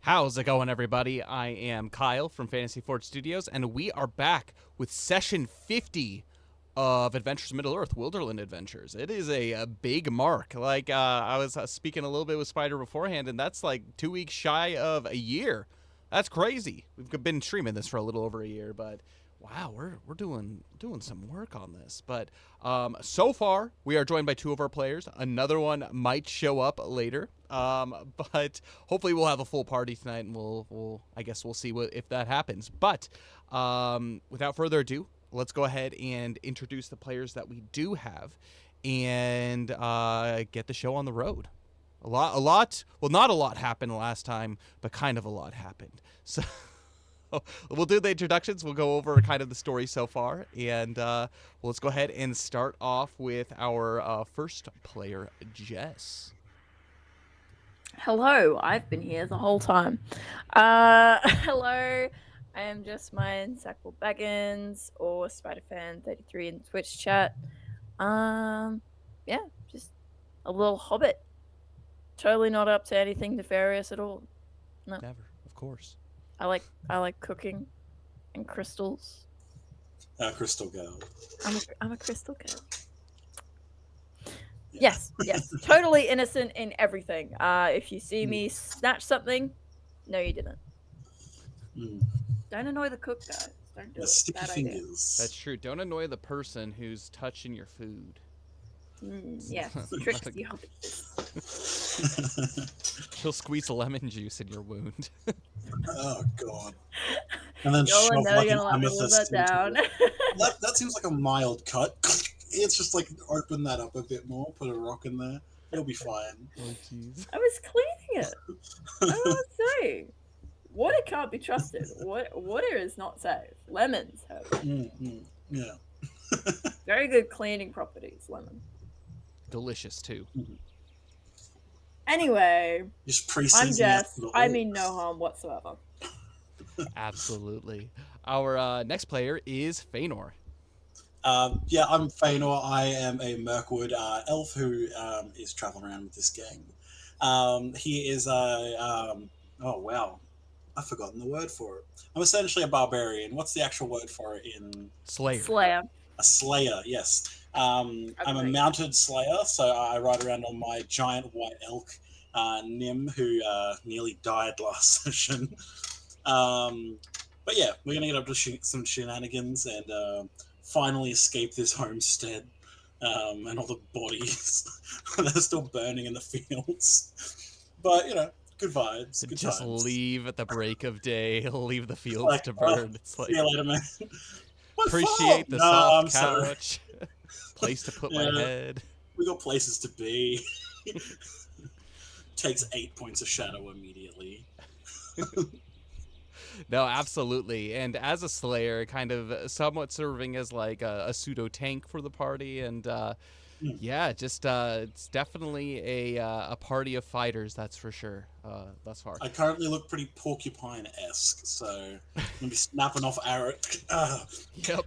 How's it going, everybody? I am Kyle from Fantasy Forge Studios, and we are back with session 50 of Adventures in Middle-earth, Wilderland Adventures. It is a big mark. I was speaking a little bit with Spider beforehand, and that's like 2 weeks shy of a year. That's crazy. We've been streaming this for a little over a year, but wow, we're doing some work on this. But so far, we are joined by two of our players. Another one might show up later. But hopefully we'll have a full party tonight, and we'll see if that happens. But without further ado, let's go ahead and introduce the players that we do have, and get the show on the road. Well, not a lot happened last time, but kind of a lot happened. So we'll do the introductions. We'll go over kind of the story so far, and let's go ahead and start off with our first player, Jess. Hello, I've been here the whole time. Hello, I am just mine, Sackville Baggins, or SpiderFan33 in the Twitch chat. Yeah, just a little hobbit. Totally not up to anything nefarious at all. No. Never, of course. I like cooking and crystals. Crystal girl. I'm a crystal girl. Yes, totally innocent in everything. If you see me snatch something, no, you didn't. Don't annoy the cook, guys. Don't do it. Sticky Bad fingers. idea. That's true. Don't annoy the person who's touching your food. Yes, tricksy hobbits. She'll squeeze lemon juice in your wound. Oh god. And then Y'all are shove never like gonna an let me live amethyst that into down. it. That seems like a mild cut. It's just like open that up a bit more, put a rock in there. It'll be fine. Oh jeez. I was cleaning it. I was saying, water can't be trusted. Water is not safe. Lemons have Yeah. very good cleaning properties. Lemon. Delicious too. Anyway, Just I'm Jess. I mean no harm whatsoever. Absolutely. Our next player is Feanor. Yeah, I'm Feanor. I am a Mirkwood elf who is traveling around with this gang. He is oh wow, I've forgotten the word for it. I'm essentially a barbarian. What's the actual word for it in Slayer? A slayer, yes. I'm a mounted slayer, so I ride around on my giant white elk, Nim, who nearly died last session. But yeah, we're going to get up to some shenanigans and finally escape this homestead and all the bodies that are still burning in the fields. But, you know, good vibes. Good Just times. leave at the break of day. Leave the fields to burn. It's like, see you later, man. Appreciate the soft couch. Place to put my head. We got places to be. Takes 8 points of shadow immediately. No, absolutely. And as a slayer, kind of somewhat serving as like a pseudo tank for the party, and yeah, just it's definitely a party of fighters, that's for sure. Thus far, I currently look pretty porcupine-esque, so I'm gonna be snapping off arrows. Yep.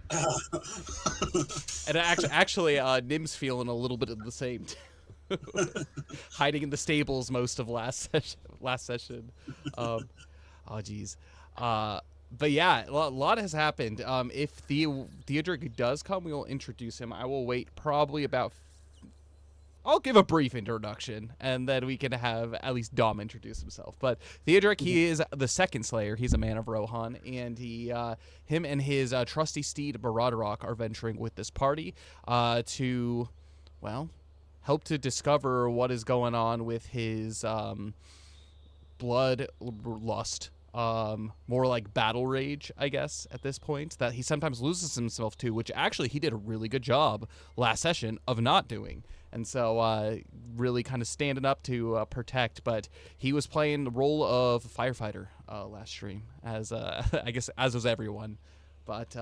And actually, Nim's feeling a little bit of the same. Hiding in the stables most of last session. Oh geez. But yeah, a lot has happened. If Theodric does come, we will introduce him. I will wait probably about. I'll give a brief introduction, and then we can have at least Dom introduce himself. But Theodric, he is the second Slayer. He's a man of Rohan, and him and his trusty steed Baradorok are venturing with this party to, well, help to discover what is going on with his blood lust. More like battle rage, I guess, at this point, that he sometimes loses himself to, which actually he did a really good job last session of not doing. And so really kind of standing up to protect, but he was playing the role of firefighter last stream, as I guess as was everyone. But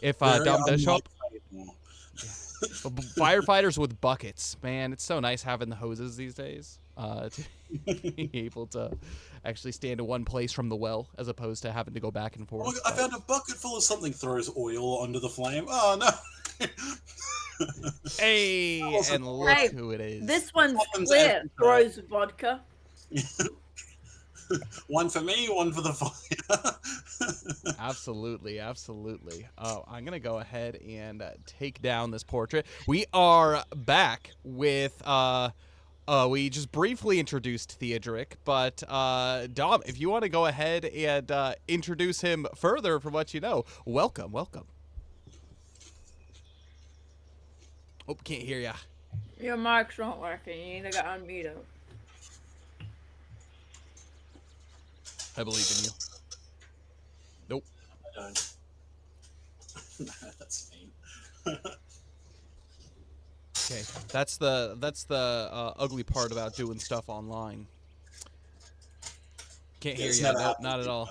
if Dom does show up, firefighters with buckets, man, it's so nice having the hoses these days. To be able to actually stand in one place from the well as opposed to having to go back and forth. Oh, I found a bucket full of something. Throws oil under the flame. Oh no! Hey, and look who it is. This one's clear. Throws vodka. One for me, one for the fire. Absolutely, absolutely. I'm gonna go ahead and take down this portrait. We are back with we just briefly introduced Theodoric, but Dom, if you want to go ahead and introduce him further from what you know, welcome. Oh, can't hear ya. Your mic's not working. You need to unmute it. I believe in you. Nope. I don't. No, that's mean. Okay, that's the ugly part about doing stuff online. Can't hear you. Nope, not at all.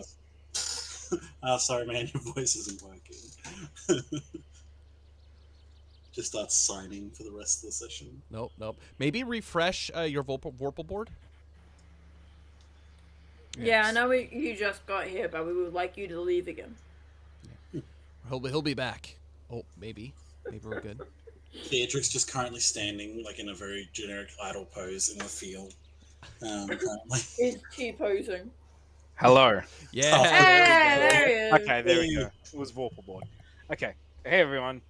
Sorry, man, your voice isn't working. Just start signing for the rest of the session. Nope. Maybe refresh your Vorpal board. Yeah, I know you just got here, but we would like you to leave again. Yeah. He'll be back. Oh, maybe we're good. Theodric's just currently standing like in a very generic idle pose in the field. Currently. He's T-posing. Hello. Yeah. There he is. Okay, there we go. It was Vorpal board. Okay. Hey everyone.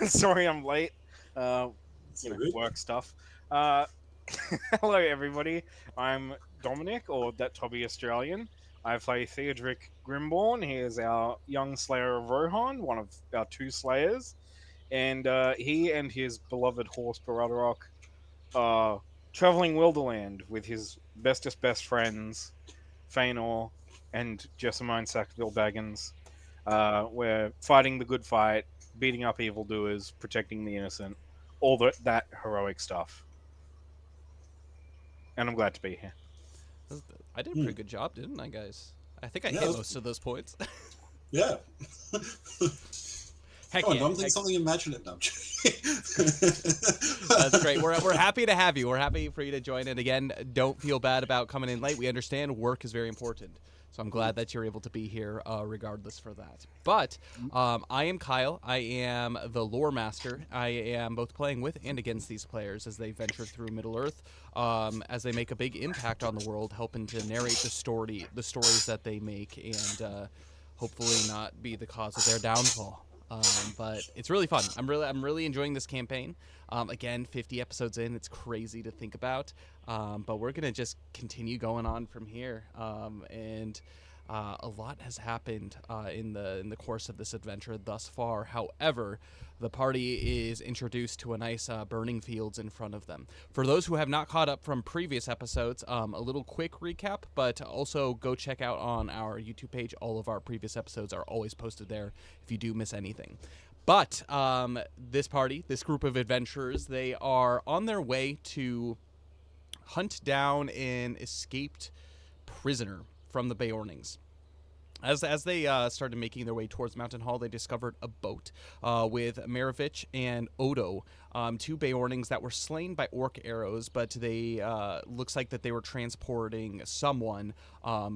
Sorry I'm late. Work stuff. Hello everybody. I'm Dominic, or that Tobby Australian. I play Theodoric Grimborn. He is our young slayer of Rohan, one of our 2 slayers. And he and his beloved horse Baradorok are traveling Wilderland with his bestest best friends, Feanor and Jessamine Sackville Baggins. We're fighting the good fight, beating up evildoers, protecting the innocent, all that heroic stuff. And I'm glad to be here. I did a pretty good job, didn't I, guys? I think I hit most of those points. Yeah. Heck Come on, yeah. Dom, think something imaginative. No, That's great. We're happy to have you. We're happy for you to join. And again, don't feel bad about coming in late. We understand work is very important. So I'm glad that you're able to be here regardless for that. But I am Kyle. I am the lore master. I am both playing with and against these players as they venture through Middle-earth, as they make a big impact on the world, helping to narrate the stories that they make, and hopefully not be the cause of their downfall. But it's really fun. I'm really enjoying this campaign. Again, 50 episodes in, it's crazy to think about. But we're gonna just continue going on from here. And a lot has happened in the course of this adventure thus far. However, the party is introduced to a nice burning fields in front of them. For those who have not caught up from previous episodes, a little quick recap, but also go check out on our YouTube page. All of our previous episodes are always posted there if you do miss anything. But this group of adventurers, they are on their way to hunt down an escaped prisoner from the Beornings. As they started making their way towards Mountain Hall, they discovered a boat with Maravich and Odo, 2 Beornings that were slain by orc arrows, but they looks like that they were transporting someone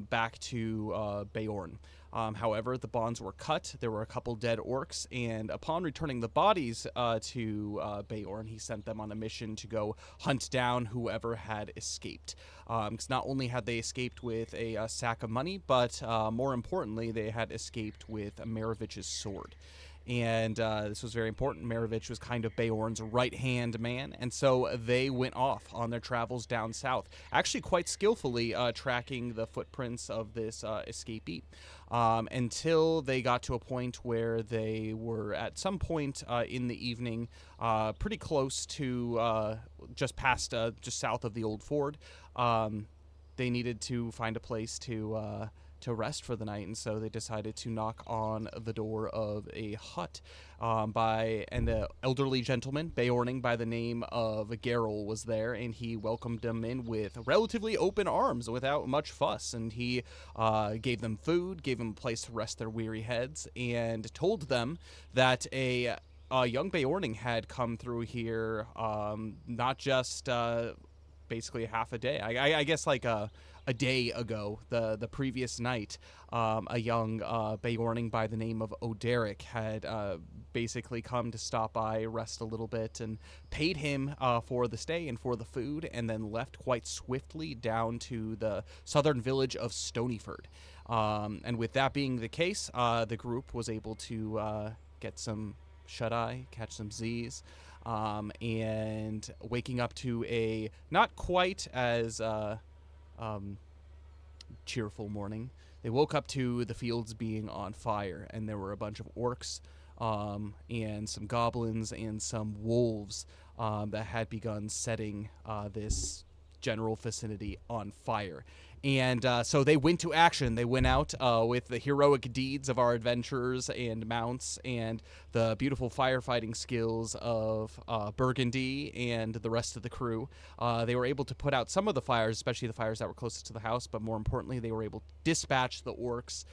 back to Beorn. However, the bonds were cut. There were a couple dead orcs, and upon returning the bodies to Beorn, he sent them on a mission to go hunt down whoever had escaped. Because not only had they escaped with a sack of money, but more importantly, they had escaped with Maravich's sword. And this was very important. Maravich was kind of Beorn's right-hand man, and so they went off on their travels down south, actually quite skillfully tracking the footprints of this escapee, until they got to a point where they were at some point in the evening, pretty close to just south of the old ford. They needed to find a place to rest for the night, and so they decided to knock on the door of a hut and an elderly gentleman, Beorning by the name of Geralt, was there, and he welcomed them in with relatively open arms without much fuss, and he gave them food, gave them a place to rest their weary heads, and told them that a young Beorning had come through here, not just basically half a day. I guess like a day ago, the previous night, a young Beorning by the name of Oderic had basically come to stop by, rest a little bit, and paid him for the stay and for the food, and then left quite swiftly down to the southern village of Stonyford. And with that being the case, the group was able to get some shut-eye, catch some Z's, and waking up to a not quite as cheerful morning. They woke up to the fields being on fire, and there were a bunch of orcs and some goblins and some wolves that had begun setting this general vicinity on fire. And so they went to action. They went out with the heroic deeds of our adventurers and mounts and the beautiful firefighting skills of Burgundy and the rest of the crew. They were able to put out some of the fires, especially the fires that were closest to the house, but more importantly, they were able to dispatch the orcs,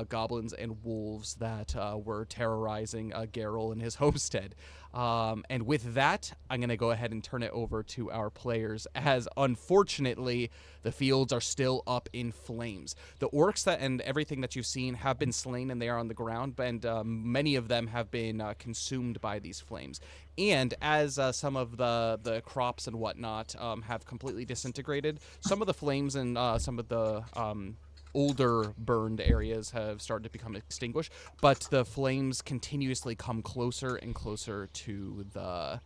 goblins, and wolves that were terrorizing Geralt and his homestead. And with that, I'm going to go ahead and turn it over to our players, as unfortunately, the fields are still up in flames. The orcs and everything that you've seen have been slain, and they are on the ground, and many of them have been consumed by these flames. And as some of the crops and whatnot have completely disintegrated, some of the flames and some of the older burned areas have started to become extinguished, but the flames continuously come closer and closer to the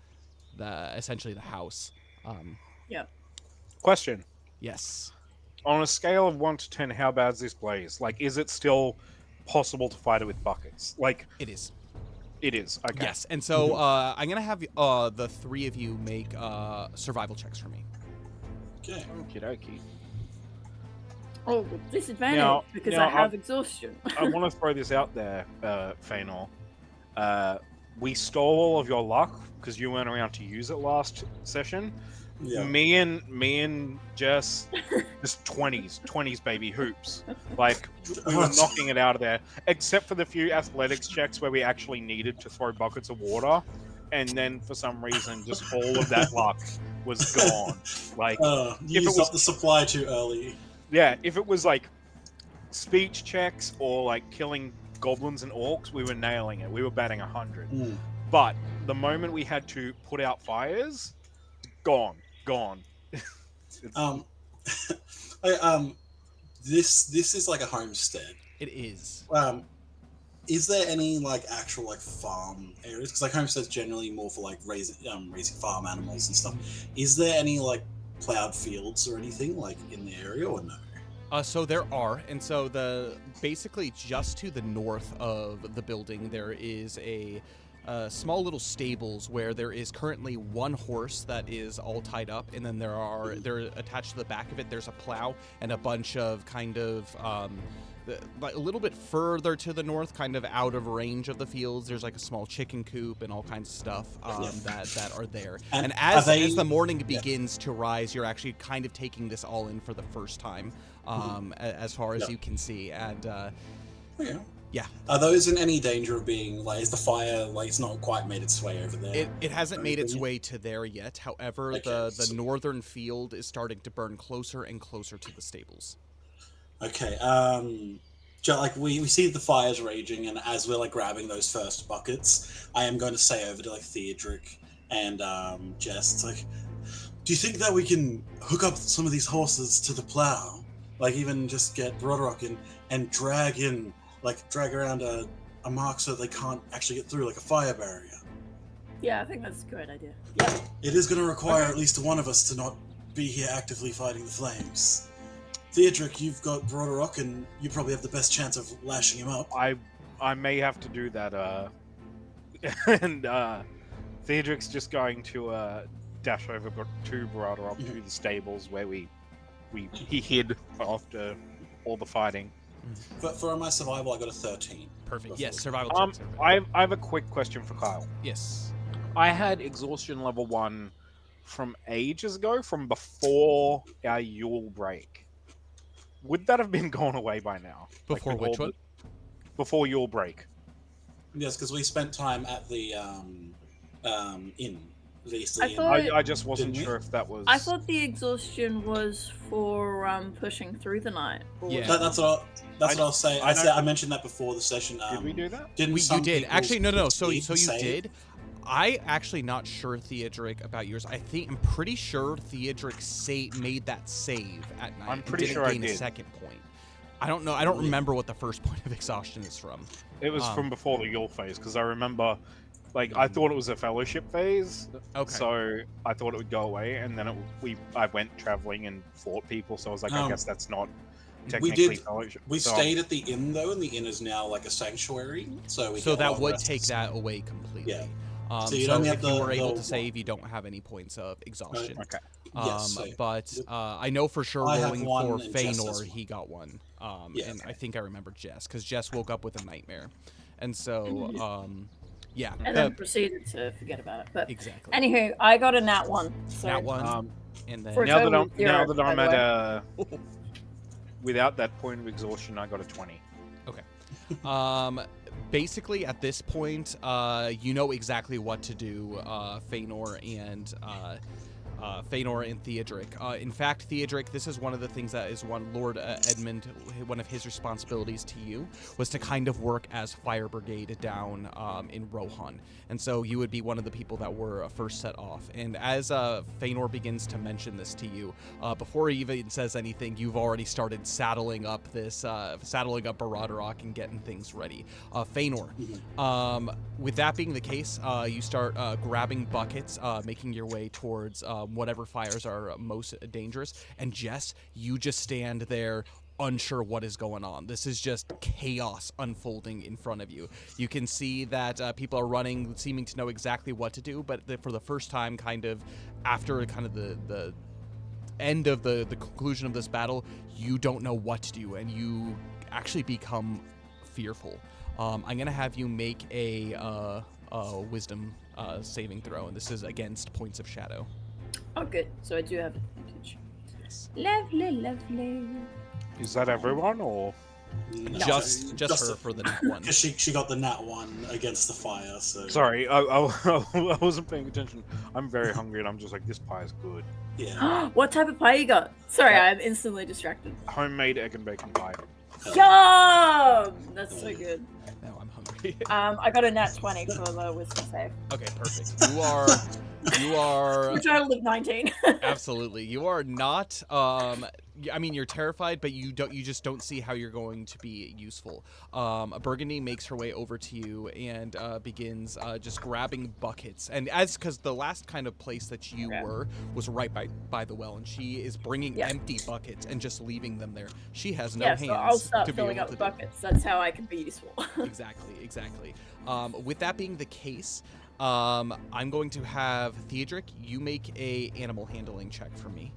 essentially the house. Yep. Question. Yes. On a scale of 1 to 10, how bad is this blaze? Like, is it still possible to fight it with buckets? Like, It is. it is. Okay. Yes. And so I'm going to have the three of you make survival checks for me. Okay. Okie dokie. Oh, with disadvantage Now- because now I have exhaustion. I want to throw this out there, Fainal. We stole all of your luck because you weren't around to use it last session. Yeah. Me and Jess, just 20s baby hoops. Like, we were knocking it out of there, except for the few athletics checks where we actually needed to throw buckets of water, and then for some reason, just all of that luck was gone. Like, You if it used was- up the supply too early. yeah, if it was like speech checks or like killing goblins and orcs, we were nailing it. We were batting 100. Mm. But the moment we had to put out fires, gone. Um, this is like a homestead. It is. Is there any like actual like farm areas? Because like homesteads generally more for like raising farm animals and stuff. Is there any like plowed fields or anything like in the area or no? So there are, and so basically just to the north of the building there is a small little stables where there is currently one horse that is all tied up, and then they're attached to the back of it. There's a plow and a bunch of kind of like a little bit further to the north, kind of out of range of the fields. There's like a small chicken coop and all kinds of stuff that are there. And as the morning begins to rise, you're actually kind of taking this all in for the first time, as far as you can see. And yeah. Are those in any danger of being like? Is the fire like it's not quite made its way over there? It hasn't made its way to there yet. However, the northern field is starting to burn closer and closer to the stables. Okay. Like we see the fires raging, and as we're like grabbing those first buckets, I am going to say over to like Theodric and Jess, it's like, do you think that we can hook up some of these horses to the plow? Like even just get Broderick and drag around a mark so they can't actually get through, like a fire barrier. Yeah, I think that's a great idea. Yep. It is going to require at least one of us to not be here actively fighting the flames. Theodric, you've got Broderick, and you probably have the best chance of lashing him up. I may have to do that. And Theodric's just going to dash over to Broderick to the stables where he hid after all the fighting. For my survival, I got a 13. Perfect. Yes, survival checks. I have a quick question for Kyle. Yes. I had exhaustion level 1 from ages ago, from before our Yule break. Would that have been gone away by now? Before which one? Before Yule break. Yes, because we spent time at the inn least I Ian. thought- I just wasn't Didn't we? sure if that was. I thought the exhaustion was for pushing through the night. Or Yeah. That's what I was saying. I know- I mentioned that before the session. Did we do that? Didn't You some did. people's Actually, no. So speed you save? did. I actually not sure, Theodric, about yours. I'm pretty sure Theodric made that save at night. I'm pretty and didn't sure I gain a did. second point. I don't know. I don't remember what the first point of exhaustion is from. It was from before the Yule phase, because I remember, like, I thought it was a fellowship phase, Okay. so I thought it would go away, and then I went traveling and fought people, so I was like, I Oh. guess that's not We technically did. fellowship. We so stayed at the inn though, and the inn is now like a sanctuary. So we So get a lot that of would rests. take that away completely. Yeah. So, So you don't if have you the- were able the- to save, you don't have any points of exhaustion. Okay. Yes, so- But I know for sure I have rolling one for and Jess has Feanor, one. he got one. Yeah. And I think I remember Jess, because Jess woke up with a nightmare. And so, yeah. and then proceeded to forget about it. But exactly. anywho, I got a nat 1. So That one. And then For Now that total I'm of 0, now that I'm by the at without that point of exhaustion, I got a 20. basically at this point, you know exactly what to do, Feanor and Theodric. In fact, Theodric, this is one of the things that is Lord Edmund, one of his responsibilities to you, was to kind of work as fire brigade down in Rohan. And so you would be one of the people that were first set off. And as Feanor begins to mention this to you, before he even says anything, you've already started saddling up Baradrock and getting things ready. Feanor, with that being the case, you start grabbing buckets, making your way towards whatever fires are most dangerous. And Jess, you just stand there unsure what is going on. This is just chaos unfolding in front of you. You can see that people are running, seeming to know exactly what to do, but for the first time, kind of after kind of the end of the conclusion of this battle, you don't know what to do, and you actually become fearful. I'm gonna have you make a wisdom saving throw, and this is against points of shadow. Oh, good. So I do have advantage. Yes. Lovely, lovely. Is that everyone, or No, Just her for the nat one. Because she got the nat 1 against the fire. So sorry, I wasn't paying attention. I'm very hungry, and I'm just like, this pie is good. yeah. What type of pie you got? Sorry, I'm instantly distracted. Homemade egg and bacon pie. Yum! That's so good. Now I'm hungry. I got a nat 20 for the wisdom save. Okay, perfect. You are A total of 19. absolutely. You are not. I mean, you're terrified, but you just don't see how you're going to be useful. Burgundy makes her way over to you and begins just grabbing buckets. And because the last kind of place that you were was right by the well, and she is bringing empty buckets and just leaving them there. She has no hands so I'll start to be filling able up to the buckets. That's how I can be useful. Exactly. With that being the case, I'm going to have Theodric, you make a animal handling check for me.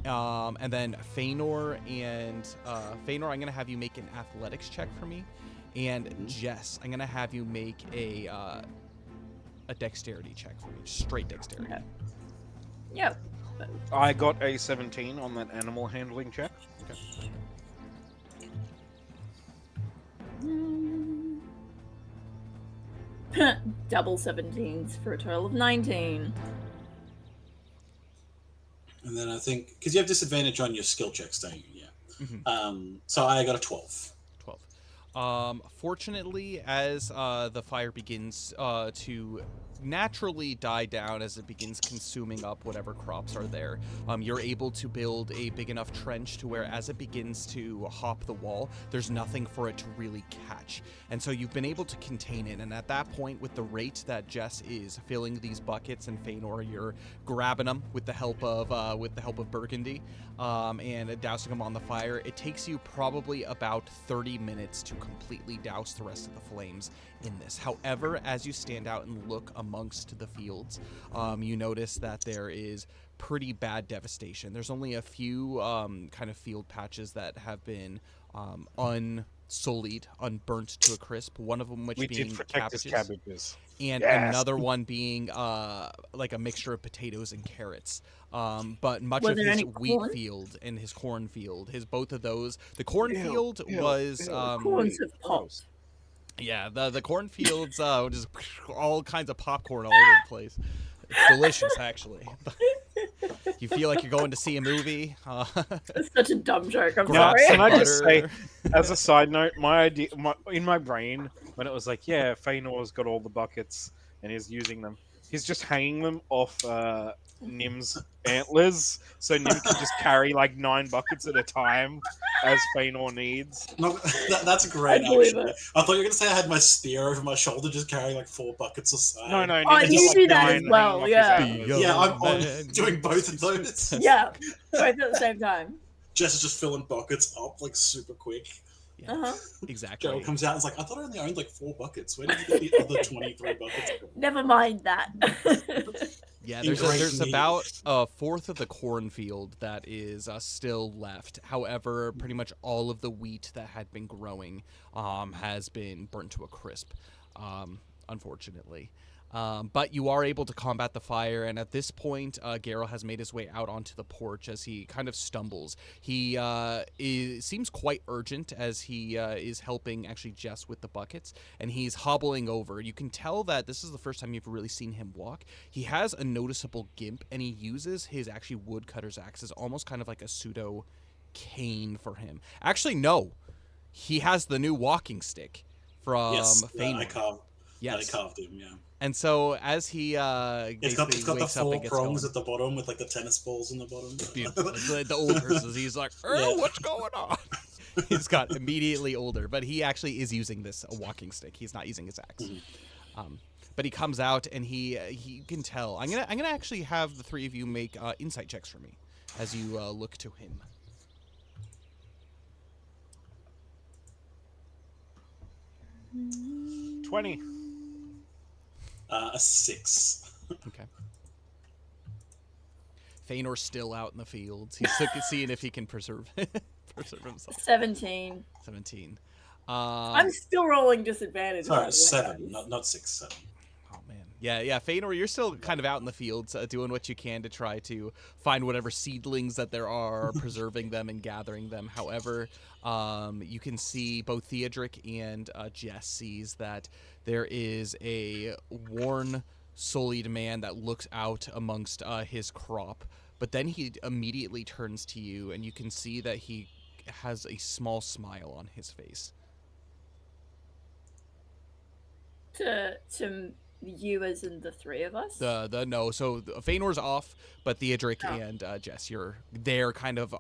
And then Feanor, I'm going to have you make an athletics check for me. And Jess, I'm going to have you make a dexterity check for me. Just straight dexterity. Okay. Yep. I got a 17 on that animal handling check. Double 17s for a total of 19. And then I think because you have disadvantage on your skill checks, don't you? Yeah. Mm-hmm. So I got a 12. 12. Fortunately, as the fire begins to naturally die down as it begins consuming up whatever crops are there, you're able to build a big enough trench to where as it begins to hop the wall, there's nothing for it to really catch. And so you've been able to contain it. And at that point, with the rate that Jess is filling these buckets and Feanor, you're grabbing them with the help of Burgundy and dousing them on the fire. It takes you probably about 30 minutes to completely douse the rest of the flames in this. However, as you stand out and look amongst the fields, you notice that there is pretty bad devastation. There's only a few kind of field patches that have been unsullied, unburnt to a crisp. One of them which being cabbages. And another one being like a mixture of potatoes and carrots. But much of his wheat field and his corn field, both of those, the cornfield was Corns have popped. Yeah, the cornfields, just all kinds of popcorn all over the place. It's delicious, actually. You feel like you're going to see a movie. It's such a dumb joke. I'm Now, sorry. can I just say, butter. as a side note, my idea, in my brain, when it was like, yeah, Feanor's got all the buckets and he's using them, he's just hanging them off Nim's antlers, so Nim can just carry like 9 buckets at a time as Feanor needs. No, that's great, I believe actually. it. I thought you were going to say I had my spear over my shoulder, just carrying like 4 buckets aside. No, Oh, Nim's you got, do like, that 9 as well, hanging off his yeah. antlers. Yeah, I'm on Man. doing both of those. Yeah, both at the same time. Jess is just filling buckets up like super quick. Yeah, Uh-huh. exactly. Joe comes out and is like, I thought I only owned like 4 buckets. Where did you get the other 23 buckets from? Never mind that. Yeah, In great there's need. about a fourth of the cornfield that is still left. However, pretty much all of the wheat that had been growing has been burnt to a crisp, unfortunately. But you are able to combat the fire, and at this point, Garrow has made his way out onto the porch as he kind of stumbles. He seems quite urgent as he is helping actually Jess with the buckets, and he's hobbling over. You can tell that this is the first time you've really seen him walk. He has a noticeable gimp, and he uses his actually woodcutter's axe as almost kind of like a pseudo cane for him. Actually, no. He has the new walking stick from Yes, Feanor. I carved. Yes. I carved him, yeah. And so as he It's got the wakes up 4 and gets prongs going, at the bottom with like the tennis balls in the bottom. beautiful. The old person, he's like, oh, Yeah. what's going on? He's got immediately older, but he actually is using this a walking stick. He's not using his axe. But he comes out and he can tell. I'm gonna actually have the 3 of you make insight checks for me as you look to him. 20. A 6. Okay. Feanor's still out in the fields. He's seeing if he can preserve himself. 17. 17. I'm still rolling disadvantage. Sorry, by the way, 7, guys. not 6, 7. Oh man, yeah. Feanor, you're still kind of out in the fields, doing what you can to try to find whatever seedlings that there are, preserving them and gathering them. However, you can see both Theodric and Jess sees that there is a worn, sullied man that looks out amongst his crop, but then he immediately turns to you, and you can see that he has a small smile on his face. To you as in the 3 of us? No, so Feanor's off, but Theodric Oh. and Jess, you're there kind of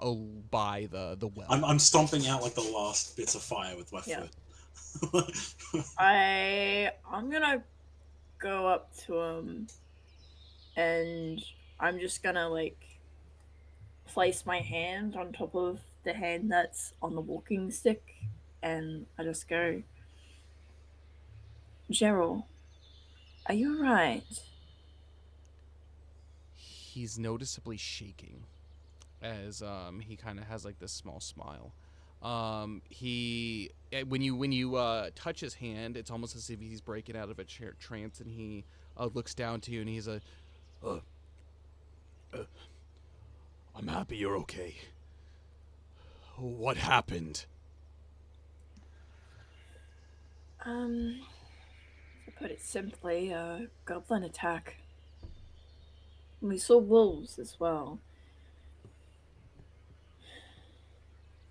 by the well. I'm stomping out like the last bits of fire with my Yeah. foot. I'm gonna go up to him and I'm just gonna like place my hand on top of the hand that's on the walking stick, and I just go, Gerald, are you alright? He's noticeably shaking as he kind of has like this small smile. When you touch his hand, it's almost as if he's breaking out of a trance, and he looks down to you and he's I'm happy you're okay. What happened? To put it simply, a goblin attack. And we saw wolves as well.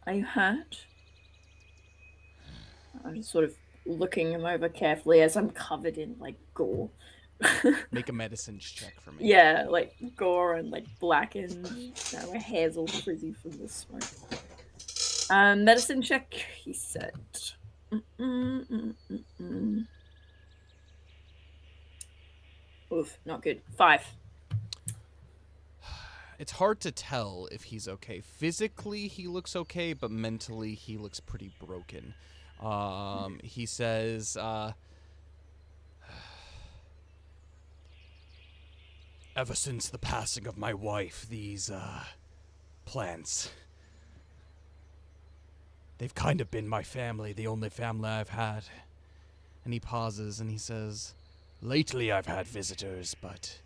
Are you hurt? I'm just sort of looking him over carefully as I'm covered in like gore. Make a medicine check for me. Yeah, like gore and like blackened. My hair's all frizzy from the smoke. Medicine check, he said. Oof, not good. 5. It's hard to tell if he's okay. Physically, he looks okay, but mentally, he looks pretty broken. He says, ever since the passing of my wife, these plants, they've kind of been my family, the only family I've had. And he pauses and he says, lately I've had visitors, but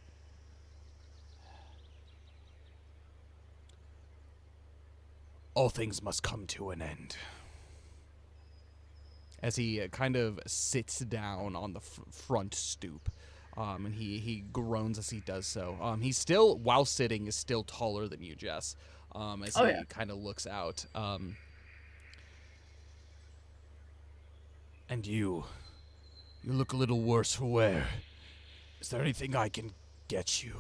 all things must come to an end. As he kind of sits down on the front stoop, And he groans as he does so. He's still, while sitting, is still taller than you, Jess. As Oh, he yeah. kind of looks out. And you look a little worse for wear. Is there anything I can get you?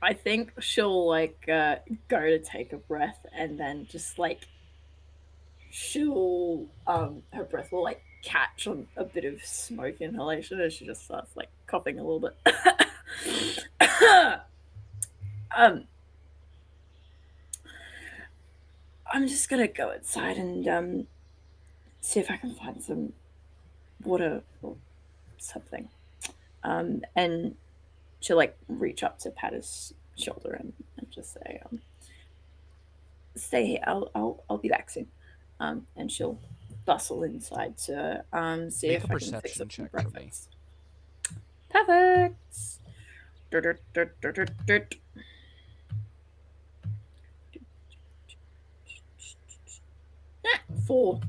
I think she'll like go to take a breath, and then just like she'll her breath will like catch on a bit of smoke inhalation as she just starts like coughing a little bit. um I'm just gonna go outside and see if I can find some water or something. And she'll like reach up to pat his shoulder and just say, "Stay here. I'll be back soon." And she'll bustle inside to see Make if a I can fix perception up some check for me. breakfast. Perfect. Dirt, dirt, dirt, dirt, dirt. Ah, 4.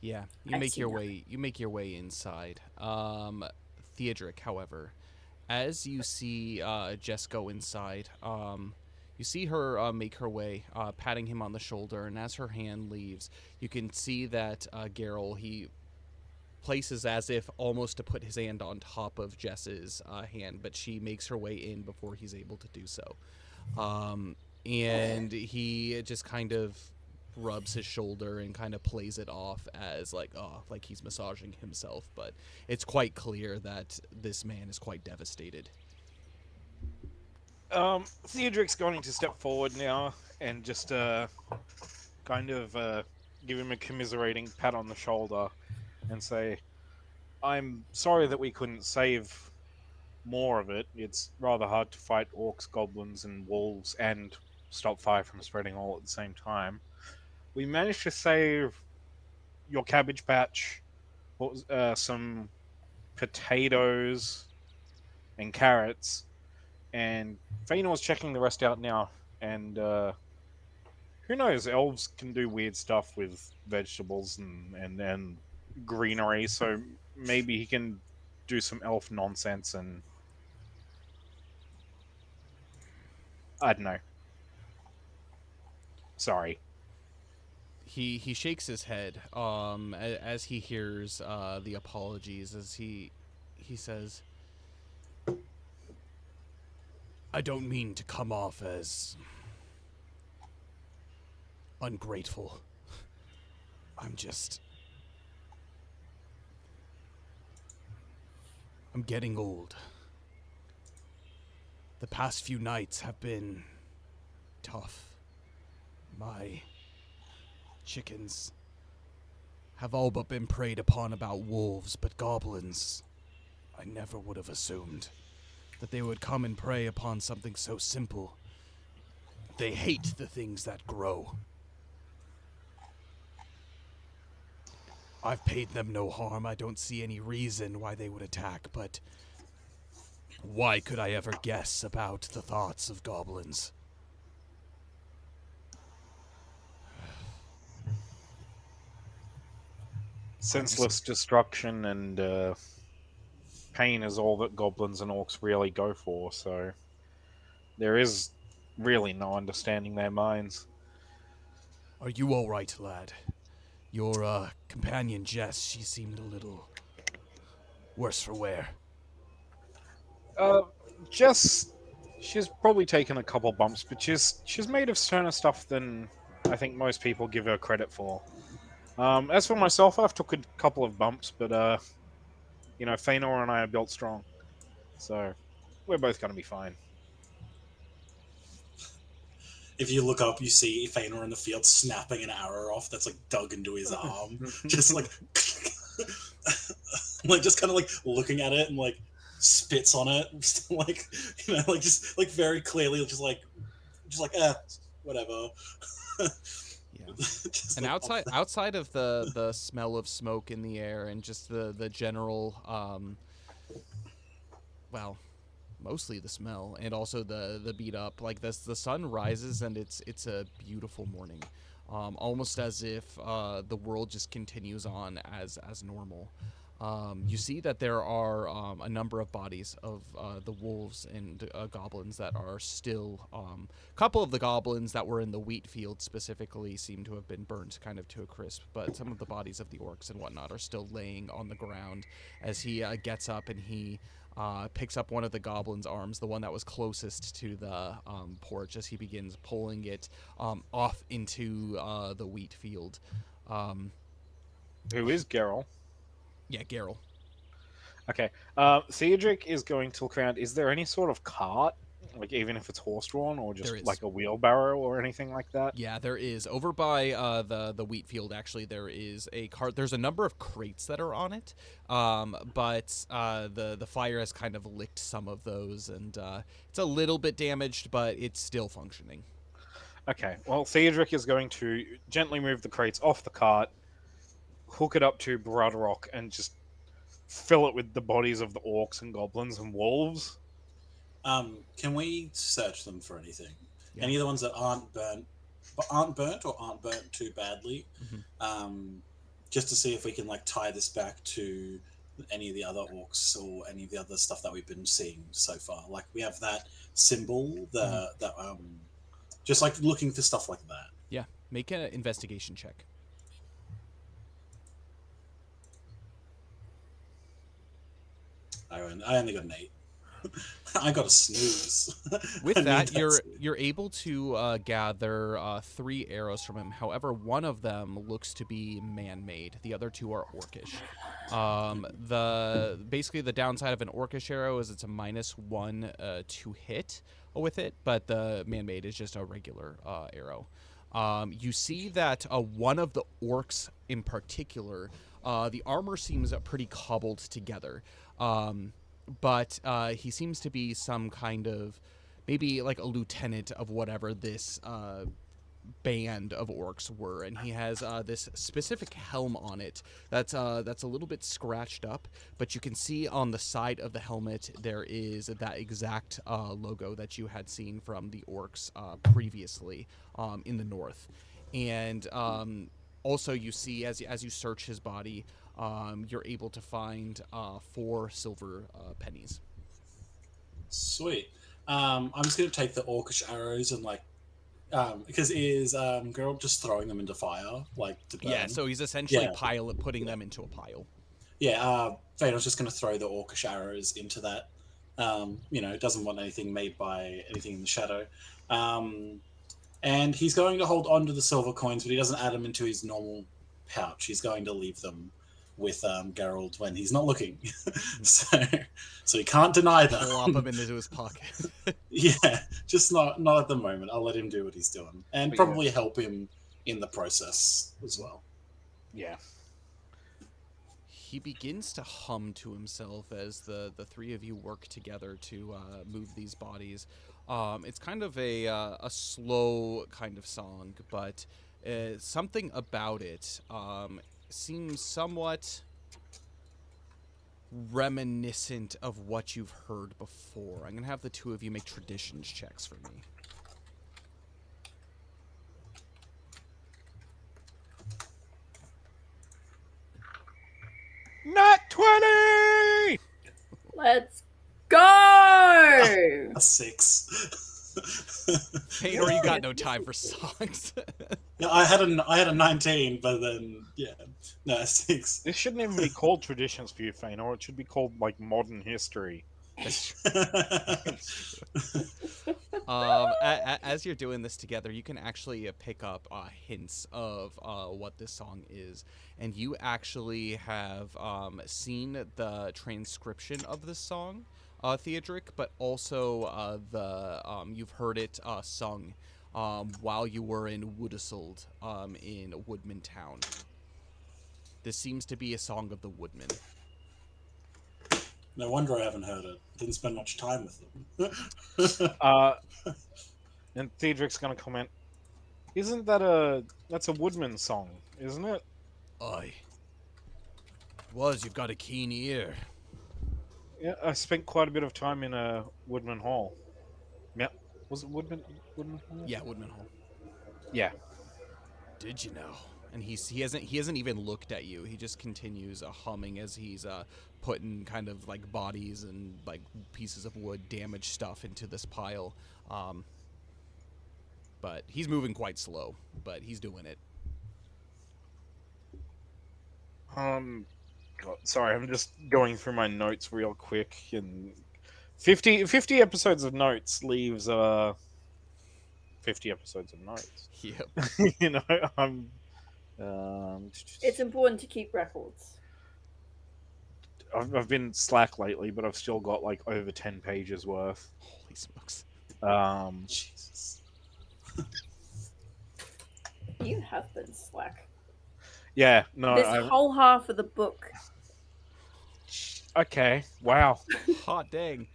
Yeah, I see nothing. you make your way inside. Theodric, however, as you see Jess go inside, you see her make her way, patting him on the shoulder, and as her hand leaves, you can see that Geralt, he places as if almost to put his hand on top of Jess's hand, but she makes her way in before he's able to do so. And he just kind of rubs his shoulder and kind of plays it off as like, oh, like he's massaging himself, but it's quite clear that this man is quite devastated. Theodric's going to step forward now and just kind of give him a commiserating pat on the shoulder and say, "I'm sorry that we couldn't save more of it. It's rather hard to fight orcs, goblins, and wolves and stop fire from spreading all at the same time. We managed to save your cabbage patch, some potatoes and carrots, and Feanor's checking the rest out now. And who knows? Elves can do weird stuff with vegetables and greenery, so maybe he can do some elf nonsense and I don't know. Sorry." He shakes his head as he hears the apologies, as he says, I don't mean to come off as ungrateful. I'm getting old. The past few nights have been tough. My chickens have all but been preyed upon about wolves, but goblins, I never would have assumed that they would come and prey upon something so simple. They hate the things that grow. I've paid them no harm. I don't see any reason why they would attack, but why could I ever guess about the thoughts of goblins? Senseless destruction and pain is all that goblins and orcs really go for, so there is really no understanding their minds. Are you all right, lad? Your companion Jess, she seemed a little worse for wear. Uh, Jess, she's probably taken a couple bumps, but she's made of sterner stuff than I think most people give her credit for. As for myself, I've took a couple of bumps, but Feanor and I are built strong, so we're both going to be fine. If you look up, you see Feanor in the field snapping an arrow off that's like dug into his arm, just like, like just kind of like looking at it and like spits on it, just, like like just like very clearly, just like whatever. Yeah. Just, And like, outside of the smell of smoke in the air and just the general well, mostly the smell and also the beat up, like the sun rises and it's a beautiful morning. almost as if the world just continues on as normal. You see that there are a number of bodies of the wolves and goblins that are still. A couple of the goblins that were in the wheat field specifically seem to have been burnt kind of to a crisp, but some of the bodies of the orcs and whatnot are still laying on the ground as he gets up and he picks up one of the goblin's arms, the one that was closest to the porch, as he begins pulling it off into the wheat field. Who is Geralt? Yeah, Geralt. Okay. Theodric is going to look around. Is there any sort of cart, like even if it's horse-drawn, or There just is. like a wheelbarrow or anything like that? Yeah, there is. Over by the wheat field, actually, there is a cart. There's a number of crates that are on it, but the fire has kind of licked some of those, and it's a little bit damaged, but it's still functioning. Okay. Well, Theodric is going to gently move the crates off the cart, hook it up to Bloodrock, and just fill it with the bodies of the orcs and goblins and wolves. Can we search them for anything? Yeah. Any of the ones that aren't burnt or aren't burnt too badly? Mm-hmm. Just to see if we can like tie this back to any of the other orcs or any of the other stuff that we've been seeing so far. Like we have that symbol, just like looking for stuff like that. Yeah, make an investigation check. I only got an 8. I got a snooze. With that, you're able to gather 3 arrows from him. However, one of them looks to be man-made. The other 2 are orcish. Basically the downside of an orcish arrow is it's a -1 to hit with it, but the man-made is just a regular arrow. You see that one of the orcs in particular, the armor seems pretty cobbled together. But he seems to be some kind of, maybe like a lieutenant of whatever this band of orcs were, and he has this specific helm on it that's a little bit scratched up, but you can see on the side of the helmet there is that exact logo that you had seen from the orcs previously in the north. And also you see as you search his body, you're able to find 4 silver pennies. Sweet. I'm just going to take the orcish arrows and like, because is Geralt just throwing them into fire, like to burn? Yeah, so he's essentially putting them into a pile. Yeah, Vader's just going to throw the orcish arrows into that. Doesn't want anything made by anything in the shadow. And he's going to hold on to the silver coins, but he doesn't add them into his normal pouch. He's going to leave them with Geralt when he's not looking. so he can't deny them. Plop them into his pocket. Yeah, just not at the moment. I'll let him do what he's doing. And probably help him in the process as well. Yeah. He begins to hum to himself as the 3 of you work together to move these bodies. It's kind of a slow kind of song, but something about it seems somewhat reminiscent of what you've heard before. I'm going to have the 2 of you make traditions checks for me. Nat 20! Let's go! A 6. Or you got no time for songs. Yeah, I had a 19, but then a 6. This shouldn't even be called traditions for you, Feanor. It should be called like modern history. As you're doing this together, you can actually pick up hints of what this song is, and you actually have seen the transcription of this song, Theodric, but also you've heard it sung while you were in Woodisald in Woodman Town. This seems to be a song of the Woodmen. No wonder I haven't heard it. Didn't spend much time with them. And Theodric's gonna comment, that's a Woodman song, isn't it? Aye. You've got a keen ear. Yeah, I spent quite a bit of time in Woodman Hall. Yeah. Was it Woodman Hall? Yeah, Woodman Hall. Yeah. Did you know? And he hasn't even looked at you. He just continues humming as he's putting kind of like bodies and like pieces of wood, damaged stuff into this pile. But he's moving quite slow, but he's doing it. God, sorry, I'm just going through my notes real quick, and 50 episodes of notes leaves 50 episodes of notes. Yep. You know, I'm. It's important to keep records. I've been slack lately, but I've still got like over 10 pages worth. Holy smokes. Jesus. You have been slack. Yeah, no. This whole half of the book. Okay, wow. Hot dang.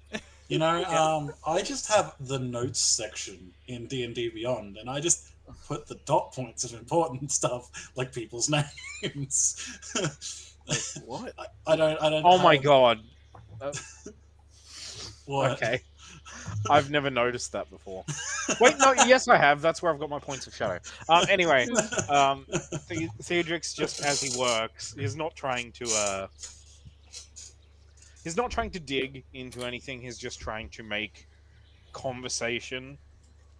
You know, I just have the notes section in D&D Beyond, and I just put the dot points of important stuff, like people's names. What? I don't. Oh my god. What? Okay. I've never noticed that before. Wait, no, yes I have. That's where I've got my points of shadow. Anyway, Theodrix, just as he works, is not trying to he's not trying to dig into anything, he's just trying to make conversation.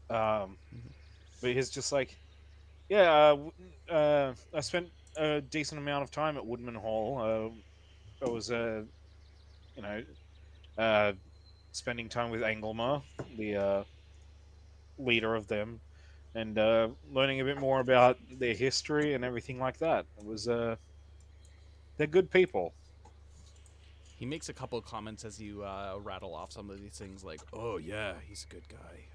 But he's just like, yeah, I spent a decent amount of time at Woodman Hall. I was, you know, spending time with Anglemar, the leader of them, and learning a bit more about their history and everything like that. It was, they're good people. He makes a couple of comments as you rattle off some of these things, like, "Oh yeah, he's a good guy,"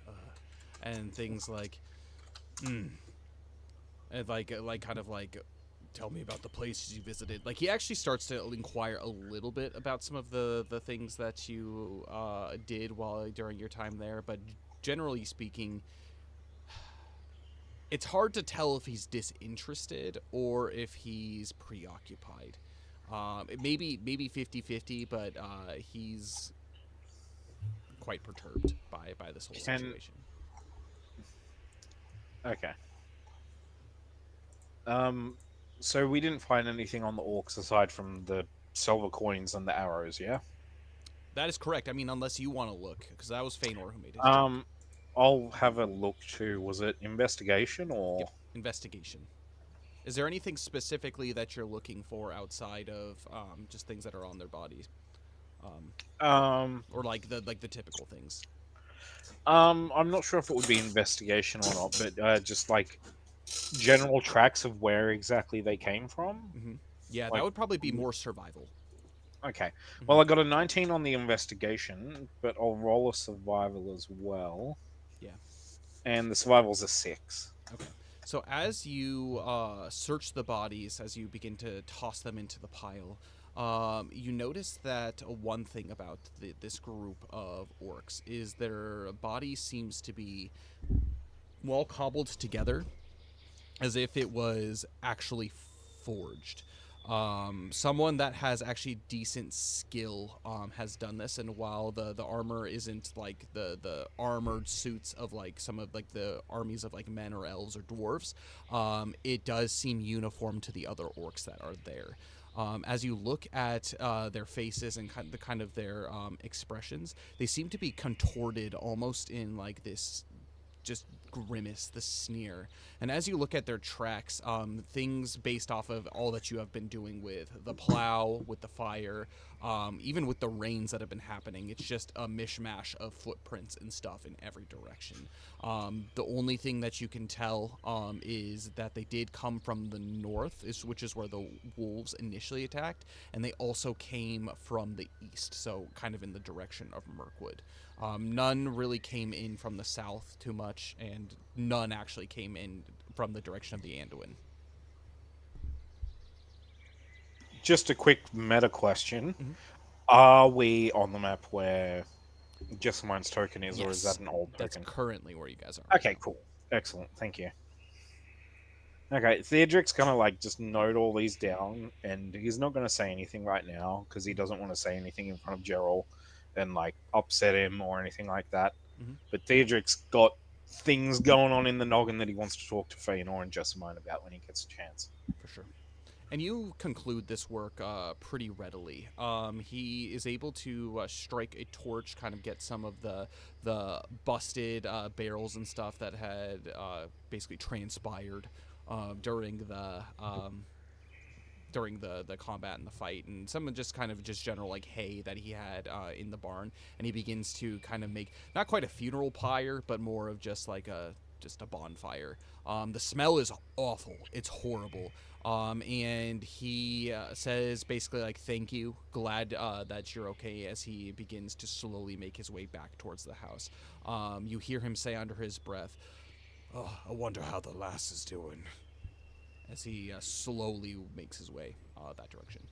and things like, and like kind of like, "Tell me about the places you visited." Like he actually starts to inquire a little bit about some of the things that you did during your time there, but generally speaking, it's hard to tell if he's disinterested or if he's preoccupied. Maybe 50-50, but he's quite perturbed by this whole situation. Okay. So we didn't find anything on the orcs aside from the silver coins and the arrows, yeah? That is correct. I mean, unless you want to look, because that was Feanor who made it. I'll have a look too. Was it investigation or? Yep, investigation. Is there anything specifically that you're looking for outside of just things that are on their bodies, or like the typical things? I'm not sure if it would be investigation or not, but just like general tracks of where exactly they came from. Mm-hmm. Yeah, like, that would probably be more survival. Okay. Well, I got a 19 on the investigation, but I'll roll a survival as well. Yeah. And the survival's a 6. Okay. So as you search the bodies, as you begin to toss them into the pile, you notice that one thing about this group of orcs is their body seems to be well cobbled together, as if it was actually forged. Someone that has actually decent skill has done this, and while the armor isn't like the armored suits of like some of like the armies of like men or elves or dwarves, it does seem uniform to the other orcs that are there. As you look at their faces and kind of their expressions, they seem to be contorted almost in like this just grimace, the sneer. And as you look at their tracks, things based off of all that you have been doing with the plow, with the fire, even with the rains that have been happening, it's just a mishmash of footprints and stuff in every direction. The only thing that you can tell is that they did come from the north, which is where the wolves initially attacked, and they also came from the east, so kind of in the direction of Mirkwood. None really came in from the south too much, and none actually came in from the direction of the Anduin. Just a quick meta question. Mm-hmm. Are we on the map where Jessamine's token is, yes, or is that an old token? That's currently where you guys are. Okay, cool. Excellent. Thank you. Okay, Theodric's gonna like just note all these down, and he's not gonna say anything right now because he doesn't want to say anything in front of Gerald and like upset him or anything like that. Mm-hmm. But Theodric's got things going on in the noggin that he wants to talk to Feanor and Jessamine about when he gets a chance. For sure. And you conclude this work pretty readily. He is able to strike a torch, kind of get some of the busted barrels and stuff that had basically transpired during the combat and the fight, and some of just kind of just general like hay that he had in the barn. And he begins to kind of make not quite a funeral pyre, but more of just like a bonfire. The smell is awful. It's horrible. And he says basically like, thank you, glad that you're okay, as he begins to slowly make his way back towards the house. You hear him say under his breath, "Oh, I wonder how the lass is doing," as he slowly makes his way that direction.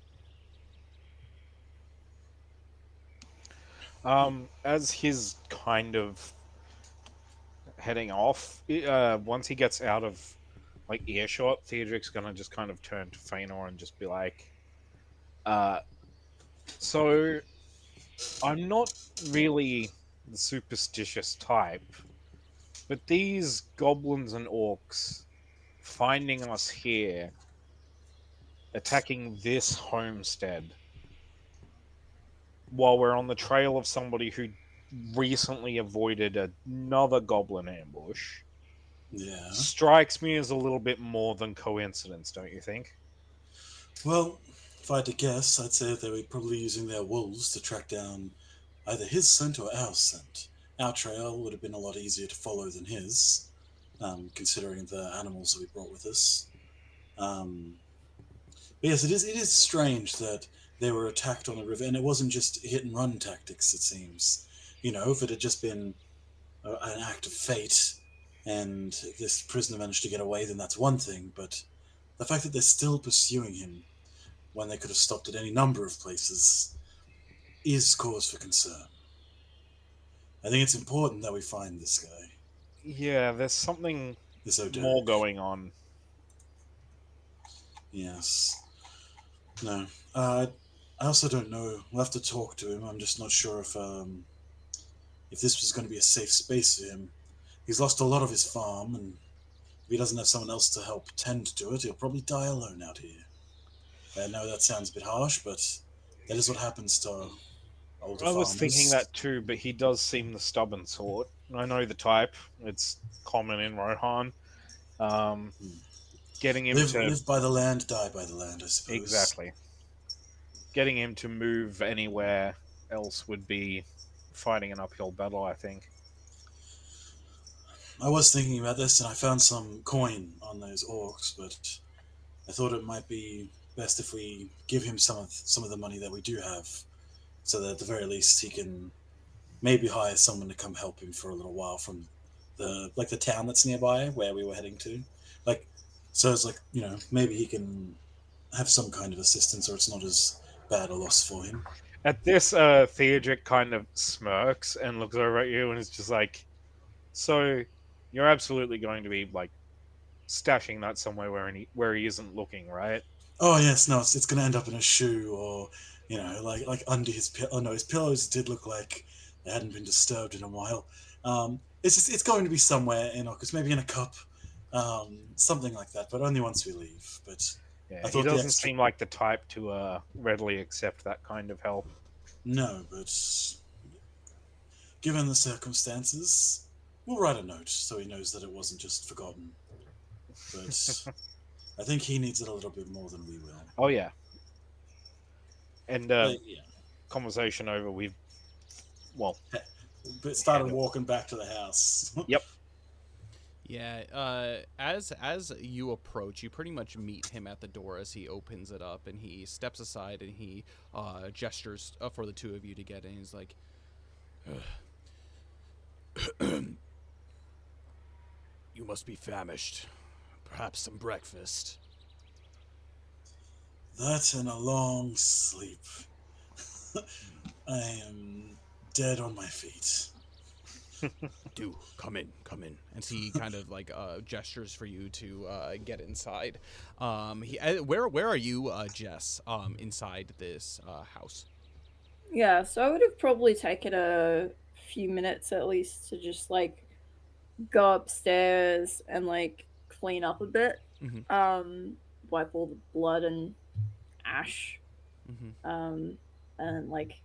As he's kind of heading off, once he gets out of like earshot, Theodric's gonna just kind of turn to Feanor and just be like, so I'm not really the superstitious type, but these goblins and orcs finding us here, attacking this homestead, while we're on the trail of somebody who recently avoided another goblin ambush, Yeah. strikes me as a little bit more than coincidence, don't you think? Well, if I had to guess, I'd say they were probably using their wolves to track down either his scent or our scent. Our trail would have been a lot easier to follow than his, considering the animals that we brought with us. But yes, it is strange that they were attacked on the river, and it wasn't just hit and run tactics. It seems, if it had just been an act of fate, and this prisoner managed to get away, then that's one thing. But the fact that they're still pursuing him when they could have stopped at any number of places is cause for concern. I think it's important that we find this guy, Yeah, there's something this more Oderic. going on. Yes. No. I also don't know. We'll have to talk to him. I'm just not sure if this was going to be a safe space for him. He's lost a lot of his farm, and if he doesn't have someone else to help tend to it, he'll probably die alone out here. I know that sounds a bit harsh, but that is what happens to older I was thinking farmers. that too, but he does seem the stubborn sort. I know the type. It's common in Rohan. Um, getting him Live, to live by the land, die by the land, I suppose. exactly getting him to move anywhere else would be fighting an uphill battle, I think. I was thinking about this, and I found some coin on those orcs, but I thought it might be best if we give him some of the money that we do have, so that at the very least he can maybe hire someone to come help him for a little while from the town that's nearby where we were heading to. Like, so it's like, maybe he can have some kind of assistance, or it's not as bad a loss for him. At this, Theodric kind of smirks and looks over at you and is just like, "So, you're absolutely going to be like stashing that somewhere where he isn't looking, right?" Oh yes, no, it's going to end up in a shoe, or like under his pillow. Oh no, his pillows did look like they hadn't been disturbed in a while. It's going to be somewhere in Ocus, maybe in a cup, something like that, but only once we leave. But Yeah, I he thought the doesn't extra seem like the type to readily accept that kind of help. no, but given the circumstances, we'll write a note so he knows that it wasn't just forgotten. But I think he needs it a little bit more than we will. Oh yeah, and But yeah, conversation over. We've well, but started headed. walking back to the house. Yep. Yeah, as you approach, you pretty much meet him at the door as he opens it up, and he steps aside and he gestures for the two of you to get in. He's like, "You must be famished. Perhaps some breakfast." That and a long sleep. I am dead on my feet. "Do come in, come in." And he kind of like gestures for you to get inside. Where are you, Jess? Inside this house. Yeah, so I would have probably taken a few minutes at least to just like go upstairs and like clean up a bit. Mm-hmm. Wipe all the blood and ash. Mm-hmm. And like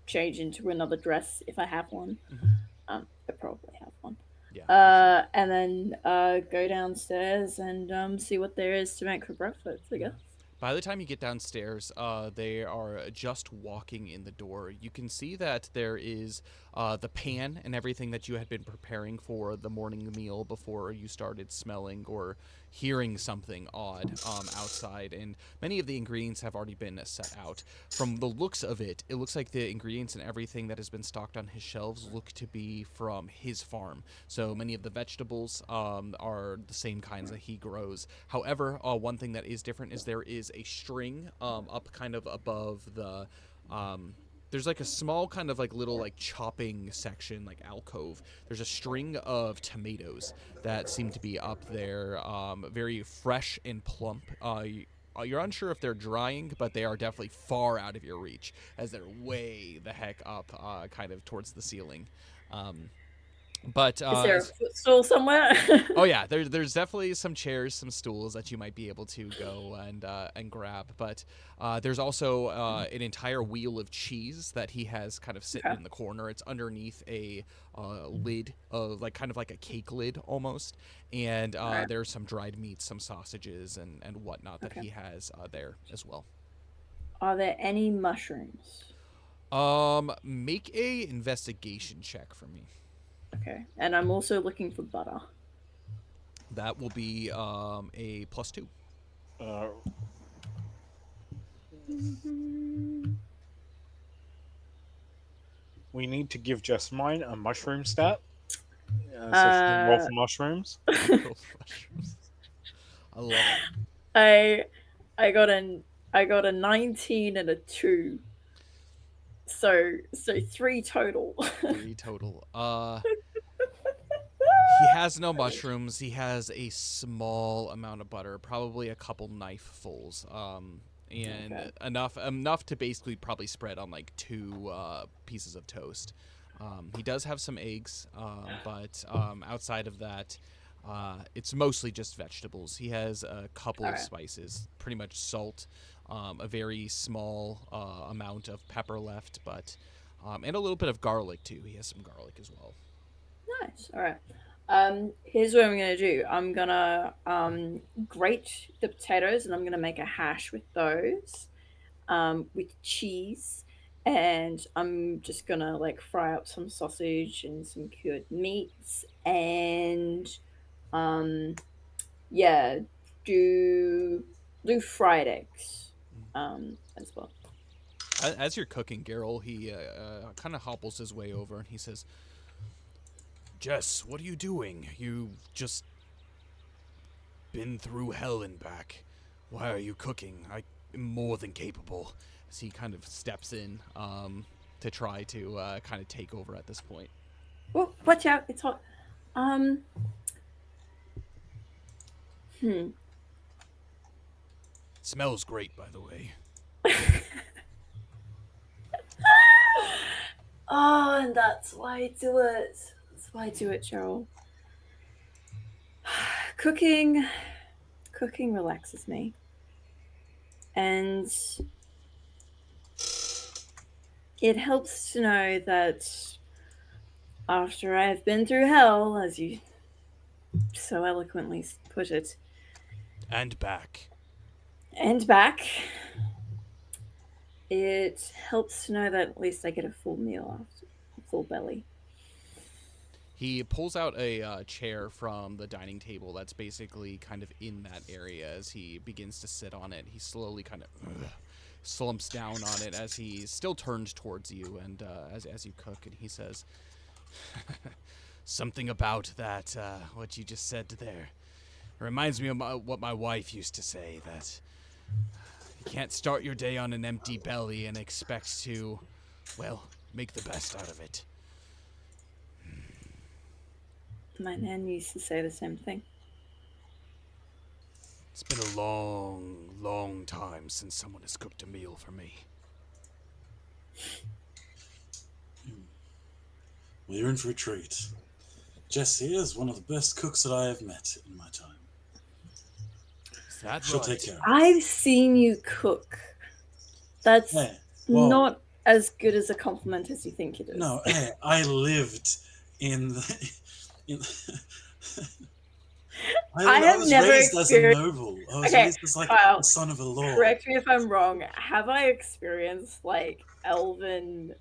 change into another dress if I have one. Mm-hmm. I probably have one. Yeah. For And then go downstairs and see what there is to make for breakfast, I guess. By the time you get downstairs, they are just walking in the door. You can see that there is the pan and everything that you had been preparing for the morning meal before you started smelling or hearing something odd outside. And many of the ingredients have already been set out. From the looks of it, it looks like the ingredients and everything that has been stocked on his shelves look to be from his farm. So many of the vegetables are the same kinds that he grows. However, one thing that is different is there is a string up kind of above the there's like a small kind of like little like chopping section, like alcove. There's a string of tomatoes that seem to be up there, very fresh and plump. You're unsure if they're drying, but they are definitely far out of your reach as they're way the heck up, kind of towards the ceiling. But is there a footstool somewhere? Oh yeah, there's definitely some chairs, some stools that you might be able to go and grab. But there's also an entire wheel of cheese that he has kind of sitting in the corner. It's underneath a lid of like kind of like a cake lid almost, and there's some dried meats, some sausages, and whatnot that he has there as well. Are there any mushrooms? Make a investigation check for me. Okay, and I'm also looking for butter. That will be a +2. We need to give just mine a mushroom stat. So she can roll for mushrooms. Mushrooms. I love it. I got a 19 and a 2. So 3 total. 3 total. He has no mushrooms. He has a small amount of butter, probably a couple knifefuls, and enough to basically probably spread on like 2 pieces of toast. He does have some eggs, but outside of that, it's mostly just vegetables. He has a couple of spices, pretty much salt, a very small amount of pepper left, but and a little bit of garlic too. He has some garlic as well. Nice. All right. Here's what I'm gonna do. I'm gonna grate the potatoes, and I'm gonna make a hash with those, with cheese, and I'm just gonna like fry up some sausage and some cured meats, and yeah, do fried eggs, as well. As you're cooking, Geralt, he kind of hobbles his way over and he says, "Jess, what are you doing? You just been through hell and back. Why are you cooking? I am more than capable." As he kind of steps in to try to kind of take over at this point. Oh, watch out! It's hot. Smells great, by the way. Oh, and that's why I do it. That's why I do it, Cheryl. Cooking relaxes me. And it helps to know that after I've been through hell, as you so eloquently put it, and back, it helps to know that at least I get a full meal after, full belly. He pulls out a chair from the dining table that's basically kind of in that area. As he begins to sit on it, he slowly kind of slumps down on it as he's still turned towards you and as you cook, and he says, "Something about that, what you just said there, reminds me of what my wife used to say, that you can't start your day on an empty belly and expect to, well, make the best out of it." My nan used to say the same thing. It's been a long, long time since someone has cooked a meal for me. Well, you're in for a treat. Jessie is one of the best cooks that I have met in my time. Is that She'll right? take care of us. I've seen you cook. That's Hey, well, not as good as a compliment as you think it is. no, hey, I lived in the... I have was never raised as a experienced... noble. I was Okay, raised as like Kyle, the son of a lord. correct me if I'm wrong. Have I experienced like elven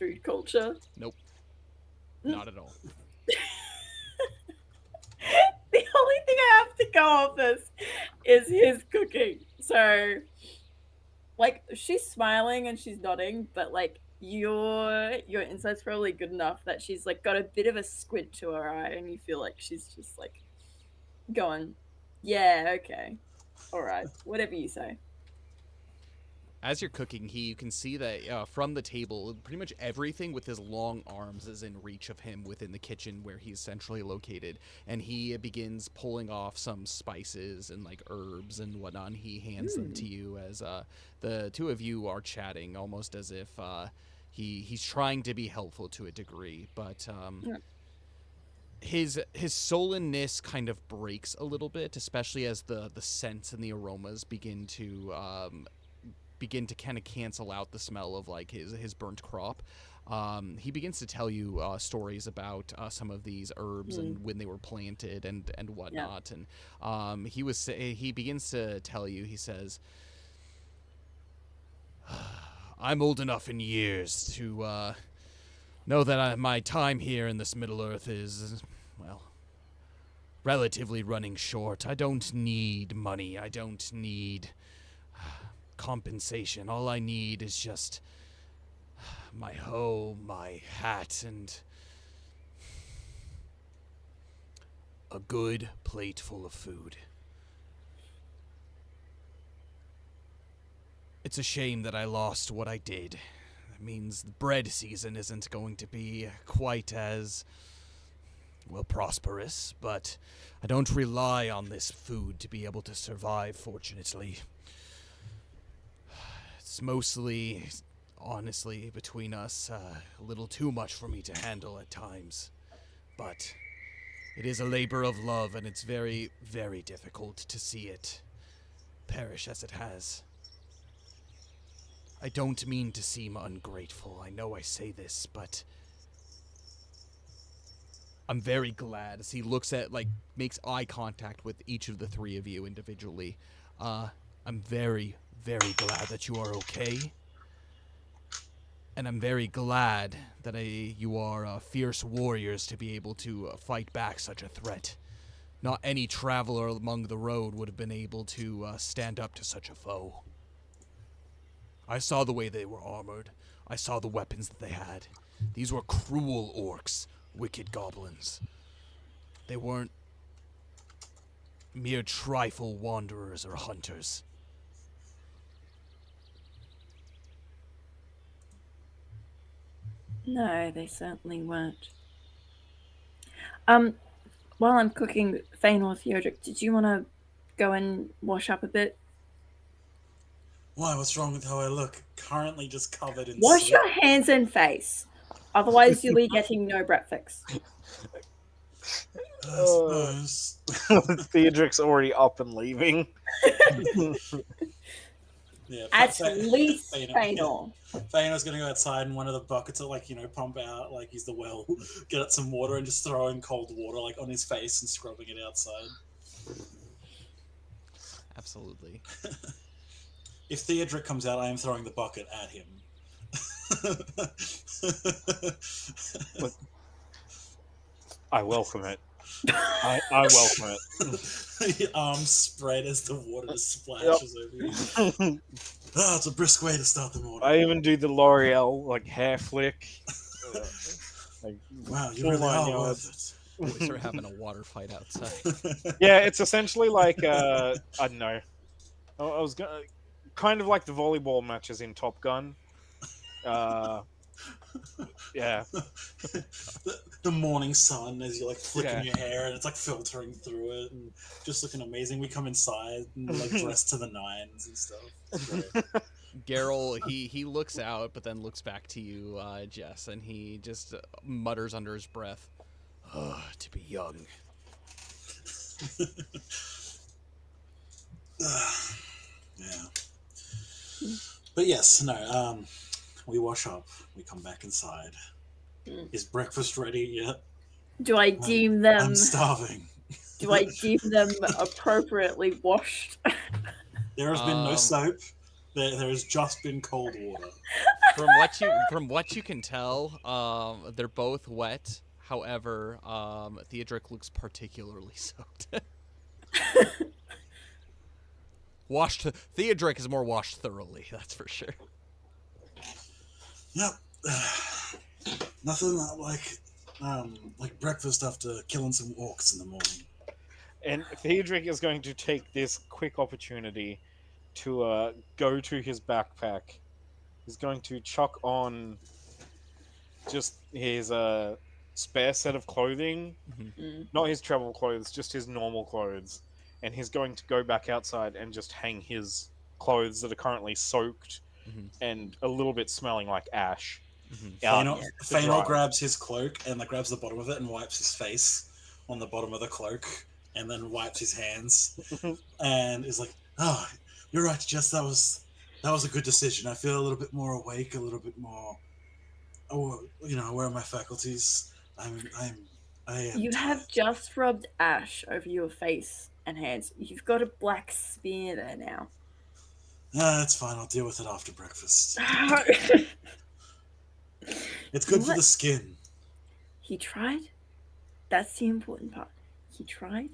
food culture? Nope. Not at all. The only thing I have to go off is his cooking. So, like, she's smiling and she's nodding, but like your insight's probably good enough that she's like got a bit of a squint to her eye, and you feel like she's just like going, "Yeah, okay, all right, whatever you say." As you're cooking, you can see that from the table, pretty much everything with his long arms is in reach of him within the kitchen where he's centrally located. And he begins pulling off some spices and like herbs and whatnot. And he hands them to you as the two of you are chatting, almost as if he's trying to be helpful to a degree. But his sullenness kind of breaks a little bit, especially as the scents and the aromas begin to kind of cancel out the smell of like his burnt crop. He begins to tell you stories about some of these herbs and when they were planted and whatnot. And he begins to tell you. He says, "I'm old enough in years to know that my time here in this Middle Earth is, well, relatively running short. I don't need money. I don't need compensation. All I need is just my hoe, my hat, and a good plate full of food. It's a shame that I lost what I did. It means the bread season isn't going to be quite as, well, prosperous, but I don't rely on this food to be able to survive, fortunately. It's mostly, honestly, between us, a little too much for me to handle at times. But it is a labor of love, and it's very, very difficult to see it perish as it has. I don't mean to seem ungrateful. I know I say this, but I'm very glad as he looks at, makes eye contact with each of the three of you individually. I'm very, very glad that you are okay. And I'm very glad that you are fierce warriors to be able to fight back such a threat. Not any traveler among the road would have been able to stand up to such a foe. I saw the way they were armored. I saw the weapons that they had. These were cruel orcs, wicked goblins. They weren't mere trifle wanderers or hunters. No, they certainly weren't. While I'm cooking, Thane or Theodoric, did you want to go and wash up a bit? Why? What's wrong with how I look? Currently just covered in Wash sleep. your hands and face. Otherwise, you'll be getting no breakfast. I suppose. Theodoric's already up and leaving. Yeah, At least Thanos going to go outside and one of the buckets will, pump out, use the well, get out some water and just throw in cold water, on his face and scrubbing it outside. Absolutely. If Theodoric comes out, I am throwing the bucket at him. I welcome it. I welcome it. Arms spread as the water just splashes over you. It's a brisk way to start the morning. I even do the L'Oreal hair flick. Wow, you really are worth it. Boys are having a water fight outside. Yeah, it's essentially I don't know. I was gonna kind of like the volleyball matches in Top Gun. Yeah. The morning sun as you're flicking your hair and it's filtering through it and just looking amazing. We come inside and dressed to the nines and stuff. It's great. Geralt, he looks out but then looks back to you, Jess, and he just mutters under his breath, To be young. Yeah. But yes, no, we wash up, we come back inside. Is breakfast ready yet? Do I deem them... I'm starving. Do I deem them appropriately washed? There has been no soap. There has just been cold water. From what you can tell, they're both wet. However, Theodric looks particularly soaked. Theodric is more washed thoroughly, that's for sure. Yep. Nothing like breakfast after killing some orcs in the morning. And Theodric is going to take this quick opportunity to go to his backpack. He's going to chuck on just his spare set of clothing, not his travel clothes, just his normal clothes. And he's going to go back outside and just hang his clothes that are currently soaked and a little bit smelling like ash. Fëanor grabs his cloak and grabs the bottom of it and wipes his face on the bottom of the cloak and then wipes his hands and is like, "Oh, you're right, Jess. That was a good decision. I feel a little bit more awake, a little bit more. Oh, where are my faculties? I am. You have just rubbed ash over your face and hands. You've got a black smear there now. That's fine. I'll deal with it after breakfast. It's good for the skin." He tried. That's the important part. He tried.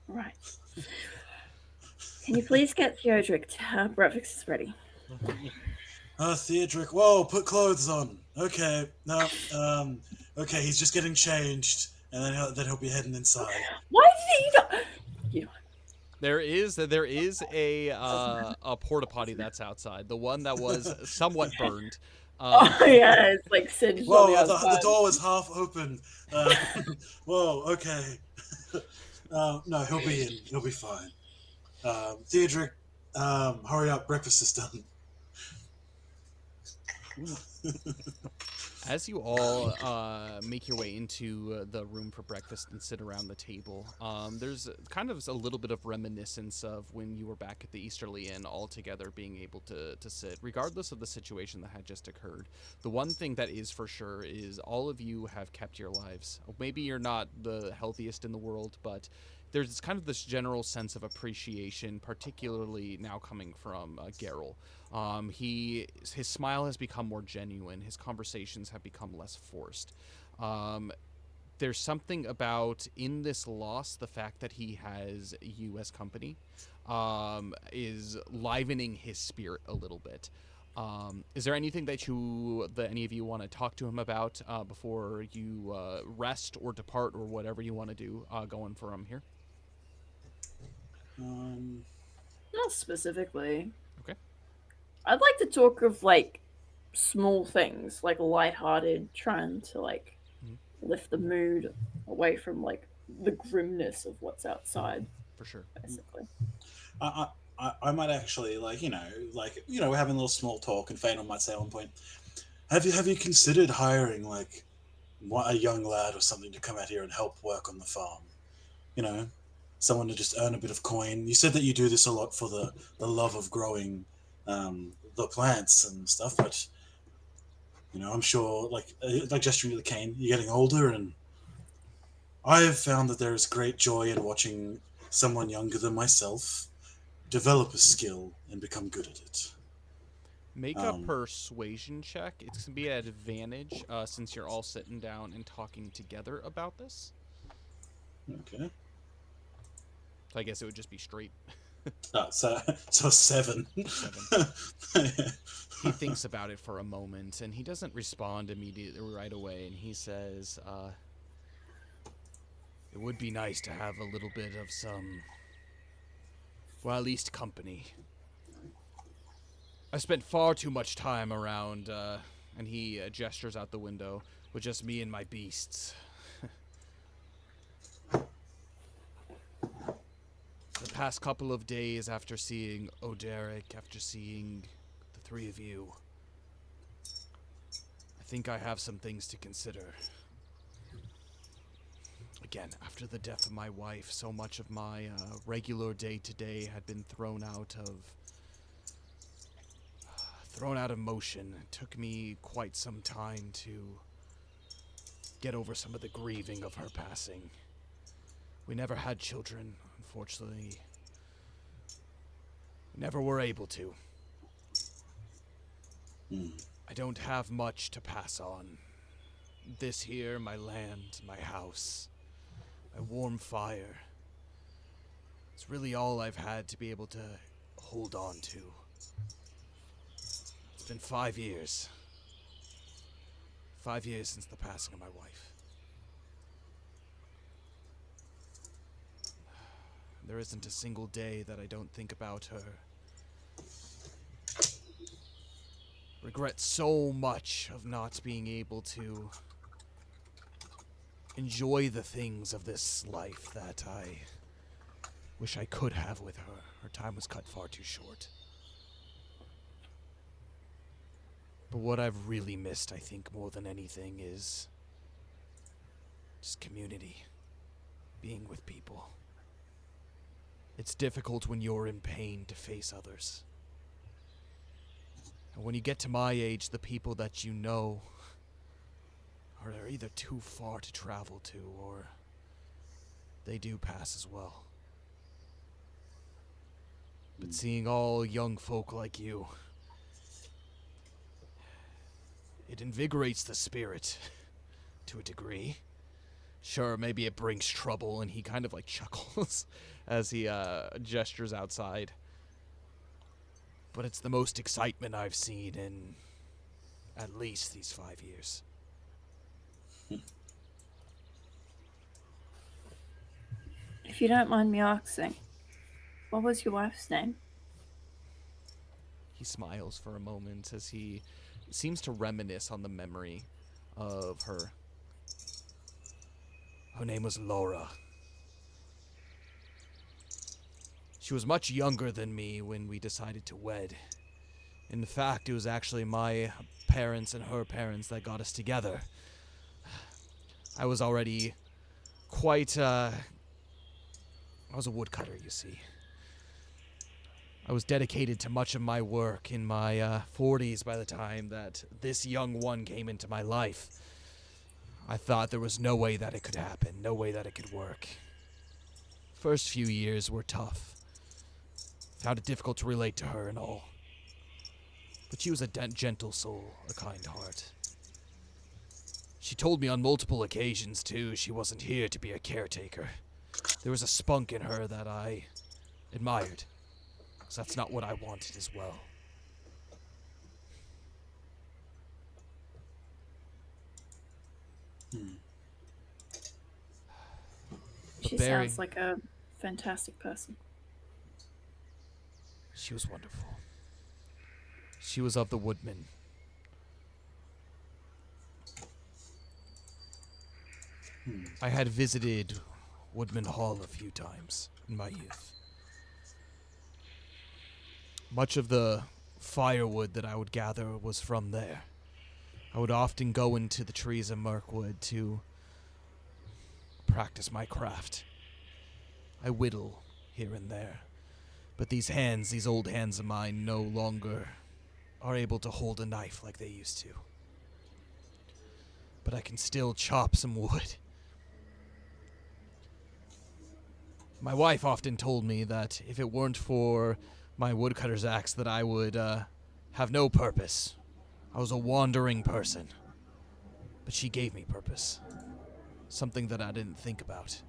Right. Can you please get Theodric to have breakfast is ready? Theodric, whoa, put clothes on. Okay, no, okay, he's just getting changed, and then he'll be heading inside. Why did he not? There is a porta potty that's outside. The one that was somewhat burned. Yeah, it's like singed. Whoa, the door was half open. Whoa, okay. No, he'll be in. He'll be fine. Theodric, hurry up. Breakfast is done. As you all make your way into the room for breakfast and sit around the table, there's kind of a little bit of reminiscence of when you were back at the Easterly Inn all together being able to sit, regardless of the situation that had just occurred. The one thing that is for sure is all of you have kept your lives. Maybe you're not the healthiest in the world, but there's kind of this general sense of appreciation, particularly now coming from Geralt. His smile has become more genuine. His conversations have become less forced. There's something about, in this loss, the fact that he has you as company is livening his spirit a little bit. Is there anything that any of you want to talk to him about before you rest or depart or whatever you want to do going from here? Not specifically. Okay. I'd like to talk of small things, lighthearted, trying to lift the mood away from the grimness of what's outside. For sure. Basically. I might actually we're having a little small talk, and Fëanor might say at one point, have you considered hiring a young lad or something to come out here and help work on the farm? Someone to just earn a bit of coin. You said that you do this a lot for the love of growing the plants and stuff, but I'm sure gesturing to the cane, you're getting older, and I've found that there is great joy in watching someone younger than myself develop a skill and become good at it. Make a persuasion check. It's going to be an advantage since you're all sitting down and talking together about this. Okay. So I guess it would just be straight. So 7. 7. He thinks about it for a moment, and he doesn't respond immediately right away, and he says, it would be nice to have a little bit of some, well, at least company. I spent far too much time around, and he gestures out the window, with just me and my beasts. The past couple of days after seeing Oderic, after seeing the three of you, I think I have some things to consider. Again, after the death of my wife, so much of my regular day-to-day had been thrown out of motion. It took me quite some time to get over some of the grieving of her passing. We never had children, unfortunately. We never were able to. I don't have much to pass on. This here, my land, my house, my warm fire. It's really all I've had to be able to hold on to. It's been 5 years. 5 years since the passing of my wife. There isn't a single day that I don't think about her. Regret so much of not being able to enjoy the things of this life that I wish I could have with her. Her time was cut far too short. But what I've really missed, I think, more than anything is just community. Being with people. It's difficult when you're in pain to face others. And when you get to my age, the people that you know are either too far to travel to, or they do pass as well. But seeing all young folk like you, it invigorates the spirit to a degree. Sure, maybe it brings trouble, and he kind of like chuckles as he gestures outside. But it's the most excitement I've seen in at least these 5 years. If you don't mind me asking, what was your wife's name? He smiles for a moment as he seems to reminisce on the memory of her. Her name was Laura. She was much younger than me when we decided to wed. In fact, it was actually my parents and her parents that got us together. I was already quite, I was a woodcutter, you see. I was dedicated to much of my work in my 40s by the time that this young one came into my life. I thought there was no way that it could happen, no way that it could work. First few years were tough. Found it difficult to relate to her and all. But she was a gentle soul, a kind heart. She told me on multiple occasions, too, she wasn't here to be a caretaker. There was a spunk in her that I admired, because that's not what I wanted as well. She sounds like a fantastic person. She was wonderful. She was of the woodmen. I had visited Woodman Hall a few times in my youth. Much of the firewood that I would gather was from there. I would often go into the trees of Mirkwood to practice my craft. I whittle here and there. But these hands, these old hands of mine, no longer are able to hold a knife like they used to. But I can still chop some wood. My wife often told me that if it weren't for my woodcutter's axe that I would have no purpose. I was a wandering person. But she gave me purpose. Something that I didn't think about.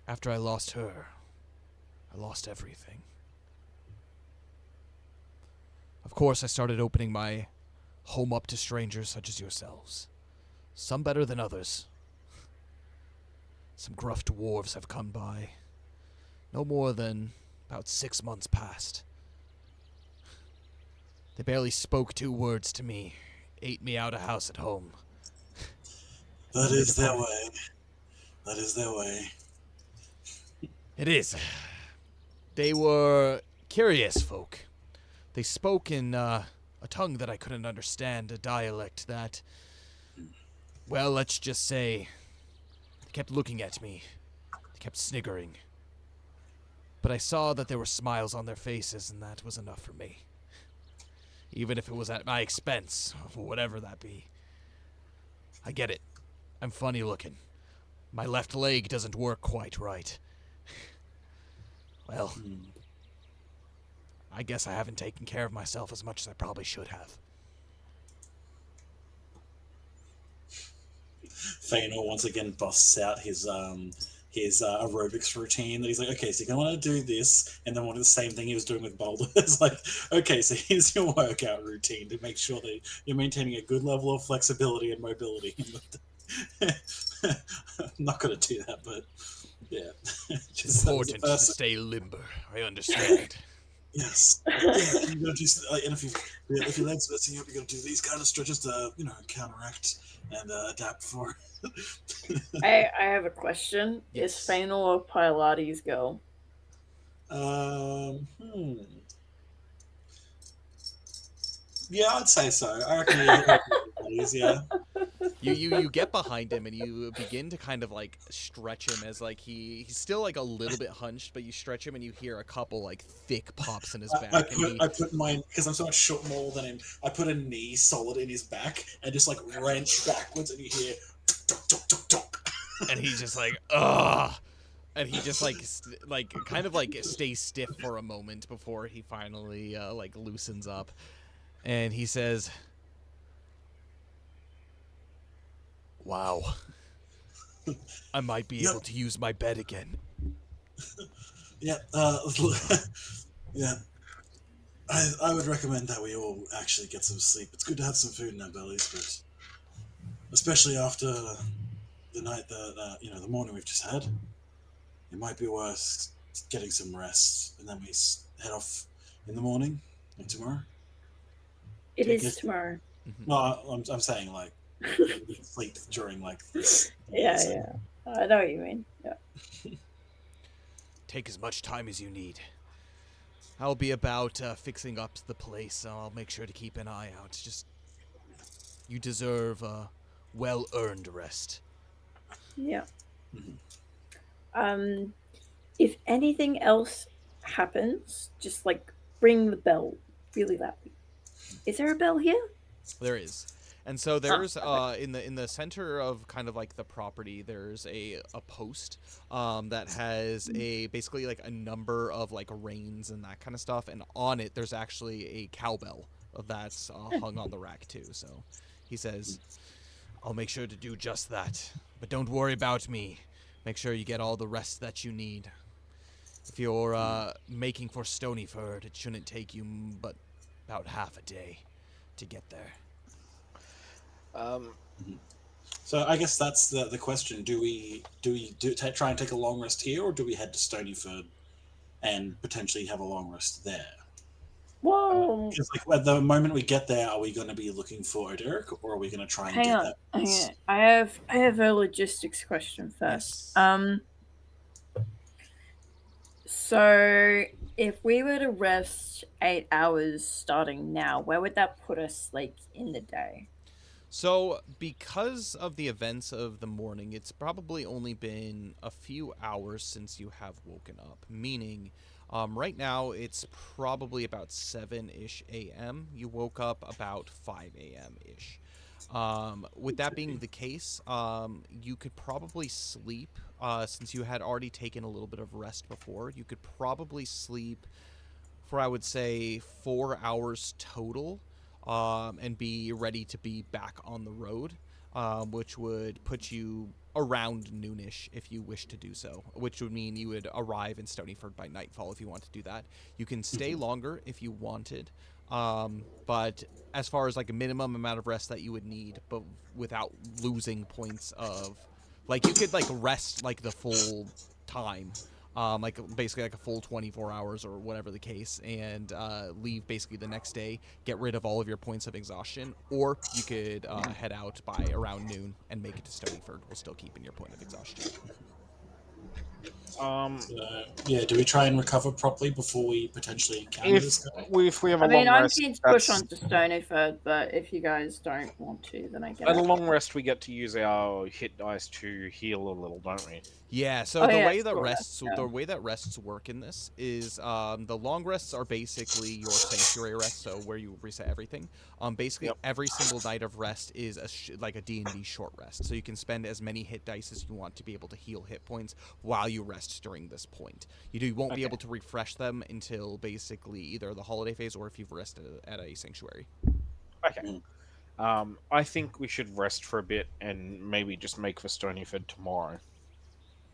After I lost her, I lost everything. Of course, I started opening my home up to strangers such as yourselves. Some better than others. Some gruff dwarves have come by. No more than about 6 months past. They barely spoke 2 words to me, ate me out of house at home. That is their way. That is their way. It is. They were curious folk. They spoke in a tongue that I couldn't understand, a dialect that, well, let's just say, they kept looking at me. They kept sniggering. But I saw that there were smiles on their faces, and that was enough for me. Even if it was at my expense, whatever that be. I get it. I'm funny looking. My left leg doesn't work quite right. Well, I guess I haven't taken care of myself as much as I probably should have. Feanor once again busts out his aerobics routine that he's like, okay, so you're going to want to do this, and then one of the same thing he was doing with Boulder. It's like, okay, so here's your workout routine to make sure that you're maintaining a good level of flexibility and mobility. I'm not going to do that, but yeah. It's important to stay limber. I understand. Yes. Yeah, you got to do, and if your legs messing up, you got to do these kind of stretches to, counteract and adapt for. I have a question. Yes. Is Feanor a Pilates girl? Yeah, I'd say so. I reckon yeah. You get behind him and you begin to kind of like stretch him as like he's still like a little bit hunched, but you stretch him and you hear a couple like thick pops in his back. I put mine, because I'm so much smaller than him, I put a knee solid in his back and just like wrench backwards, and you hear tuk, tuk, tuk, tuk. And he's just like, ugh. And he just kind of like stays stiff for a moment before he finally like loosens up. And he says, wow. I might be able to use my bed again. Yeah, yeah. I would recommend that we all actually get some sleep. It's good to have some food in our bellies, but especially after the night that the morning we've just had, it might be worth getting some rest, and then we head off in the morning, like tomorrow. It is tomorrow. No, I'm saying like sleep during like this. Yeah. I know what you mean. Yeah. Take as much time as you need. I'll be about fixing up the place, so I'll make sure to keep an eye out. Just, you deserve a well-earned rest. Yeah. If anything else happens, just like ring the bell really loudly. Is there a bell here? There is. And so there's in the center of kind of like the property, there's a post that has basically like a number of like reins and that kind of stuff, and on it there's actually a cowbell that's hung on the rack too. So he says, I'll make sure to do just that, but don't worry about me. Make sure you get all the rest that you need. If you're making for Stonyford, it shouldn't take you but about half a day to get there. So I guess that's the question. Do we try and take a long rest here, or do we head to Stonyford and potentially have a long rest there? Whoa! Because like at the moment we get there, are we going to be looking for Oderic, or are we going to try and Hang get on. that? I have a logistics question first. Yes. So if we were to rest 8 hours starting now, where would that put us like in the day? So, because of the events of the morning, it's probably only been a few hours since you have woken up. Meaning, right now, it's probably about 7-ish a.m. You woke up about 5 a.m.-ish. With that being the case, you could probably sleep, since you had already taken a little bit of rest before. You could probably sleep for, I would say, 4 hours total. And be ready to be back on the road, which would put you around noonish if you wish to do so, which would mean you would arrive in Stonyford by nightfall if you want to do that. You can stay longer if you wanted, but as far as like a minimum amount of rest that you would need, but without losing points of, like, you could like rest like the full time. Like basically like a full 24 hours or whatever the case, and leave basically the next day, get rid of all of your points of exhaustion, or you could head out by around noon and make it to Stonyford while still keeping your point of exhaustion. So, yeah, do we try and recover properly before we potentially encounter this guy? if we have a I mean, long I'm rest, keen to push on to Stonyford, but if you guys don't want to, then I get at a it. long rest, we get to use our hit dice to heal a little, don't we? Yeah, so Oh, the yeah, way that sure, rests yeah. the way that rests work in this is the long rests are basically your sanctuary rest, so where you reset everything. Basically Yep. every single night of rest is like a D&D short rest, so you can spend as many hit dice as you want to be able to heal hit points while you rest during this point. You won't be able to refresh them until basically either the holiday phase or if you've rested at a sanctuary. Okay. I think we should rest for a bit and maybe just make for Stonyford tomorrow.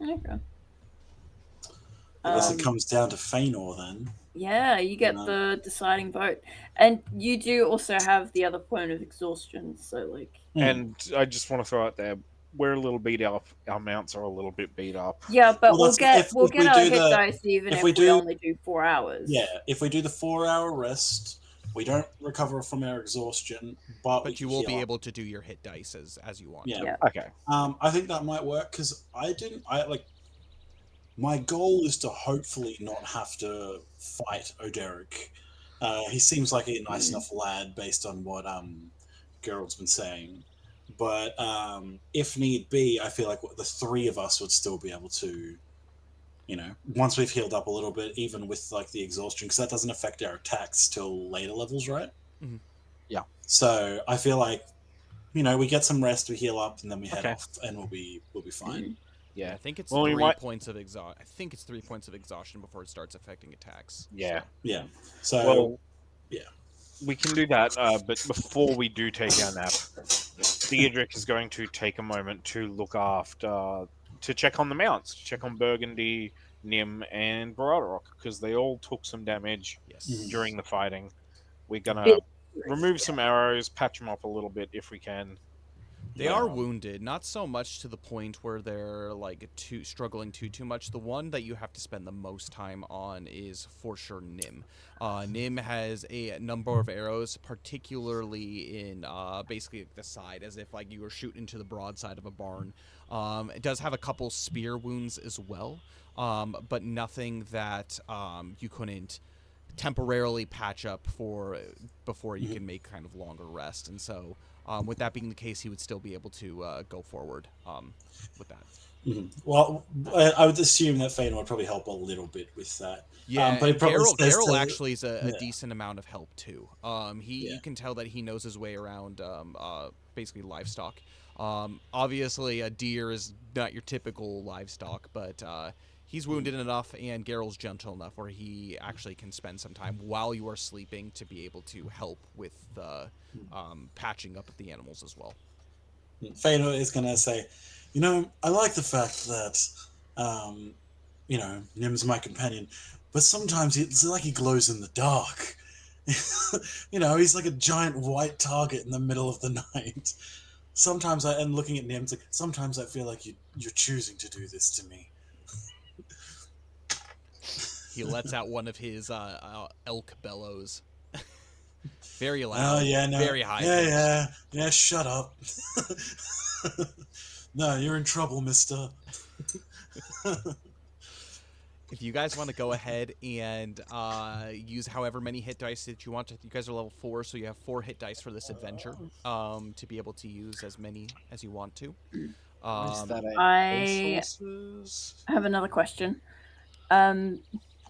Okay. I guess it comes down to Feanor then. Yeah, you get the deciding vote. And you do also have the other point of exhaustion, so like... And I just want to throw out there, we're a little beat up. Our mounts are a little bit beat up. Yeah, but Well, we'll get our hit dice even if we only do 4 hours. Yeah, if we do the 4-hour rest, we don't recover from our exhaustion, but you will be able to do your hit dice as you want. Yeah. Okay. I think that might work because my goal is to hopefully not have to fight Oderic. He seems like a nice enough lad based on what Gerald's been saying. But if need be, I feel like the 3 of us would still be able to, once we've healed up a little bit, even with like the exhaustion, because that doesn't affect our attacks till later levels, right? Mm-hmm. Yeah. So I feel like, we get some rest, we heal up, and then we head off, and we'll be fine. Yeah, I think it's 3 points of exhaustion. I think it's 3 points of exhaustion before it starts affecting attacks. Yeah. So. Yeah. So we can do that, but before we do take our nap, Theodric is going to take a moment to look after, to check on the mounts, to check on Burgundy, Nim, and Baradrock, because they all took some damage during the fighting. We're gonna remove some arrows, patch them up a little bit if we can. They are wounded, not so much to the point where they're like struggling too much. The one that you have to spend the most time on is for sure Nim. Nim has a number of arrows, particularly in basically the side, as if like you were shooting into the broadside of a barn. It does have a couple spear wounds as well, but nothing that you couldn't temporarily patch up before you can make kind of longer rest. And so with that being the case, he would still be able to go forward with that. Well, I would assume that Feanor would probably help a little bit with that. Yeah, but Geralt actually is a decent amount of help too. You can tell that he knows his way around basically livestock. Obviously, a deer is not your typical livestock, but he's wounded enough, and Geralt's gentle enough where he actually can spend some time while you are sleeping to be able to help with the patching up of the animals as well. Feanor is going to say, I like the fact that, Nim's my companion, but sometimes it's like he glows in the dark. He's like a giant white target in the middle of the night. Sometimes and looking at Nim, sometimes I feel like you're choosing to do this to me. He lets out one of his elk bellows. Very loud. Oh, yeah, no. Very high. Yeah, shut up. No, you're in trouble, mister. If you guys want to go ahead and use however many hit dice that you want to, you guys are level 4, so you have 4 hit dice for this adventure to be able to use as many as you want to. I have another question.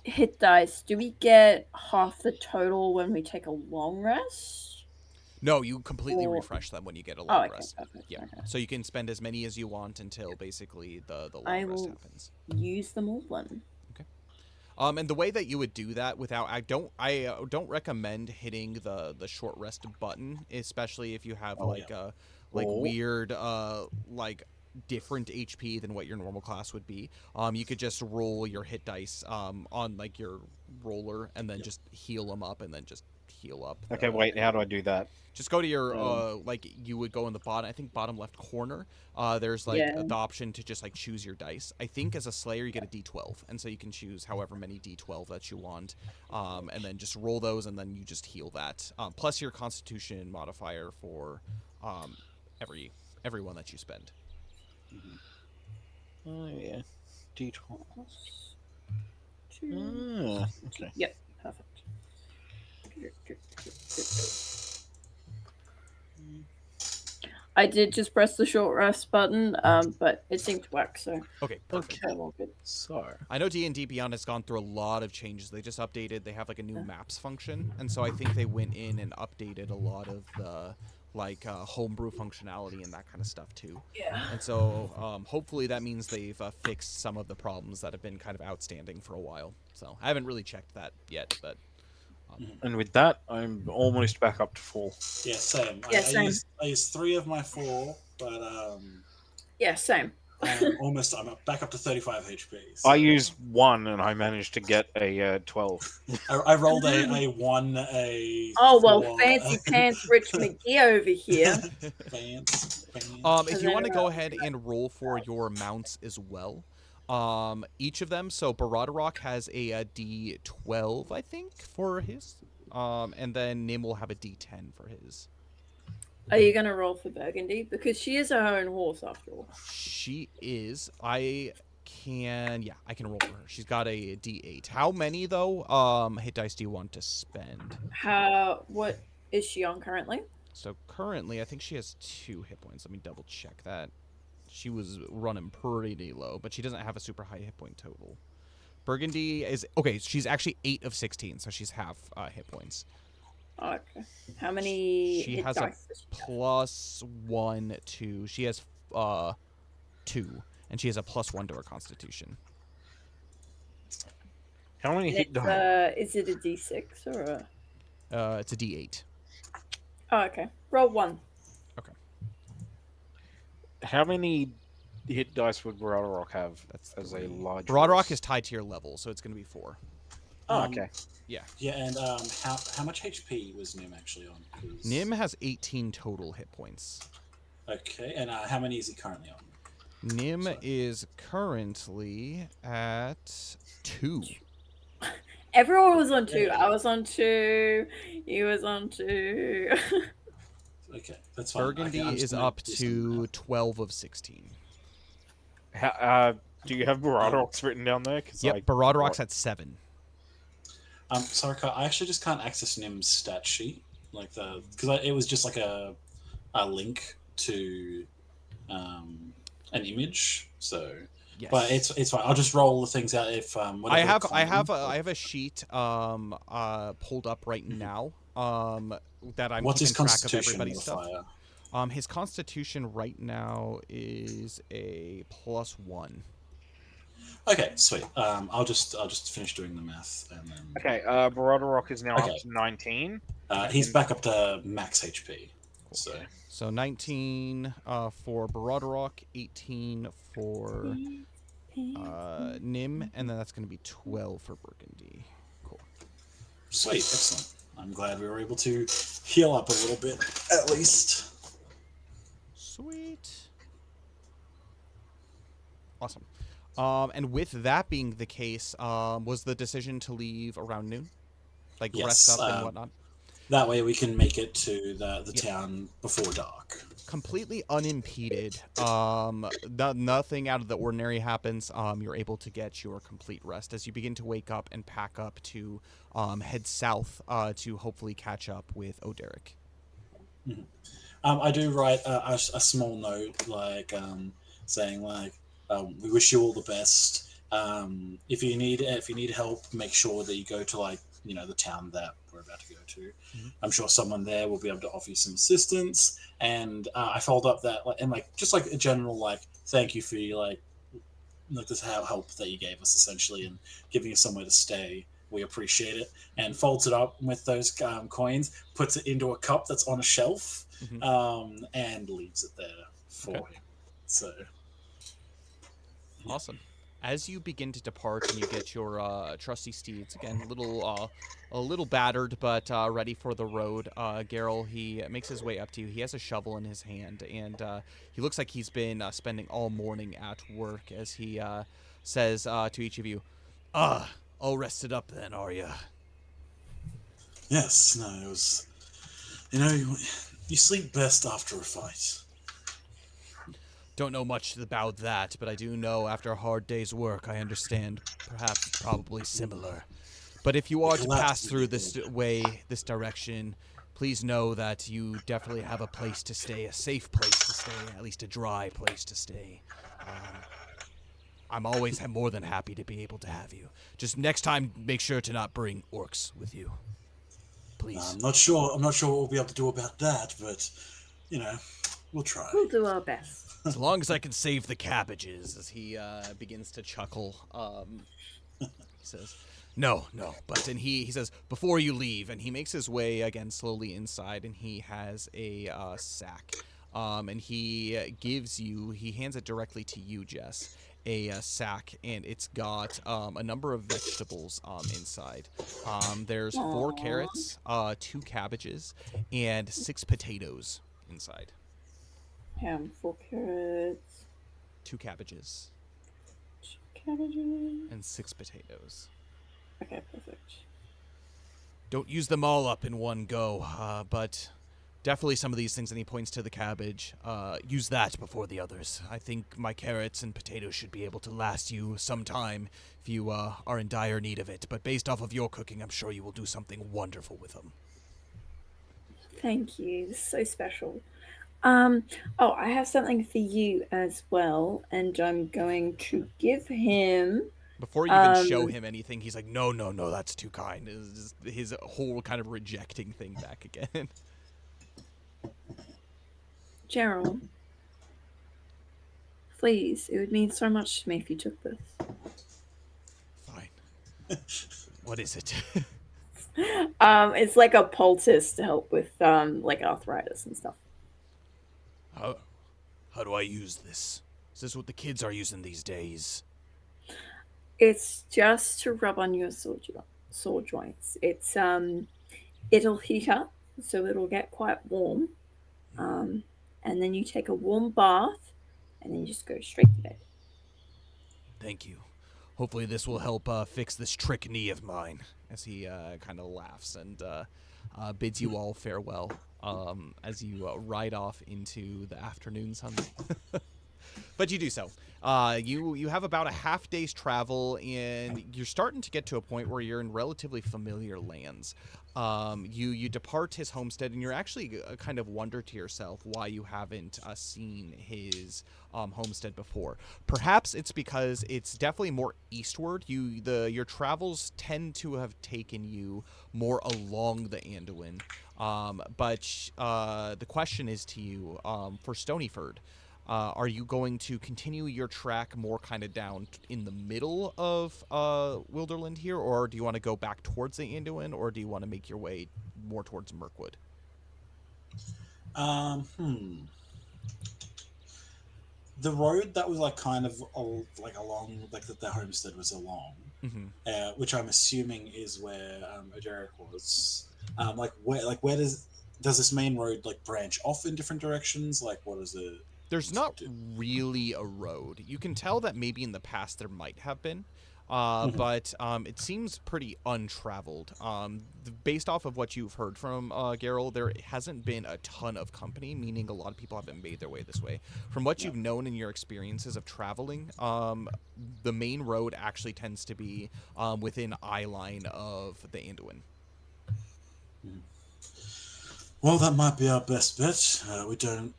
Hit dice, do we get half the total when we take a long rest? No, you completely refresh them when you get a long rest. Perfect. Yeah, okay. So you can spend as many as you want until basically the long rest happens. Use them all then. Okay. And the way that you would do that without, I don't recommend hitting the short rest button, especially if you have weird different HP than what your normal class would be. You could just roll your hit dice on like your roller and then just heal them up and then just heal up. Okay, wait, how do I do that? Just go to your you would go in the bottom, I think bottom left corner. There's the option to just choose your dice. I think as a Slayer you get a D12, and so you can choose however many D12 that you want, and then just roll those, and then you just heal that. Plus your Constitution modifier for every one that you spend. Oh yeah. D12. Okay. Yep, perfect. I did just press the short rest button, but it seemed to work, so Okay, perfect. okay, all good. So, I know D&D Beyond has gone through a lot of changes. They just updated. They have like a new maps function, and so I think they went in and updated a lot of the homebrew functionality and that kind of stuff too. Yeah. And so hopefully that means they've fixed some of the problems that have been kind of outstanding for a while. So I haven't really checked that yet, but. and with that, I'm almost back up to 4. Yeah, same. Yeah, I same. used 3 of my 4, but Yeah, same. I'm back up to 35 HP. So. I used 1 and I managed to get a 12. I rolled a 1, a. Oh well, 4, fancy pants, Rich McGee over here. If you want to go ahead and roll for your mounts as well, each of them. So Baradorok has a D12, I think, for his, and then Nim will have a D10 for his. Are you going to roll for Burgundy? Because she is her own horse, after all. She is. I can roll for her. She's got a D8. How many, though, hit dice do you want to spend? What is she on currently? So currently, I think she has 2 hit points. Let me double check that. She was running pretty low, but she doesn't have a super high hit point total. Burgundy is... Okay, she's actually 8 of 16, so she's half hit points. Oh, okay. How many She hit has dice a does she have? +1, 2. She has 2, and she has a +1 to her constitution. How many hit dice? Is it a D6 or a... It's a D8. Oh, okay. Roll 1. Okay. How many hit dice would Baradorok have? That's as a large. Baradorok horse? is tied to your level, so it's going to be 4. Oh, okay. Yeah. Yeah, and how much HP was Nim actually on? 'Cause... Nim has 18 total hit points. Okay, and how many is he currently on? Nim is currently at 2. Everyone was on 2. Yeah. I was on 2. He was on 2. Okay, that's fine. Burgundy is up to 12 of 16. Do you have Baradorok's written down there? Yep, Baradorok's at 7. Sorry, I actually just can't access Nim's stat sheet, because it was just like a link to an image. So, Yes. but it's fine. I'll just roll the things out if I have a sheet pulled up right now that I'm What's his keeping track of constitution? everybody's stuff. Fire? His constitution right now is a +1. Okay, sweet. I'll just finish doing the math and then. Okay, Baradorok is now Okay. up to 19. He's back up to max HP. So 19 for Baradorok, 18 for Nim, and then that's going to be 12 for Burgundy. Cool. Sweet, excellent. I'm glad we were able to heal up a little bit, at least. Sweet. Awesome. And with that being the case, was the decision to leave around noon? Like Yes, rest up and whatnot? That way we can make it to the town before dark. Completely unimpeded. Nothing out of the ordinary happens. You're able to get your complete rest as you begin to wake up and pack up to head south to hopefully catch up with Oderic. Mm-hmm. I do write a small note, saying we wish you all the best. If you need help, make sure that you go to the town that we're about to go to. Mm-hmm. I'm sure someone there will be able to offer you some assistance. And I followed up that just a general thank you for this help that you gave us essentially and giving us somewhere to stay. We appreciate it. And folds it up with those coins, puts it into a cup that's on a shelf, mm-hmm. And leaves it there for him. So. Awesome. As you begin to depart and you get your trusty steeds, again, a little battered, but ready for the road, Geralt, he makes his way up to you. He has a shovel in his hand, and he looks like he's been spending all morning at work as he says to each of you, all rested up then, are you? Yes, no, it was... you sleep best after a fight. Don't know much about that, but I do know after a hard day's work, I understand perhaps it's probably similar. But if you are to pass through this way, this direction, please know that you definitely have a place to stay, a safe place to stay, at least a dry place to stay. I'm always more than happy to be able to have you. Just next time, make sure to not bring orcs with you. Please. I'm not sure what we'll be able to do about that, but, we'll try. We'll do our best. As long as I can save the cabbages, as he begins to chuckle, he says, No, but and he says, before you leave, and he makes his way again slowly inside, and he has a sack, and he hands it directly to you, Jess, a sack, and it's got a number of vegetables inside. There's 4 carrots, 2 cabbages, and 6 potatoes inside. 4 carrots, 2 cabbages, 2 cabbages, and 6 potatoes. Okay, perfect. Don't use them all up in one go, but definitely some of these things, and he points to the cabbage, use that before the others. I think my carrots and potatoes should be able to last you some time if you are in dire need of it, but based off of your cooking, I'm sure you will do something wonderful with them. Thank you. This is so special. I have something for you as well, and I'm going to give him... Before you even show him anything, he's like, no, that's too kind. It's his whole kind of rejecting thing back again. Gerald, please, it would mean so much to me if you took this. Fine. What is it? It's like a poultice to help with like arthritis and stuff. How do I use this? Is this what the kids are using these days? It's just to rub on your sore joints. It's it'll heat up, so it'll get quite warm. And then you take a warm bath, and then you just go straight to bed. Thank you. Hopefully this will help fix this trick knee of mine. As he kind of laughs and bids you all farewell as you ride off into the afternoon sun. But you do so. You have about a half day's travel, and you're starting to get to a point where you're in relatively familiar lands. You depart his homestead, and you're actually kind of wonder to yourself why you haven't seen his homestead before. Perhaps it's because it's definitely more eastward. Your travels tend to have taken you more along the Anduin. But the question is to you, for Stonyford, are you going to continue your track more kind of down in the middle of Wilderland here, or do you want to go back towards the Anduin, or do you want to make your way more towards Mirkwood? The road that was like kind of like along, like that the homestead was along, which I'm assuming is where Oderic was. Where does this main road like branch off in different directions? Like, what is it? There's not really a road. You can tell that maybe in the past there might have been, but it seems pretty untraveled. Based off of what you've heard from Geralt, there hasn't been a ton of company, meaning a lot of people haven't made their way this way. From what you've known in your experiences of traveling, the main road actually tends to be within eye line of the Anduin. Well, that might be our best bet. We don't.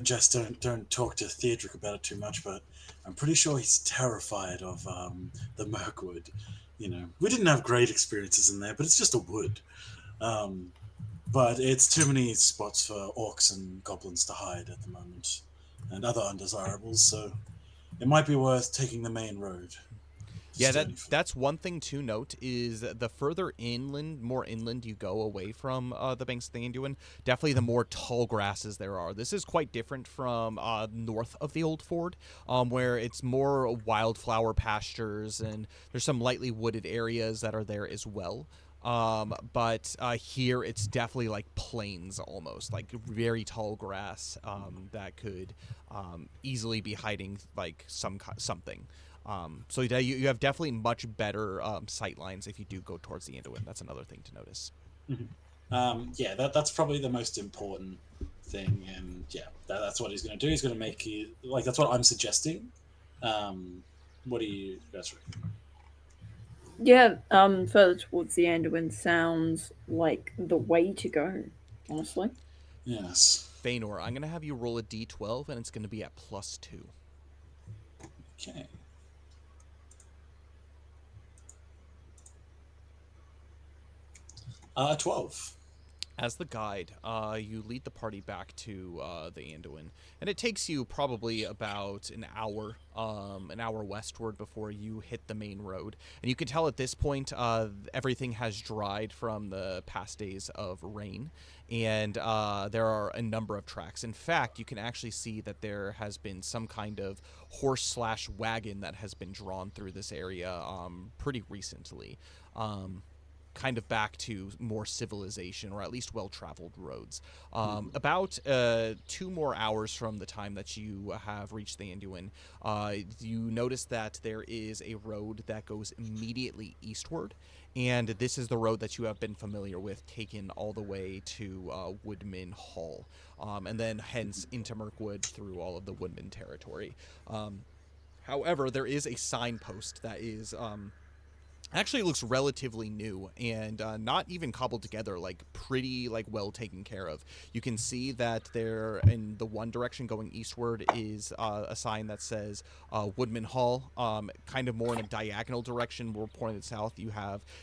Just don't talk to Theodric about it too much, but I'm pretty sure he's terrified of the Mirkwood. We didn't have great experiences in there, but it's just a wood. But it's too many spots for orcs and goblins to hide at the moment, and other undesirables, so it might be worth taking the main road. Yeah, that's one thing to note is the further inland, more inland you go away from the banks of the Anduin, definitely the more tall grasses there are. This is quite different from north of the Old Ford, where it's more wildflower pastures, and there's some lightly wooded areas that are there as well. But here it's definitely like plains almost, like very tall grass that could easily be hiding like something. So you have definitely much better sight lines if you do go towards the Anduin. That's another thing to notice. Yeah, that's probably the most important thing, and yeah, that's what he's going to do. He's going to make you like that's what I'm suggesting. What do you guys reckon? Yeah, further towards the Anduin sounds like the way to go, honestly. Yes. Feanor, I'm going to have you roll a d12, and it's going to be at +2. Okay. Uh, 12. As the guide, you lead the party back to the Anduin, and it takes you probably about an hour westward before you hit the main road. And you can tell at this point everything has dried from the past days of rain, and there are a number of tracks. In fact, you can actually see that there has been some kind of horse/wagon that has been drawn through this area pretty recently. Kind of back to more civilization, or at least well-traveled roads. About 2 more hours from the time that you have reached the Anduin, you notice that there is a road that goes immediately eastward, and this is the road that you have been familiar with, taken all the way to Woodman Hall, and then hence into Mirkwood through all of the Woodman territory. However, there is a signpost that is actually looks relatively new and not even cobbled together, like pretty like well taken care of. You can see that there in the one direction going eastward is a sign that says Woodman Hall. Kind of more in a diagonal direction, we're pointed south.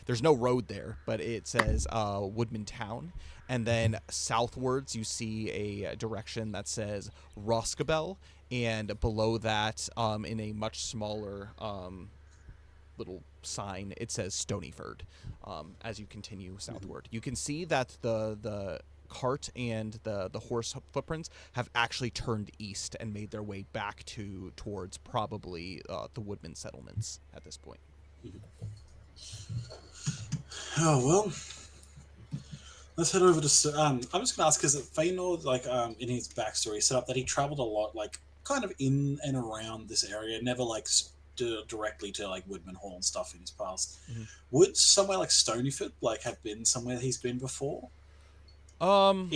There's no road there, but it says Woodman Town. And then southwards you see a direction that says Roscabel, and below that in a much smaller little sign, it says Stonyford. As you continue southward, you can see that the cart and the horse footprints have actually turned east and made their way back towards probably the Woodman settlements at this point. Oh well, let's head over to. I'm just gonna ask because Feanor, like in his backstory, set up that he traveled a lot, like kind of in and around this area, never like directly to like Woodman Hall and stuff in his past. Mm-hmm. Would somewhere like Stonyford like have been somewhere he's been before? Um,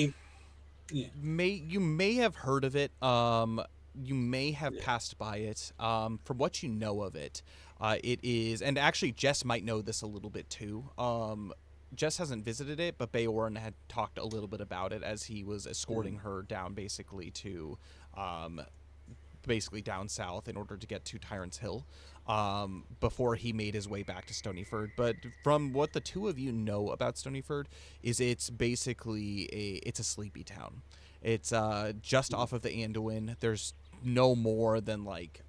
Yeah. you may have heard of it. You may have passed by it. From what you know of it, it is, and actually Jess might know this a little bit too. Jess hasn't visited it, but Bayorn had talked a little bit about it as he was escorting her down, basically down south in order to get to Tyrant's Hill, before he made his way back to Stonyford. But from what the two of you know about Stonyford, is it's basically it's a sleepy town. It's just off of the Anduin. There's no more than like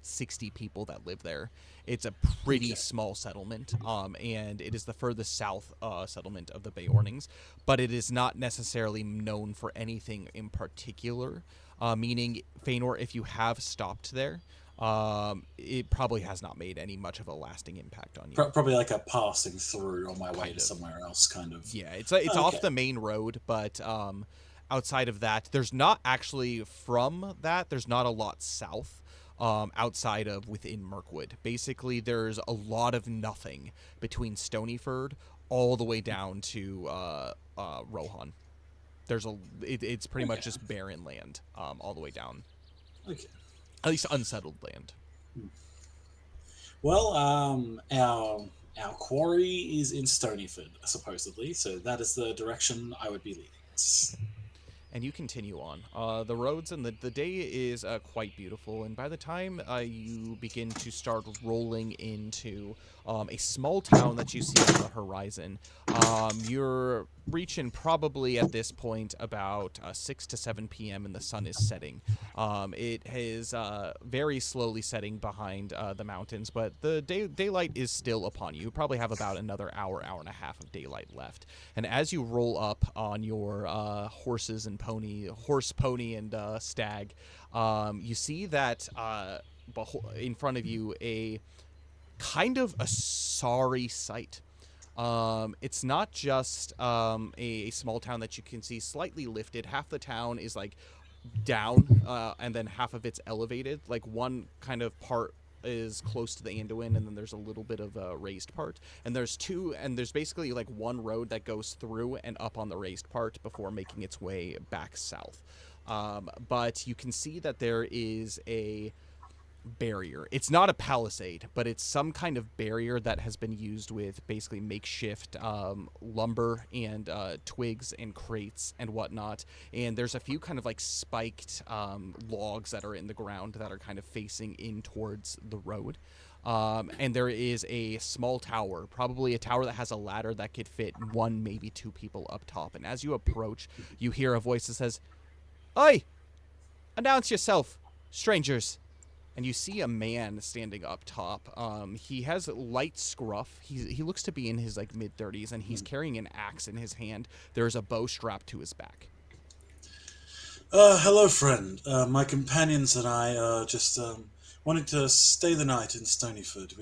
60 people that live there. It's a pretty small settlement, and it is the furthest south settlement of the Bayornings, but it is not necessarily known for anything in particular. Meaning, Feanor, if you have stopped there, it probably has not made any much of a lasting impact on you. Probably like a passing through on my way to somewhere else, kind of. Yeah, it's off the main road, but outside of that, there's not actually from that. There's not a lot south. Outside of within Mirkwood. Basically, there's a lot of nothing between Stonyford all the way down to Rohan. It's pretty much just barren land all the way down. Okay. At least unsettled land. Well, our quarry is in Stonyford, supposedly, so that is the direction I would be leading us. And you continue on. The roads and the day is quite beautiful, and by the time you begin to start rolling into a small town that you see on the horizon, you're reaching probably at this point about 6 to 7 p.m. and the sun is setting. It is very slowly setting behind the mountains, but the daylight is still upon you. You probably have about another hour and a half of daylight left. And as you roll up on your horse, pony, and stag, you see that in front of you a kind of a sorry sight. It's not just a small town that you can see slightly lifted. Half the town is like down, and then half of it's elevated. Like one kind of part is close to the Anduin, and then there's a little bit of a raised part. And there's basically like one road that goes through and up on the raised part before making its way back south. But you can see that there is a barrier. It's not a palisade, but it's some kind of barrier that has been used with basically makeshift lumber and twigs and crates and whatnot. And there's a few kind of like spiked logs that are in the ground that are kind of facing in towards the road. And there is a small tower, probably a tower that has a ladder that could fit one, maybe two people up top. And as you approach, you hear a voice that says, "Oi! Announce yourself, strangers." And you see a man standing up top. He has light scruff. He looks to be in his like mid-30s, and he's carrying an axe in his hand. There's a bow strapped to his back. Hello, friend. My companions and I are just wanting to stay the night in Stonyford.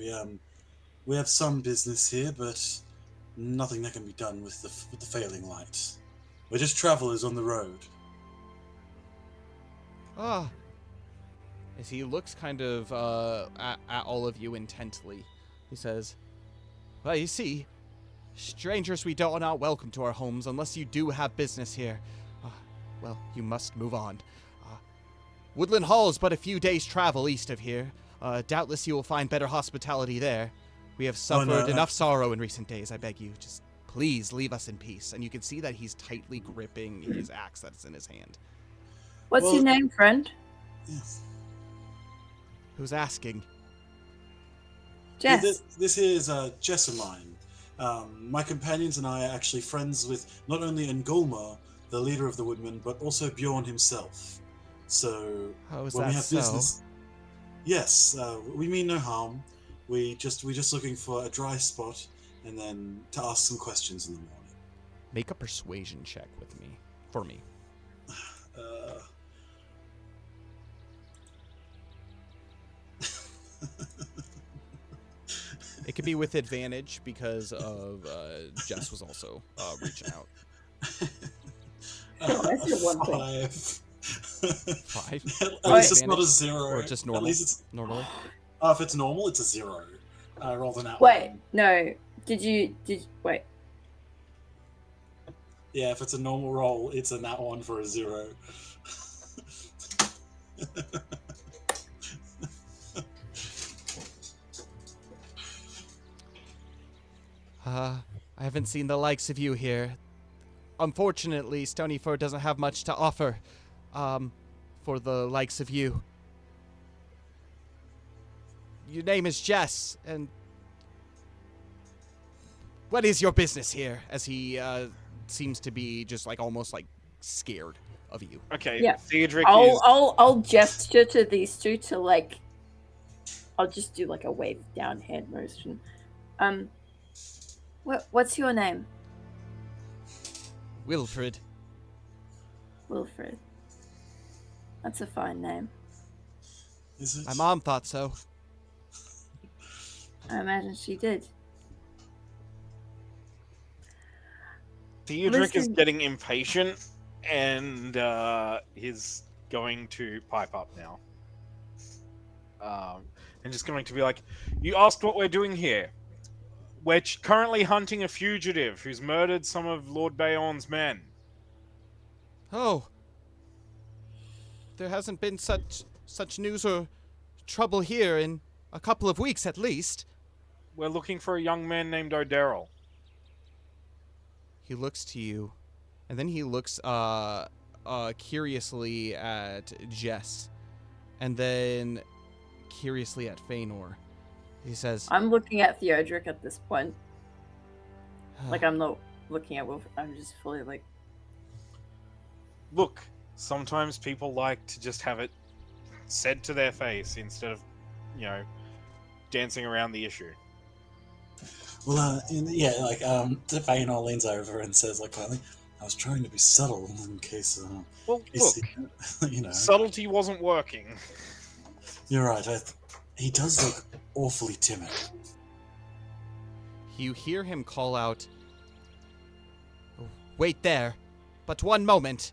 We have some business here, but nothing that can be done with the failing light. We're just travelers on the road. Ah. As he looks kind of at all of you intently, he says, "Well, you see, strangers we don't are not welcome to our homes unless you do have business here. Well, you must move on. Woodland Hall is but a few days' travel east of here. Doubtless you will find better hospitality there. We have suffered enough sorrow in recent days, I beg you. Just please leave us in peace." And you can see that he's tightly gripping his axe that's in his hand. What's your name, friend? Yes. Who's asking? Jess. This is Jess of mine. My companions and I are actually friends with not only Ngulma, the leader of the Woodmen, but also Bjorn himself. So Is when that we have so? business, yes, we mean no harm. We're just looking for a dry spot and then to ask some questions in the morning. Make a persuasion check for me. It could be with advantage because of Jess was also reaching out. 5. 5? At least it's not a 0. Or just normal? At least it's normally? if it's normal, it's a 0. I rolled an out. Wait, no. Wait. Yeah, if it's a normal roll, it's a nat 1 for a 0. I haven't seen the likes of you here. Unfortunately, Stonyford doesn't have much to offer for the likes of you. Your name is Jess, and what is your business here? As he seems to be just like almost like scared of you. Okay, Yeah. Theodric I'll gesture to these two to like. I'll just do like a wave down hand motion. What's your name? Wilfred. Wilfred. That's a fine name. Is it? My mom thought so. I imagine she did. Theodric is getting impatient, and he's going to pipe up now. And just going to be like, "You asked what we're doing here. We're currently hunting a fugitive who's murdered some of Lord Bayon's men." Oh. There hasn't been such news or trouble here in a couple of weeks at least. We're looking for a young man named O'Darrell. He looks to you, and then he looks curiously at Jess, and then curiously at Feanor. He says, I'm looking at Theodric at this point. Like, I'm not looking at Wilfred. I'm just fully like... Look, sometimes people like to just have it said to their face instead of, dancing around the issue. Well, Feanor leans over and says, like, finally, I was trying to be subtle in case, Well, look, subtlety wasn't working. You're right. He does look awfully timid. You hear him call out, "Wait there, but one moment.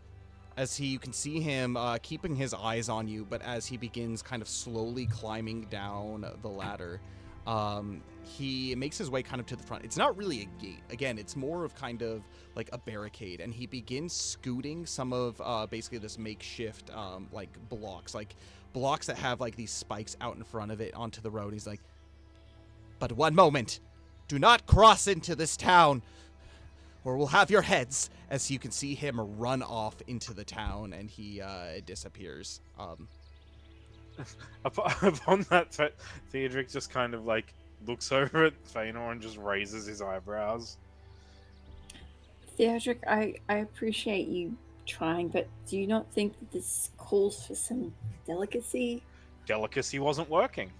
you can see him keeping his eyes on you, but as he begins kind of slowly climbing down the ladder, he makes his way kind of to the front. It's not really a gate. Again, it's more of kind of like a barricade, and he begins scooting some of basically this makeshift like blocks that have like these spikes out in front of it onto the road. He's like, "But one moment, do not cross into this town, or we'll have your heads," as you can see him run off into the town, and he disappears. Upon that, Theodric just kind of like looks over at Feanor and just raises his eyebrows. Theodric, I appreciate you trying, but do you not think that this calls for some delicacy? Delicacy wasn't working.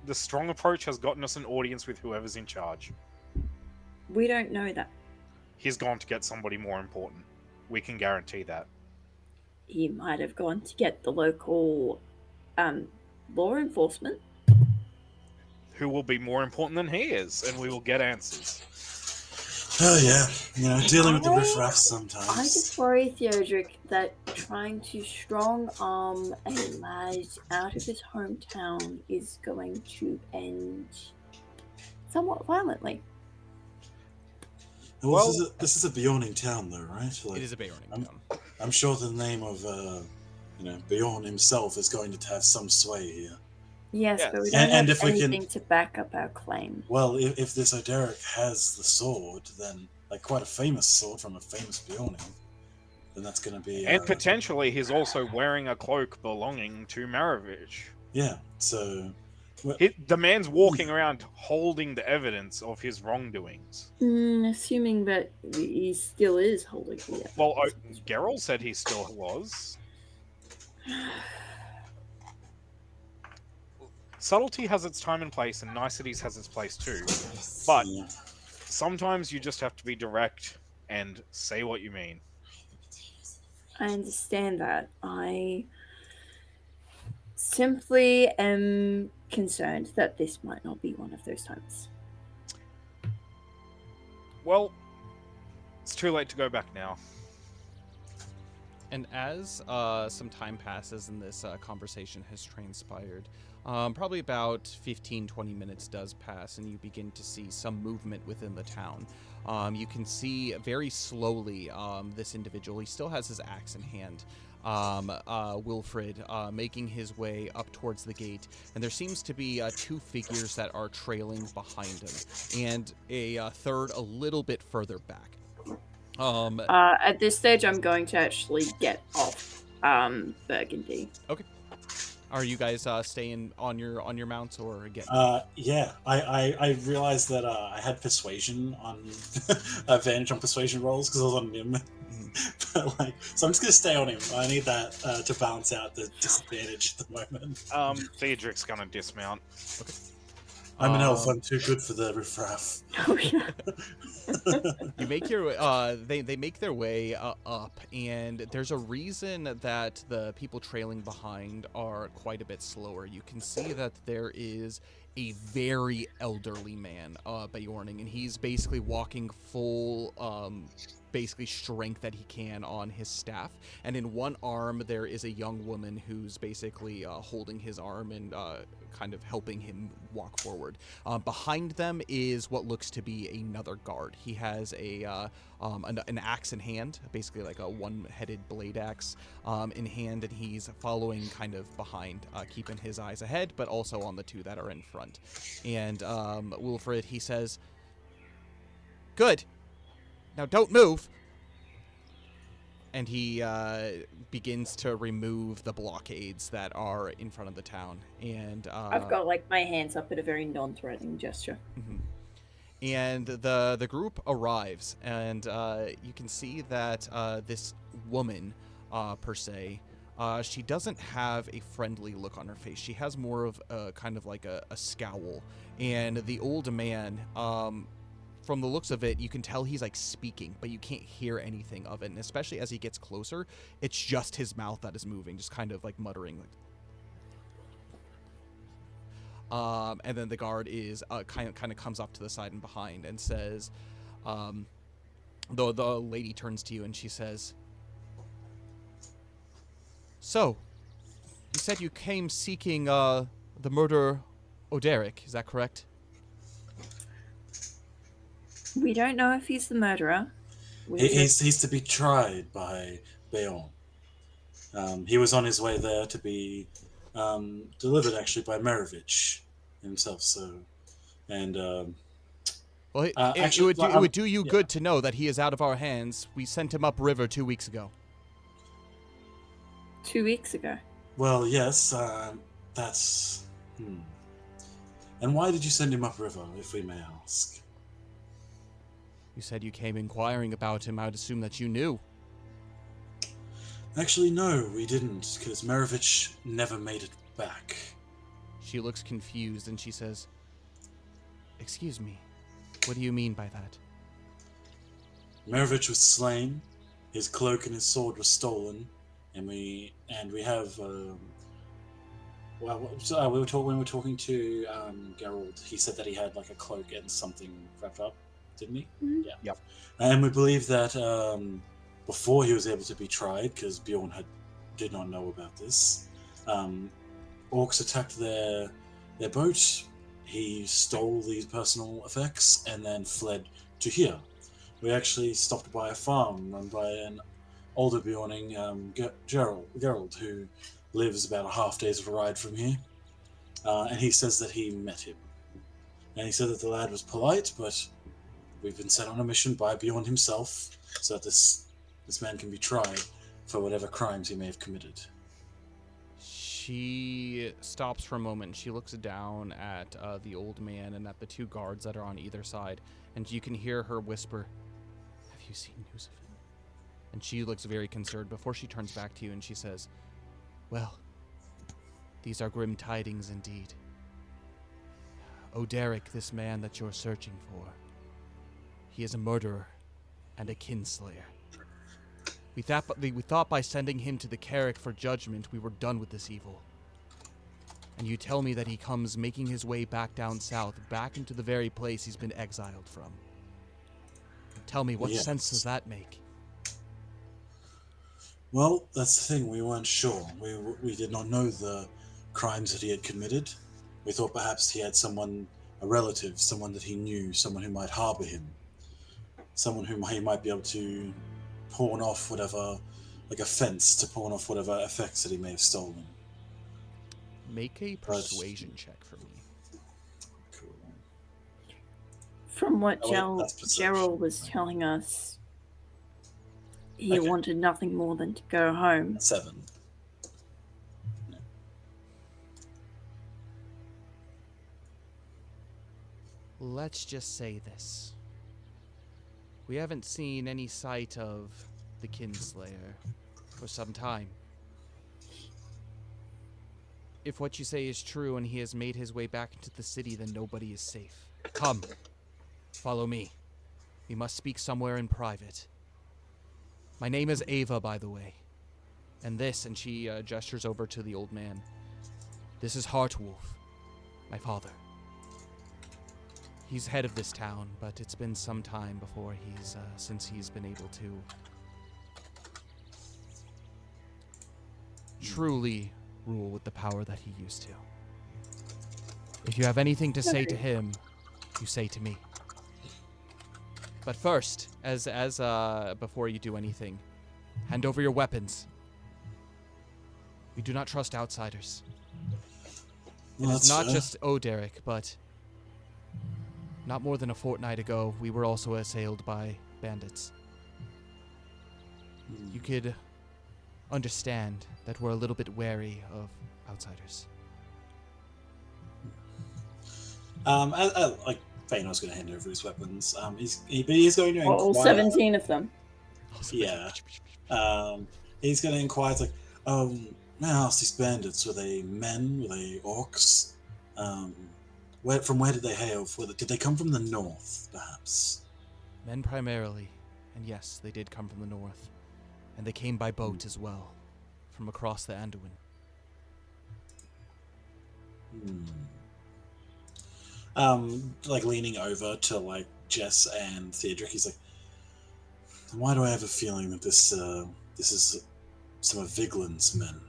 The strong approach has gotten us an audience with whoever's in charge. We don't know that. He's gone to get somebody more important. We can guarantee that. He might have gone to get the local law enforcement. Who will be more important than he is, and we will get answers. Oh yeah, dealing with the riffraff sometimes. I just worry, Theodric, that trying to strong arm a lad out of his hometown is going to end somewhat violently. Well, this is a Bjorning town, though, right? It is a Bjorning town. I'm sure the name of Bjorn himself is going to have some sway here. Yes, Yes. but we don't And have if we anything can- to back up our claim. Well, if this Oderic has the sword, then like quite a famous sword from a famous Bjorning, then that's going to be. And potentially he's also wearing a cloak belonging to Maravich. Yeah. So. The man's walking around holding the evidence of his wrongdoings. Assuming that he still is holding the evidence. Well, Geralt said he still was. Subtlety has its time and place, and niceties has its place too. But Yeah. sometimes you just have to be direct and say what you mean. I understand that. I simply am concerned that this might not be one of those times. Well, it's too late to go back now. And as some time passes and this conversation has transpired, probably about 15-20 minutes does pass, and you begin to see some movement within the town. You can see very slowly this individual. He still has his axe in hand. Wilfred making his way up towards the gate, and there seems to be two figures that are trailing behind him, and a third a little bit further back. At this stage, I'm going to actually get off Burgundy. Okay. Are you guys staying on your mounts or getting? Yeah, I realized that I had persuasion on advantage on persuasion rolls because I was on Nim. But so I'm just gonna stay on him. I need that to balance out the disadvantage at the moment. Theodric's gonna dismount. Okay. I'm an elf. I'm too good for the riffraff. Oh, yeah. You make your they make their way up, and there's a reason that the people trailing behind are quite a bit slower. You can see that there is a very elderly man, Bjorning, and he's basically walking full basically strength that he can on his staff, and in one arm there is a young woman who's basically holding his arm and kind of helping him walk forward. Behind them is what looks to be another guard. He has an axe in hand, basically like a one-headed blade axe in hand, and he's following kind of behind, keeping his eyes ahead, but also on the two that are in front. And Wilfred, he says, "Good. Now don't move." And he begins to remove the blockades that are in front of the town. And I've got my hands up at a very non-threatening gesture. Mm-hmm. And the group arrives, and you can see that this woman, per se, she doesn't have a friendly look on her face. She has more of a kind of like a scowl. And the old man, from the looks of it, you can tell he's speaking, but you can't hear anything of it. And especially as he gets closer, it's just his mouth that is moving, just kind of muttering. And then the guard is kind of comes up to the side and behind and says, the lady turns to you and she says, So, you said you came seeking the murderer Oderic, is that correct? We don't know if he's the murderer. He's to be tried by Bayon. He was on his way there to be delivered, actually, by Merovich himself. So, and Well, actually, it would do you good to know that he is out of our hands. We sent him upriver 2 weeks ago. 2 weeks ago. well, yes, that's. And why did you send him upriver, if we may ask? You said you came inquiring about him. I would assume that you knew. Actually, no, we didn't, because Merovich never made it back. She looks confused and she says, "Excuse me, what do you mean by that?" Merovich was slain, his cloak and his sword were stolen, and we have. When we were talking to Geralt, he said that he had like a cloak and something wrapped up, didn't he? Mm-hmm. Yeah. Yep. And we believe that before he was able to be tried, because Bjorn did not know about this, orcs attacked their boat. He stole these personal effects and then fled to here. We actually stopped by a farm run by an older Bjorning, Gerald, who lives about a half day's ride from here. And he says that he met him. And he said that the lad was polite, but we've been sent on a mission by Bjorn himself so that this man can be tried for whatever crimes he may have committed. She stops for a moment. She looks down at the old man and at the 2 guards that are on either side, and you can hear her whisper, "Have you seen news of him?" And she looks very concerned before she turns back to you and she says, "Well, these are grim tidings indeed. Oderic, this man that you're searching for, he is a murderer and a kinslayer. We thought by sending him to the Carrick for judgment, we were done with this evil. And you tell me that he comes making his way back down south, back into the very place he's been exiled from. Tell me, what sense does that make?" Well, that's the thing. We weren't sure. We did not know the crimes that he had committed. We thought perhaps he had someone, a relative, someone that he knew, someone who might harbor him, someone whom he might be able to pawn off whatever, like a fence to pawn off whatever effects that he may have stolen. Make a persuasion check for me. Cool. From what that's perception. Gerald was telling us, he Okay. wanted nothing more than to go home. 7. Let's just say this. We haven't seen any sight of the Kinslayer for some time. If what you say is true and he has made his way back into the city, then nobody is safe. Come, follow me. We must speak somewhere in private. My name is Ava, by the way. And this, and she gestures over to the old man. This is Heartwolf, my father. He's head of this town, but it's been some time before since he's been able to truly rule with the power that he used to. If you have anything to say to him, you say to me. But first, as before you do anything, hand over your weapons. We do not trust outsiders. Well, It is not fair. just Oderic, but not more than a fortnight ago, we were also assailed by bandits. You could understand that we're a little bit wary of outsiders. Like Feanor's going to hand over his weapons. He's going to inquire. All 17 of them. Yeah. He's going to inquire. It's like, may I ask, these bandits, were they men? Were they orcs? From where did they hail? Did they come from the north, perhaps? Men primarily, and yes, they did come from the north. And they came by boat as well, from across the Anduin. Like leaning over to like Jess and Theodric, he's like, why do I have a feeling that this is some of Viglin's men?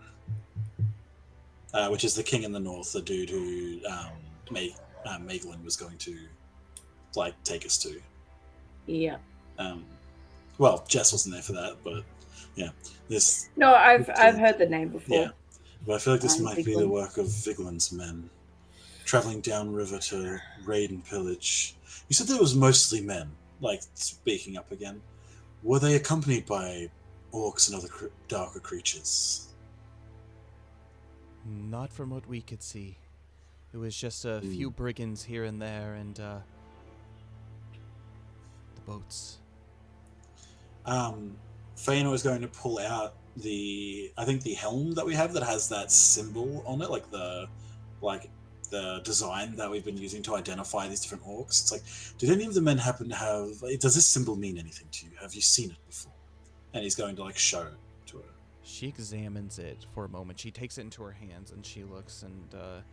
which is the king in the north, the dude who Megalyn was going to like take us to. Yeah. Well, Jess wasn't there for that, but yeah, this. No, I've heard the name before. Yeah, but I feel like this might be the Vigeland. work of Vigeland's men, traveling downriver to raid and pillage. You said there was mostly men. Like, speaking up again, were they accompanied by orcs and other darker creatures? Not from what we could see. It was just a few brigands here and there, and the boats. Fëanor is going to pull out the helm that we have that has that symbol on it, like the design that we've been using to identify these different orcs. It's like, did any of the men happen to have? Does this symbol mean anything to you? Have you seen it before? And he's going to like show it to her. She examines it for a moment. She takes it into her hands and she looks and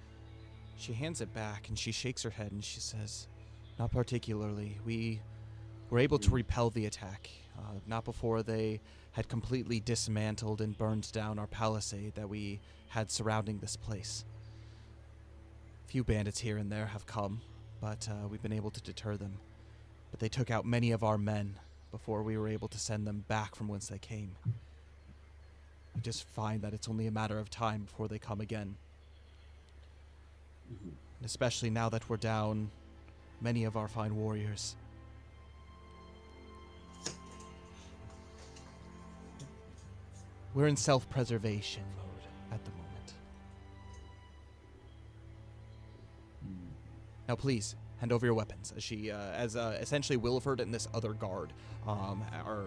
she hands it back and she shakes her head and she says, "Not particularly. We were able to repel the attack. Not before they had completely dismantled and burned down our palisade that we had surrounding this place. Few bandits here and there have come, but we've been able to deter them. But they took out many of our men before we were able to send them back from whence they came. We just find that it's only a matter of time before they come again. And especially now that we're down many of our fine warriors. We're in self-preservation mode at the moment. Now, please, hand over your weapons." As she, essentially Wilford and this other guard are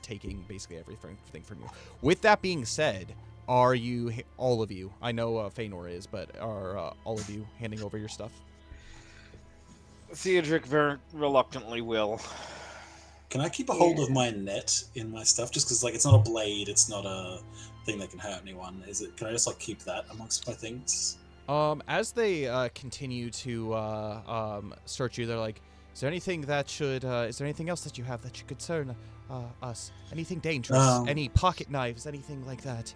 taking basically everything from you. With that being said, are you, all of you, I know Fëanor is, but are all of you handing over your stuff? Theodric very reluctantly will. Can I keep a hold of my net in my stuff? Just because, like, it's not a blade, it's not a thing that can hurt anyone. Is it? Can I just like keep that amongst my things? As they continue to search you, they're like, "Is there anything that should? Is there anything else that you have that should concern us? Anything dangerous? Any pocket knives? Anything like that?"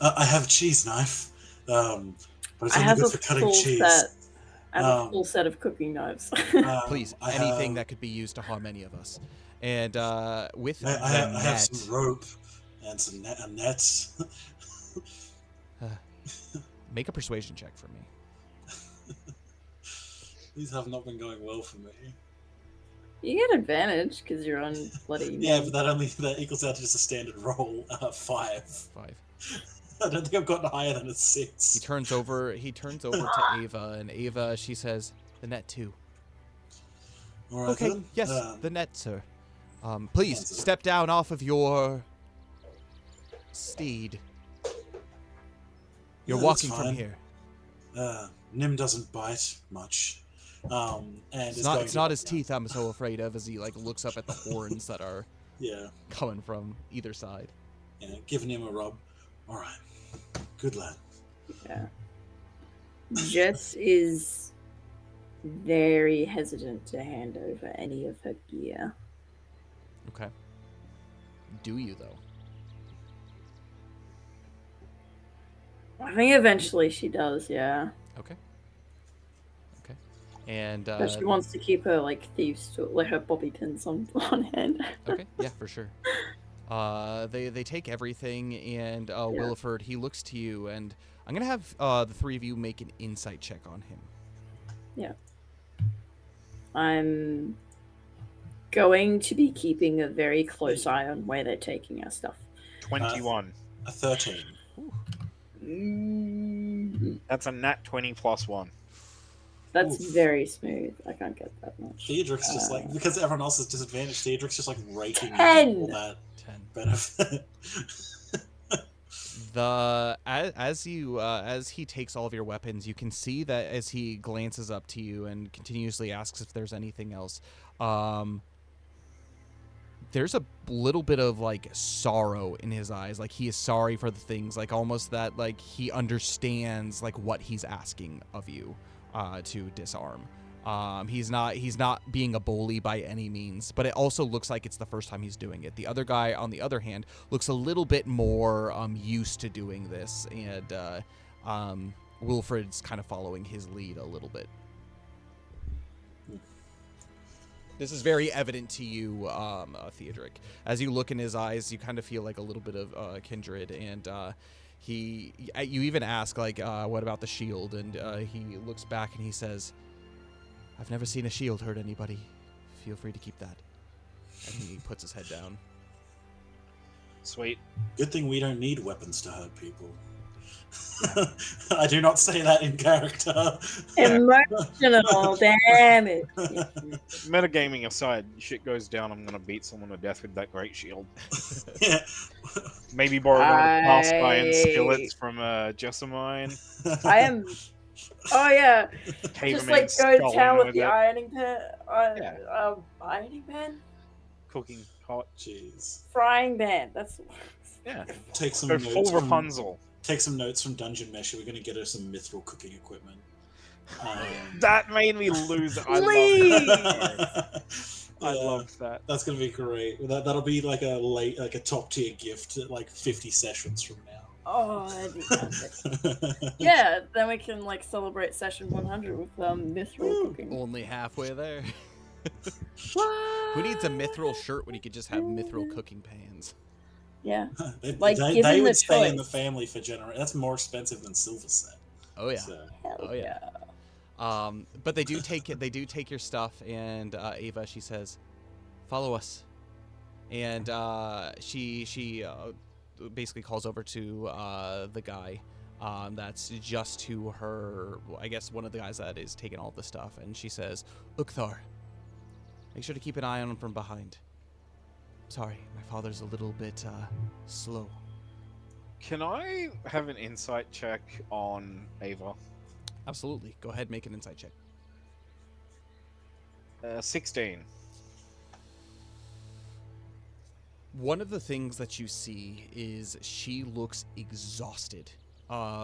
I have a cheese knife, but it's I only have good a for cutting full cheese. set. I have a full set of cooking knives. Please, I anything have, that could be used to harm any of us. And with I the have some rope and some net. Make a persuasion check for me. These have not been going well for me. You get advantage because you're on bloody. Yeah, but that equals out to just a standard roll, 5. 5. I don't think I've gotten higher than a 6. He turns over to Ava, and Ava, she says, "The net too." All right, Okay, then. yes, the net, sir. Please step down off of your steed. You're Yeah, walking that's from fine. here. Nim doesn't bite much. And It's not his teeth I'm so afraid of, as he like looks up at the horns that are coming from either side. Yeah, giving him a rub. All right, good lad. Yeah. Jess is very hesitant to hand over any of her gear. Okay. Do you though? I think eventually she does, yeah. Okay. And But she wants to keep her like thieves to like her bobby pins on hand. Okay, yeah, for sure. They take everything, and Wilford, he looks to you, and I'm gonna have the three of you make an insight check on him. Yeah. I'm going to be keeping a very close eye on where they're taking our stuff. 21. A 13. That's a nat 20 plus 1. That's very smooth. I can't get that much. Theodric's just like, because everyone else is disadvantaged, Theodric's just like raking 10. all that 10. benefit. As he takes all of your weapons, you can see that as he glances up to you and continuously asks if there's anything else, there's a little bit of like sorrow in his eyes, like he is sorry for the things, like almost that like he understands like what he's asking of you to disarm. He's not being a bully by any means, but it also looks like it's the first time he's doing it. The other guy, on the other hand, looks a little bit more used to doing this, and Wilfred's kind of following his lead a little bit. This is very evident to you, Theodoric. As you look in his eyes, you kind of feel like a little bit of kindred, and you even ask, like, what about the shield? And he looks back and he says, I've never seen a shield hurt anybody. Feel free to keep that. And he puts his head down. Sweet. Good thing we don't need weapons to hurt people. I do not say that in character. Emotional damage. Metagaming aside, shit goes down, I'm gonna beat someone to death with that great shield. Yeah. Maybe borrow one of the cast iron skillets from Jessamine. I am. Oh yeah. Just like go to town with the ironing pan. Ironing pan. Cooking hot. Jeez. Frying pan. That's. Yeah. Take some Go notes full from Rapunzel. Take some notes from Dungeon Mesh. We're going to get her some mithril cooking equipment. That made me lose it. I loved that. That's going to be great. That'll be like a top tier gift at like 50 sessions from now. Oh, that'd be fantastic. Yeah, then we can like celebrate session 100 with mithril cooking. Only halfway there. What? Who needs a mithril shirt when you could just have mithril cooking pans? Yeah. they given would the stay choice. in the family for generations. That's more expensive than silver set. Oh yeah. So. Hell yeah. But they do take it. They do take your stuff, and Ava, she says, "Follow us," and she basically calls over to the guy that's just to her. I guess one of the guys that is taking all the stuff, and she says, "Uthar, make sure to keep an eye on him from behind. Sorry, my father's a little bit slow." Can I have an insight check on Ava? Absolutely. Go ahead, make an insight check. 16. One of the things that you see is she looks exhausted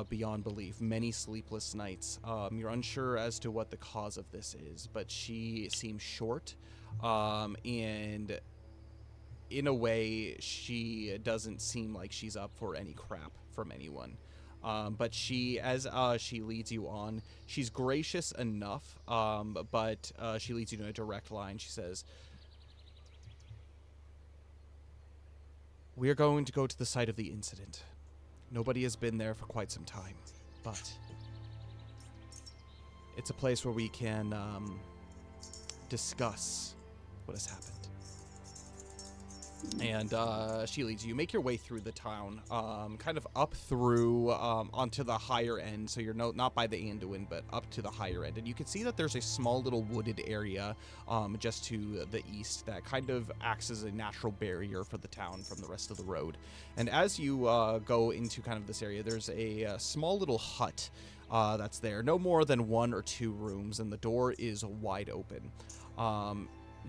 beyond belief. Many sleepless nights. You're unsure as to what the cause of this is, but she seems short, and in a way, she doesn't seem like she's up for any crap from anyone. But she, as she leads you on, she's gracious enough, but she leads you in a direct line. She says, "We are going to go to the site of the incident. Nobody has been there for quite some time, but it's a place where we can discuss what has happened." And she leads you. Make your way through the town, kind of up through onto the higher end. So you're not by the Anduin, but up to the higher end. And you can see that there's a small little wooded area just to the east that kind of acts as a natural barrier for the town from the rest of the road. And as you go into kind of this area, there's a small little hut that's there. No more than 1 or 2 rooms, and the door is wide open.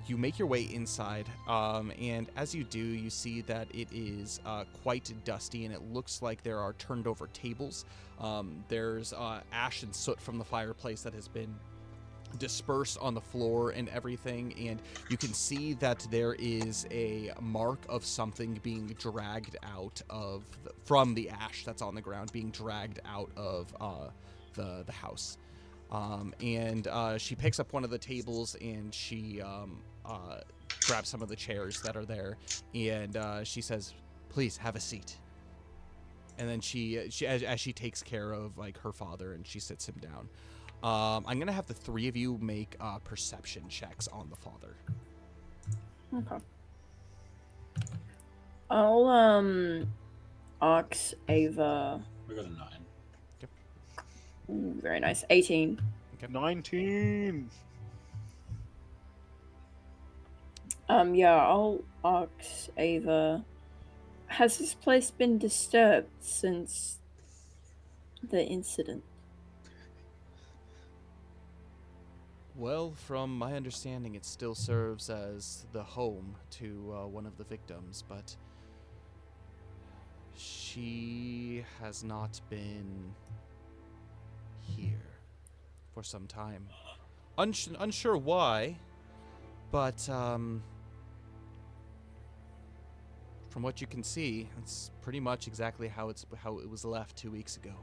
You make your way inside, and as you do, you see that it is quite dusty, and it looks like there are turned over tables. There's ash and soot from the fireplace that has been dispersed on the floor and everything, and you can see that there is a mark of something being dragged out of from the ash that's on the ground, being dragged out of the house. And she picks up one of the tables, and she grabs some of the chairs that are there, and she says, "Please have a seat." And then she as she takes care of like her father, and she sits him down. I'm gonna have the 3 of you make perception checks on the father. Okay. I'll ask Ava. We got a 9. Ooh, very nice. 18. Okay. 19. Yeah, I'll ask Ava. Has this place been disturbed since the incident? Well, from my understanding, it still serves as the home to one of the victims, but she has not been here for some time. Unsure why, but from what you can see, it's pretty much exactly how it was left 2 weeks ago.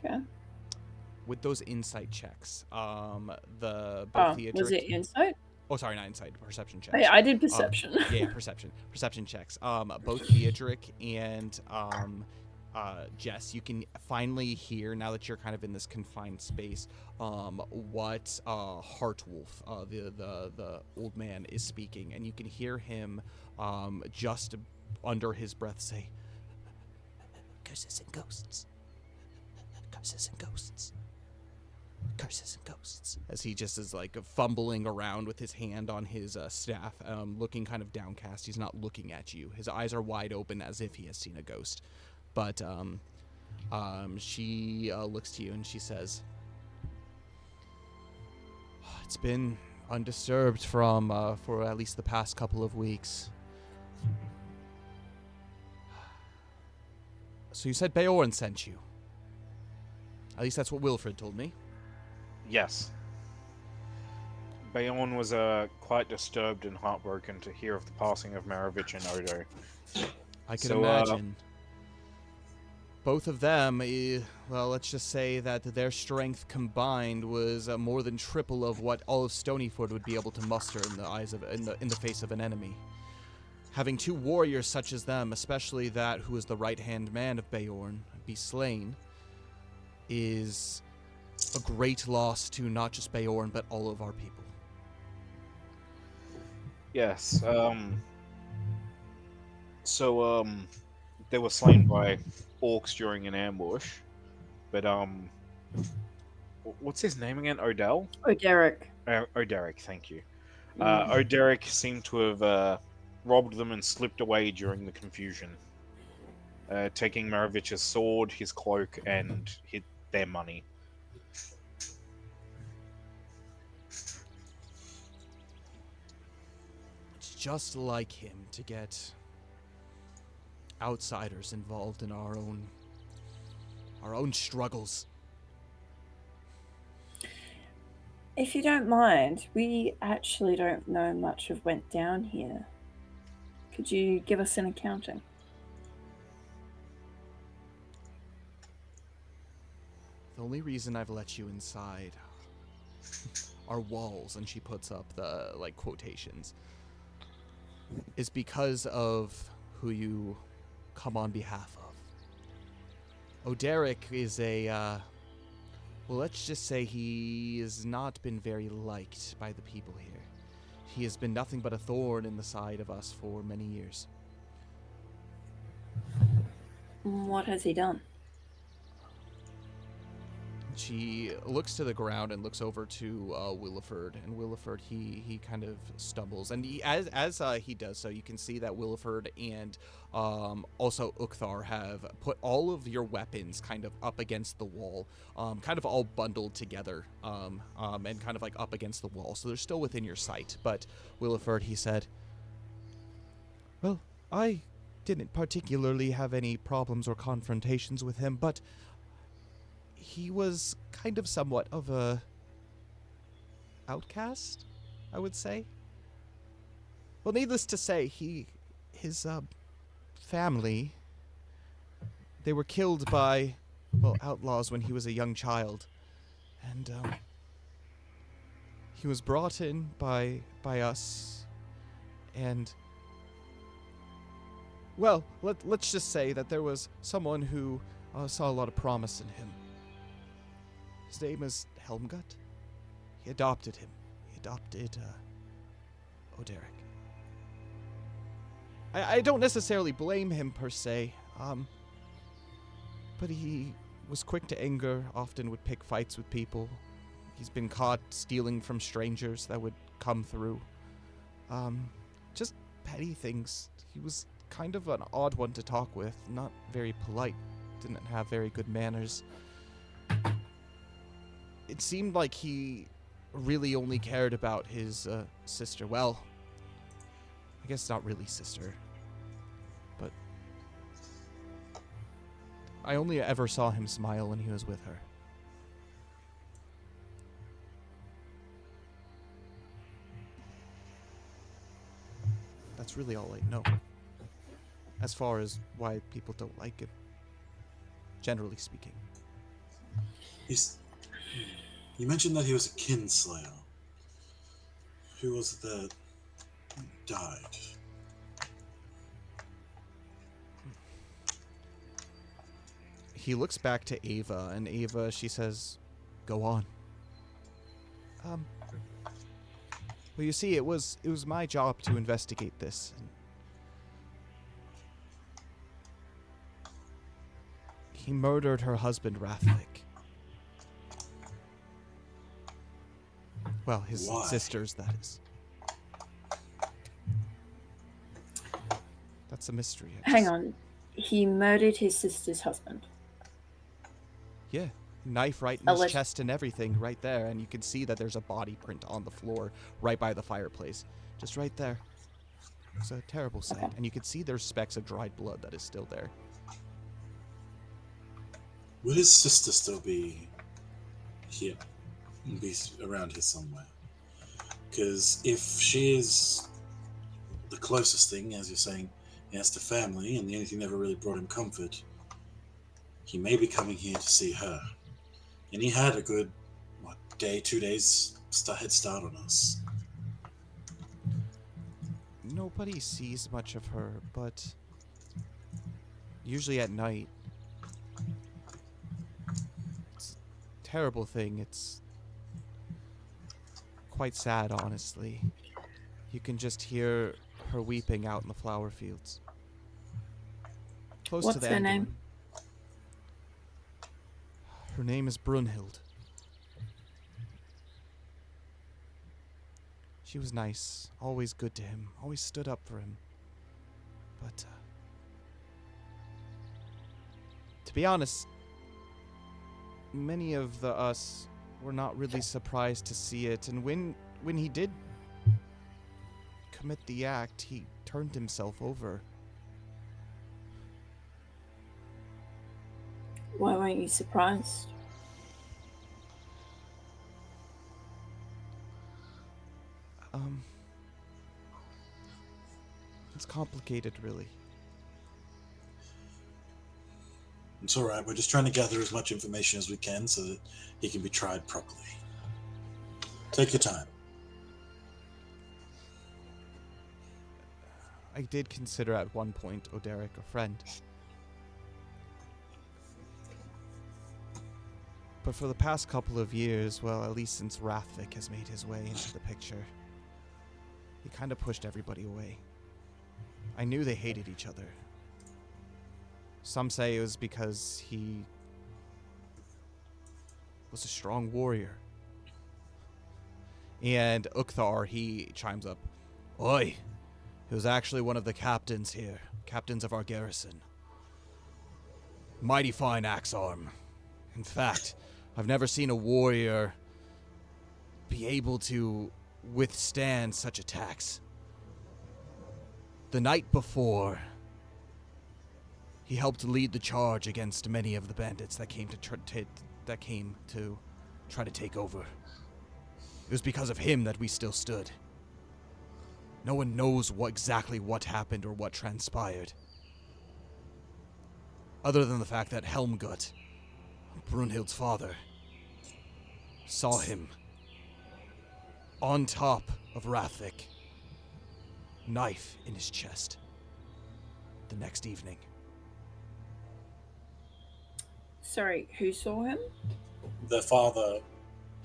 Okay. With those insight checks, both Was it insight? Oh, sorry, not insight. Perception checks. Hey, I did perception. Yeah, perception checks. Both Theodric and Jess, you can finally hear, now that you're kind of in this confined space, what Heartwolf, the old man, is speaking, and you can hear him just under his breath say, "Curses and ghosts. Curses and ghosts. Curses and ghosts," as he just is like fumbling around with his hand on his staff, looking kind of downcast. He's not looking at you. His eyes are wide open as if he has seen a ghost. But she looks to you and she says, "It's been undisturbed for at least the past couple of weeks. So you said Beorn sent you. At least that's what Wilfred told me." Yes. Beorn was quite disturbed and heartbroken to hear of the passing of Maravich and Odo. I can imagine. Both of them, well, let's just say that their strength combined was more than triple of what all of Stonyford would be able to muster in the face of an enemy. Having two warriors such as them, especially that who is the right-hand man of Beorn, be slain, is a great loss to not just Beorn, but all of our people. Yes, so, they were slain by orcs during an ambush, but, what's his name again? Odell? Derek. Oderic, thank you. Oderic seemed to have, robbed them and slipped away during the confusion, taking Maravich's sword, his cloak, and their money. It's just like him to get outsiders involved in our own struggles. If you don't mind, we actually don't know much of went down here. Could you give us an accounting? The only reason I've let you inside are walls, and she puts up the quotations, is because of who you come on behalf of. Oderic is well, let's just say he has not been very liked by the people here. He has been nothing but a thorn in the side of us for many years. What has he done? She looks to the ground and looks over to Williford, and Williford, he kind of stumbles, and as he does so, you can see that Williford and also Uthar have put all of your weapons kind of up against the wall, kind of all bundled together, and kind of like up against the wall, so they're still within your sight. But Williford, he said, "Well, I didn't particularly have any problems or confrontations with him, but he was kind of somewhat of a outcast, I would say. Well, needless to say, his family, they were killed by, well, outlaws when he was a young child, and he was brought in by us, and, well, let's just say that there was someone who saw a lot of promise in him. His name is Helmgut. He adopted him. He adopted Oderic. I don't necessarily blame him per se, but he was quick to anger, often would pick fights with people. He's been caught stealing from strangers that would come through. Just petty things. He was kind of an odd one to talk with, not very polite, didn't have very good manners. It seemed like he really only cared about his sister. Well, I guess not really sister, but I only ever saw him smile when he was with her. That's really all I know, as far as why people don't like him, generally speaking. You mentioned that he was a kinslayer. Who was it that died? He looks back to Ava, and Ava, she says, "Go on." Well, you see, it was my job to investigate this. He murdered her husband, Rathvik. Well, his sisters, that is. That's a mystery. Hang on. He murdered his sister's husband. Yeah. Knife right in his chest and everything right there, and you can see that there's a body print on the floor right by the fireplace. Just right there. It's a terrible sight. Okay. And you can see there's specks of dried blood that is still there. Will his sister still be here? Be around here somewhere? Because if she is the closest thing, as you're saying, he has to family, and the only thing that ever really brought him comfort, he may be coming here to see her. And he had a good, 2 days head start on us. Nobody sees much of her, but usually at night. It's a terrible thing. It's quite sad, honestly. You can just hear her weeping out in the flower fields. Close What's to the her end name? Her name is Brunhild. She was nice, always good to him, always stood up for him. But, to be honest, many of us were not really surprised to see it, and when he did commit the act, he turned himself over. Why weren't you surprised? It's complicated, really. It's all right. We're just trying to gather as much information as we can so that he can be tried properly. Take your time. I did consider at one point Oderic a friend. But for the past couple of years, well, at least since Rathvik has made his way into the picture, he kind of pushed everybody away. I knew they hated each other. Some say it was because he was a strong warrior. And Ukthar, he chimes up, "Oi, he was actually one of the captains here, captains of our garrison. Mighty fine axe arm. In fact, I've never seen a warrior be able to withstand such attacks. The night before, he helped lead the charge against many of the bandits that came to try to take over. It was because of him that we still stood. No one knows exactly what happened or what transpired, other than the fact that Helmgut, Brunhild's father, saw him on top of Rathvik, knife in his chest, the next evening." Sorry, who saw him? The father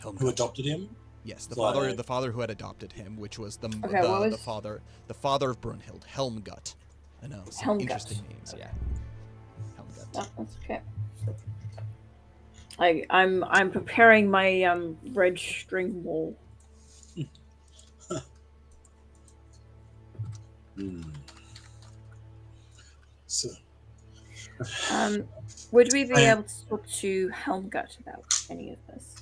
Helmgut. who adopted him? Yes, the father who had adopted him, which was the father of Brunhild, Helmgut. I know, some Helmgut. Interesting names, yeah. Helmgut. That's okay. I'm preparing my red string wall. So, would we be able to talk to Helmgut about any of this?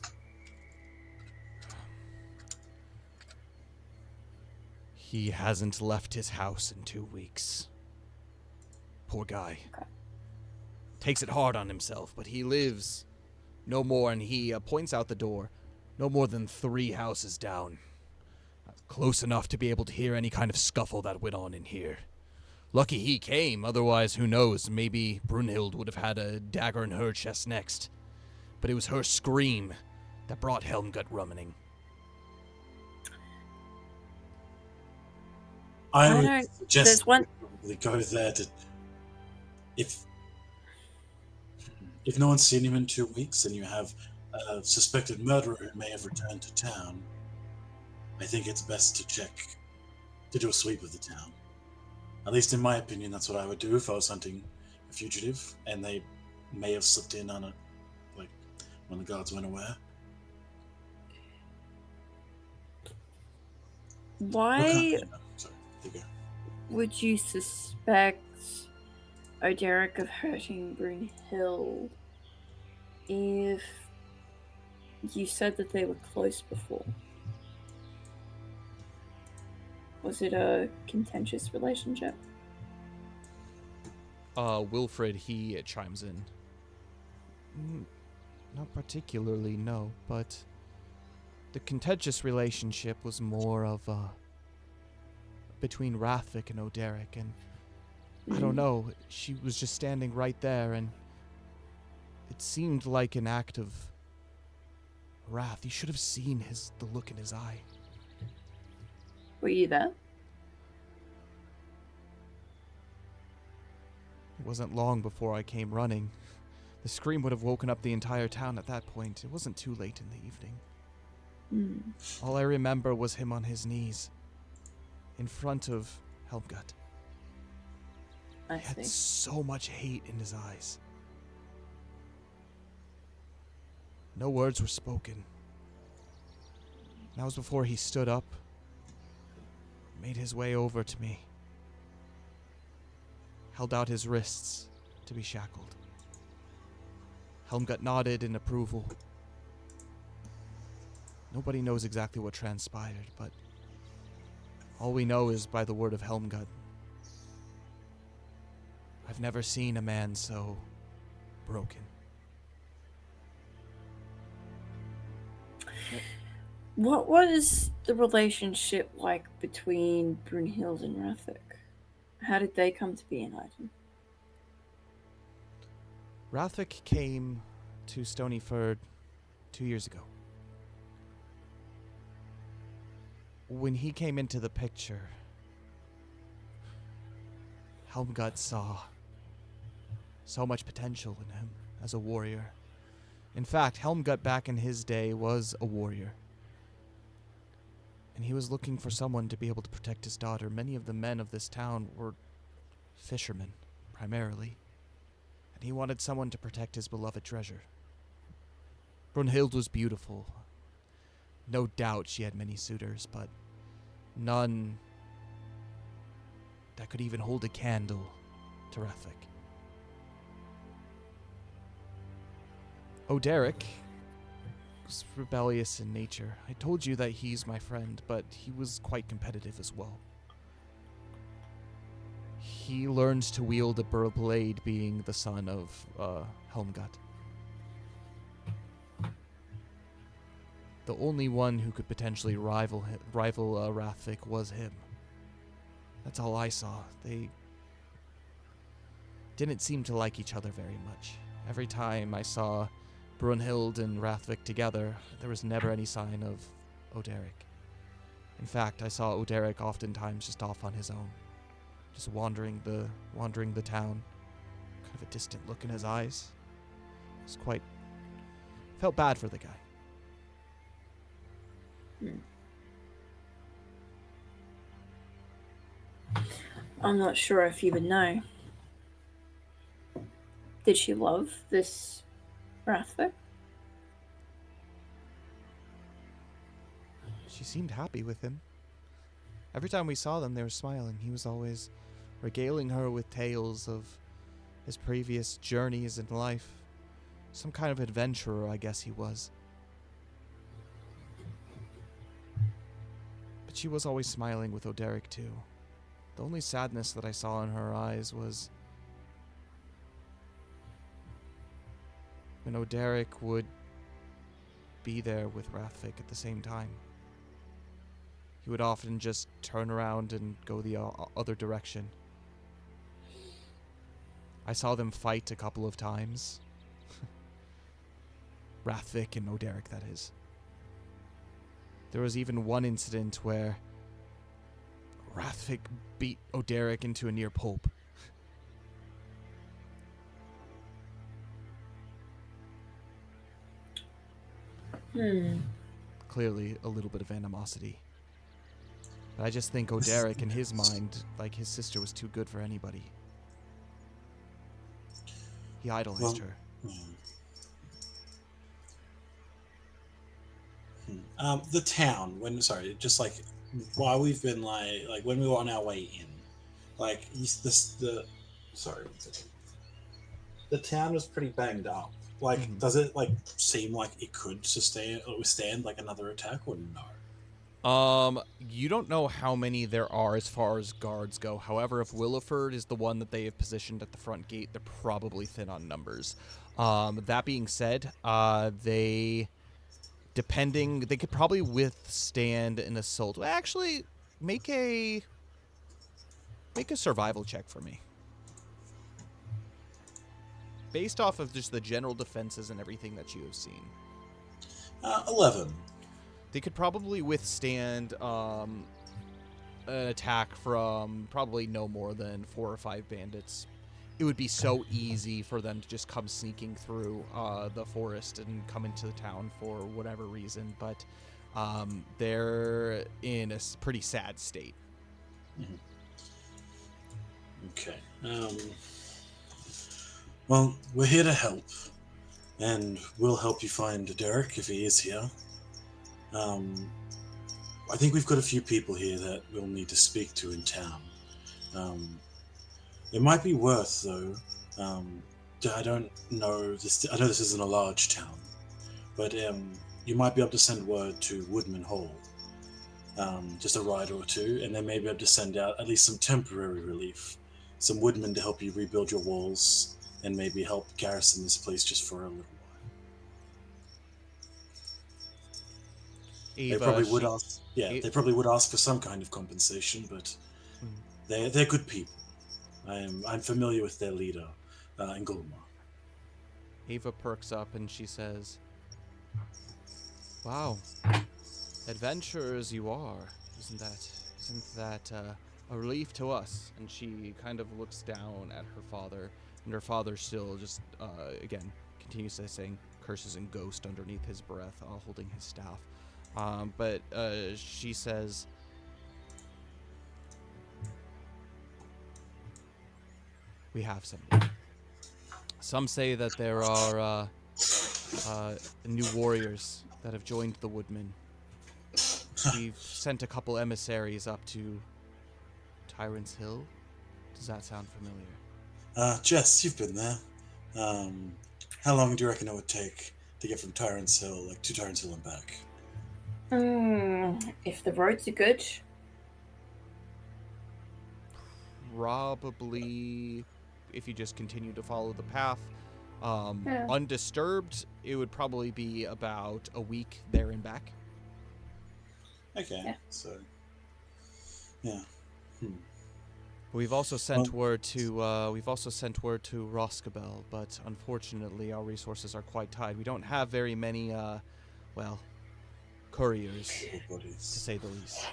He hasn't left his house in 2 weeks. Poor guy. Okay. Takes it hard on himself, but he lives no more, and he points out the door, no more than 3 houses down. Close enough to be able to hear any kind of scuffle that went on in here. Lucky he came, otherwise, who knows, maybe Brunhild would have had a dagger in her chest next. but it was her scream that brought Helmgut running. I I would don't- suggest there's one- we probably go there to... If no one's seen him in 2 weeks and you have a suspected murderer who may have returned to town, I think it's best to do a sweep of the town. At least in my opinion, that's what I would do if I was hunting a fugitive and they may have slipped in on it, like, when the guards weren't aware. Why Sorry, there you go. would you suspect Oderic of hurting Brunhild if you said that they were close before? Was it a contentious relationship? Wilfred, he chimes in. Not particularly, no, but the contentious relationship was more of between Rathvik and Oderic, and I don't know, she was just standing right there, and it seemed like an act of wrath. You should have seen the look in his eye. Were you there? It wasn't long before I came running. The scream would have woken up the entire town at that point. It wasn't too late in the evening. All I remember was him on his knees, in front of Helmgut. I He had see. so much hate in his eyes. No words were spoken. That was before he stood up, made his way over to me, held out his wrists to be shackled. Helmgut nodded in approval. Nobody knows exactly what transpired, but all we know is by the word of Helmgut. I've never seen a man so broken. What was the relationship like between Brunhild and Rathvik? How did they come to be an item? Rathvik came to Stonyford 2 years ago. When he came into the picture, Helmgut saw so much potential in him as a warrior. In fact, Helmgut back in his day was a warrior. And he was looking for someone to be able to protect his daughter. Many of the men of this town were fishermen, primarily. And he wanted someone to protect his beloved treasure. Brunhild was beautiful. No doubt she had many suitors, but none that could even hold a candle to Rathvik. Oderic was rebellious in nature. I told you that he's my friend, but he was quite competitive as well. He learned to wield a blade, being the son of Helmgut. The only one who could potentially rival Rathvik was him. That's all I saw. They didn't seem to like each other very much. Every time I saw Brunhild and Rathvik together, there was never any sign of Oderic. In fact, I saw Oderic oftentimes just off on his own, just wandering the town, kind of a distant look in his eyes. Felt bad for the guy. I'm not sure if you would know. Did she love this Rathvik? She seemed happy with him. Every time we saw them, they were smiling. He was always regaling her with tales of his previous journeys in life. Some kind of adventurer, I guess he was. But she was always smiling with Oderic, too. The only sadness that I saw in her eyes was when Oderic would be there with Rathvik at the same time. He would often just turn around and go the other direction. I saw them fight a couple of times. Rathvik and Oderic, that is. There was even one incident where Rathvik beat Oderic into a near pulp. Clearly a little bit of animosity. But I just think Oderic, in his mind, like his sister was too good for anybody. He idolized her. The town, while we've been like when we were on our way in, the town was pretty banged up. Like, does it like seem like it could withstand like another attack, or no? You don't know how many there are as far as guards go. However, if Williford is the one that they have positioned at the front gate, they're probably thin on numbers. That being said, they could probably withstand an assault. Actually, make a survival check for me. Based off of just the general defenses and everything that you have seen. 11. They could probably withstand an attack from probably no more than 4 or 5 bandits. It would be so easy for them to just come sneaking through the forest and come into the town for whatever reason, but they're in a pretty sad state. Okay. Well, we're here to help, and we'll help you find Derek if he is here. I think we've got a few people here that we'll need to speak to in town. It might be worth, though. I don't know this. I know this isn't a large town, but you might be able to send word to Woodman Hall, just a rider or two, and then maybe able to send out at least some temporary relief, some woodmen to help you rebuild your walls, and maybe help garrison this place just for a little while. Eva, they probably would ask. Yeah, they probably would ask for some kind of compensation, but they're good people. I'm familiar with their leader, Ngulma. Eva perks up and she says, "Wow, adventurers you are! Isn't that a relief to us?" And she kind of looks down at her father, and her father still just again continues to saying curses and ghost underneath his breath, holding his staff. But she says, "We have somebody. Some say that there are new warriors that have joined the Woodmen. We've sent a couple emissaries up to Tyrant's Hill. Does that sound familiar?" Jess, you've been there. How long do you reckon it would take to get from Tyrant's Hill, to Tyrant's Hill and back? If the roads are good. Probably, if you just continue to follow the path, undisturbed, it would probably be about a week there and back. Okay, yeah. So, yeah. We've also sent word to Roskabel, but unfortunately our resources are quite tight. We don't have very many, couriers, to say the least.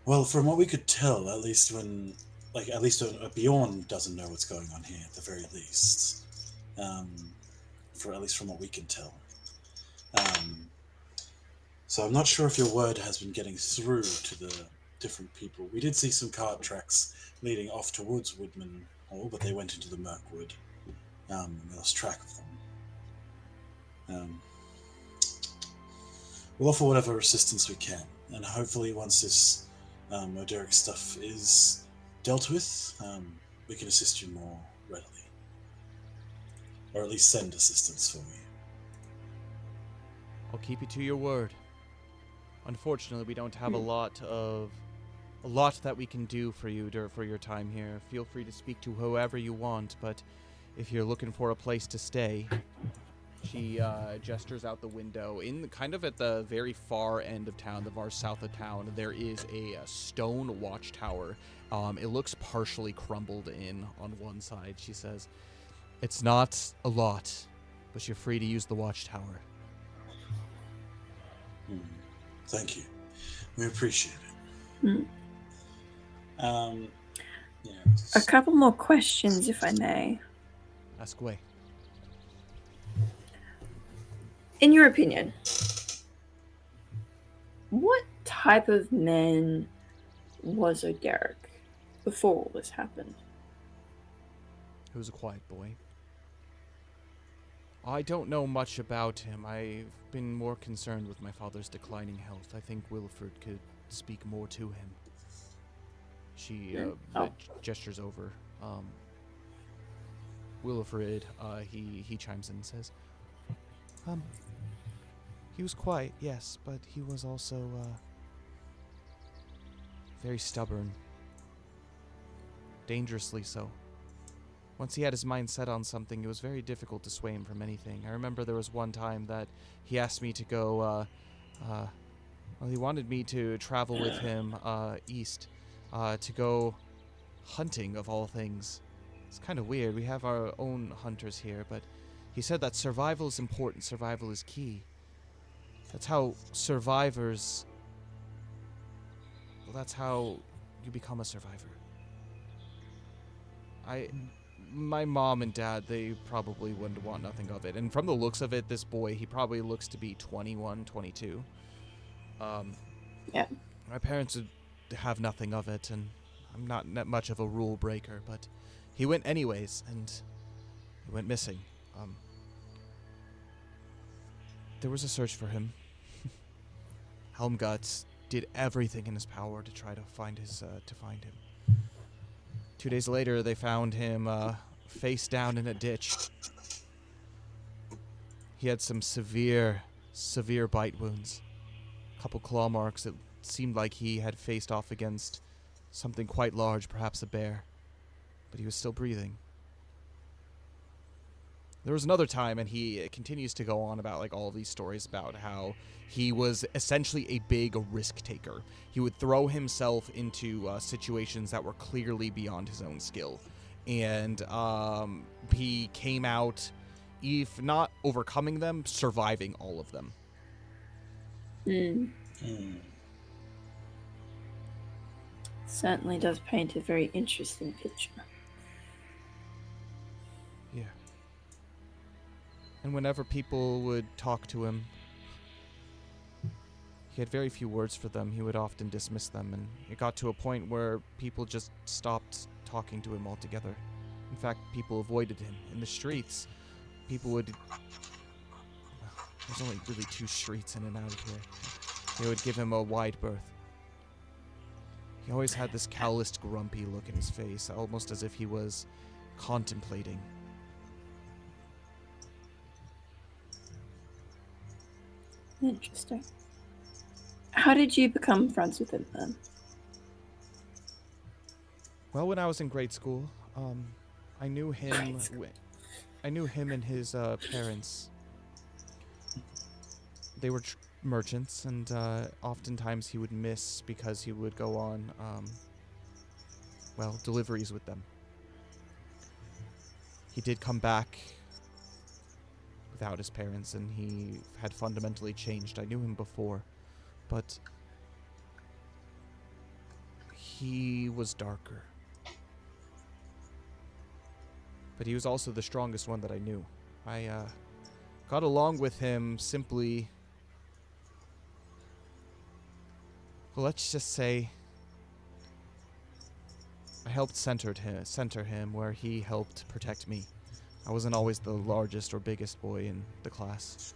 Well, from what we could tell, at least Bjorn doesn't know what's going on here, at the very least. At least from what we can tell. So I'm not sure if your word has been getting through to the different people. We did see some cart tracks leading off towards Woodman Hall, but they went into the Mirkwood. We lost track of them. We'll offer whatever assistance we can, and hopefully once this Oderic stuff is dealt with, we can assist you more readily. Or at least send assistance for you. I'll keep you to your word. Unfortunately, we don't have a lot that we can do for you for your time here. Feel free to speak to whoever you want, but if you're looking for a place to stay..." She gestures out the window. Kind of at the very far end of town, the far south of town, there is a stone watchtower. It looks partially crumbled in on one side. She says, It's not a lot, but you're free to use the watchtower. Thank you. We appreciate it. A couple more questions, if I may. Ask away. In your opinion, what type of man was O'Derek before all this happened? He was a quiet boy. I don't know much about him. I've been more concerned with my father's declining health. I think Wilfred could speak more to him. She gestures over. Wilfred, he chimes in and says, he was quiet, yes, but he was also very stubborn. Dangerously so. Once he had his mind set on something, it was very difficult to sway him from anything. I remember there was one time that he asked me to go, he wanted me to travel with him east to go hunting, of all things. It's kind of weird. We have our own hunters here, but he said that survival is important. Survival is key. That's how survivors... Well, that's how you become a survivor. My mom and dad, they probably wouldn't want nothing of it. And from the looks of it, this boy, he probably looks to be 21, 22. Yeah. My parents would have nothing of it, and I'm not much of a rule breaker, but he went anyways, and he went missing. There was a search for him. Helmguts did everything in his power to try to find him. 2 days later, they found him face down in a ditch. He had some severe bite wounds. A couple claw marks. It seemed like he had faced off against something quite large, perhaps a bear. But he was still breathing. There was another time, and he continues to go on about like all these stories about how he was essentially a big risk taker. He would throw himself into situations that were clearly beyond his own skill. And he came out, if not overcoming them, surviving all of them. Certainly does paint a very interesting picture. Yeah. And whenever people would talk to him, he had very few words for them. He would often dismiss them, and it got to a point where people just stopped talking to him altogether. In fact, people avoided him. In the streets, people would... There's only really 2 streets in and out of here. They would give him a wide berth. He always had this calloused, grumpy look in his face, almost as if he was contemplating. Interesting. How did you become friends with him then? Well, when I was in grade school, I knew him. I knew him and his parents. They were merchants, and oftentimes he would miss because he would go on, deliveries with them. He did come back without his parents, and he had fundamentally changed. I knew him before, but he was darker. But he was also the strongest one that I knew. I got along with him simply... Well, let's just say I helped center him where he helped protect me. I wasn't always the largest or biggest boy in the class.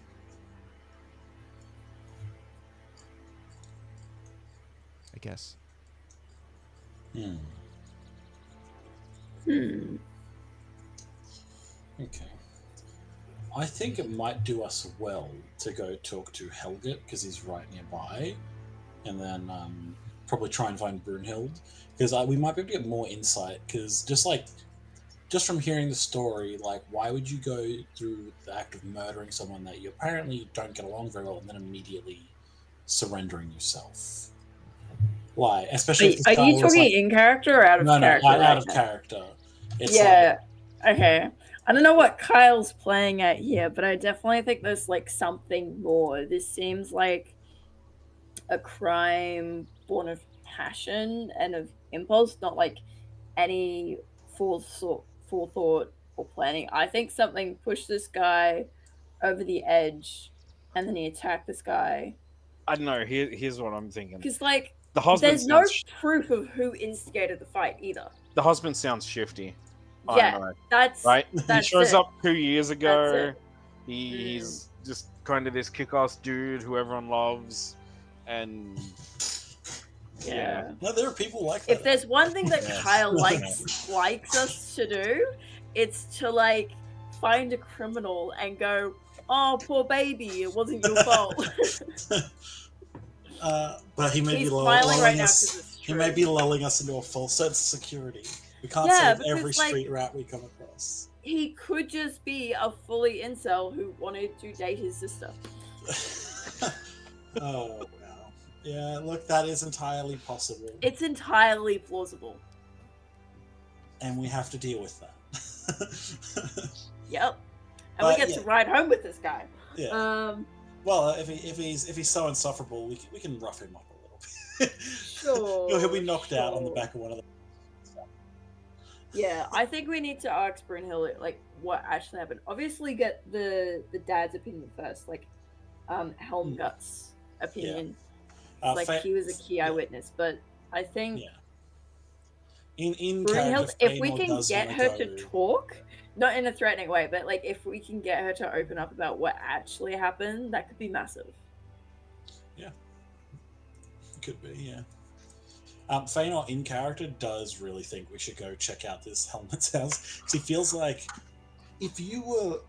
I guess. Okay. I think it might do us well to go talk to Helget, because he's right nearby, and then probably try and find Brunhild, because we might be able to get more insight, because just from hearing the story, like, why would you go through the act of murdering someone that you apparently don't get along very well and then immediately surrendering yourself? Why? Especially if this Are guy you was talking like, in character or out of character? No, out of character. It's yeah. Okay. I don't know what Kyle's playing at here, but I definitely think there's like something more. This seems like a crime born of passion and of impulse, not like any forethought or planning. I think something pushed this guy over the edge, and then he attacked this guy. I don't know. Here's what I'm thinking. Because like, The husband there's no sounds proof of who instigated the fight either. the husband sounds shifty. I Yeah, don't know. that's Right? That's He shows it. up 2 years ago. That's He's just kind of this kick-ass dude who everyone loves, and Yeah. No, there are people like that. If there's one thing that Yes. Kyle likes us to do, it's to like find a criminal and go, "Oh, poor baby, it wasn't your fault." But he may He's be smiling right lulling now us. because it's He true. may be lulling us into a false sense of security. We can't Yeah, save every because, like- street rat we come across. He could just be a fully incel who wanted to date his sister. Oh wow. Yeah, look, that is entirely possible, It's entirely plausible. and we have to deal with that. Yep. And we But, get yeah. to ride home with this guy. Yeah. Well, if he's so insufferable, we can rough him up a little bit. Sure, He'll be knocked out on the sure. back of one of them. Yeah, I think we need to ask Brunhild like what actually happened. Obviously, get the dad's opinion first, like Helmgut's opinion. Like he was a key eyewitness, but I think Yeah. In Brunhild, character, if we Feanor can does get wanna her to go- talk, not in a threatening way, but like if we can get her to open up about what actually happened, that could be massive. Could be, yeah. Feanor in character does really think we should go check out this Helmet's house. 'Cause he feels like if you were,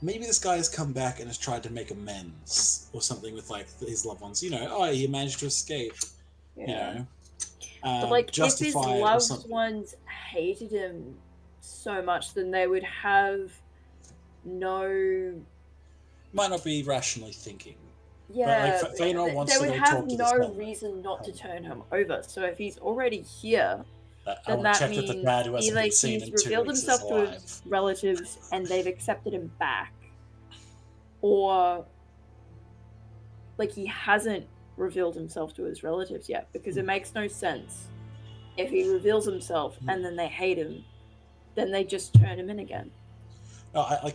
maybe this guy has come back and has tried to make amends or something with like his loved ones. You know, oh, he managed to escape. Yeah. You know, But like, if his justify it or loved something. ones hated him so much, then they would have no. Might not be rationally thinking. Yeah, like, Feanor wants they to would go have talk to this no helmet. reason not to turn him over. So if he's already here, I then want that to check means that the dad who hasn't either been seen he's in 2 revealed weeks is himself to alive. his relatives and they've accepted him back, or like he hasn't revealed himself to his relatives yet, because it makes no sense if he reveals himself and then they hate him, then they just turn him in again. No, I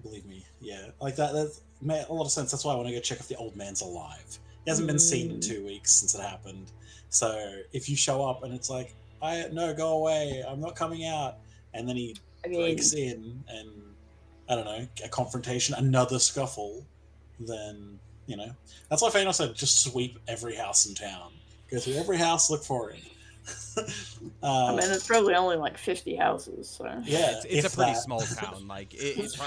believe me, yeah, like that made a lot of sense. That's why I want to go check if the old man's alive. He hasn't been seen in 2 weeks since it happened. So if you show up and it's like, no, go away, I'm not coming out, and then he breaks in and I don't know, a confrontation, another scuffle, then you know that's why Feanor said just sweep every house in town, go through every house, look for him. I mean, it's probably only like 50 houses, so Yeah, It's a pretty that. small town. Like it's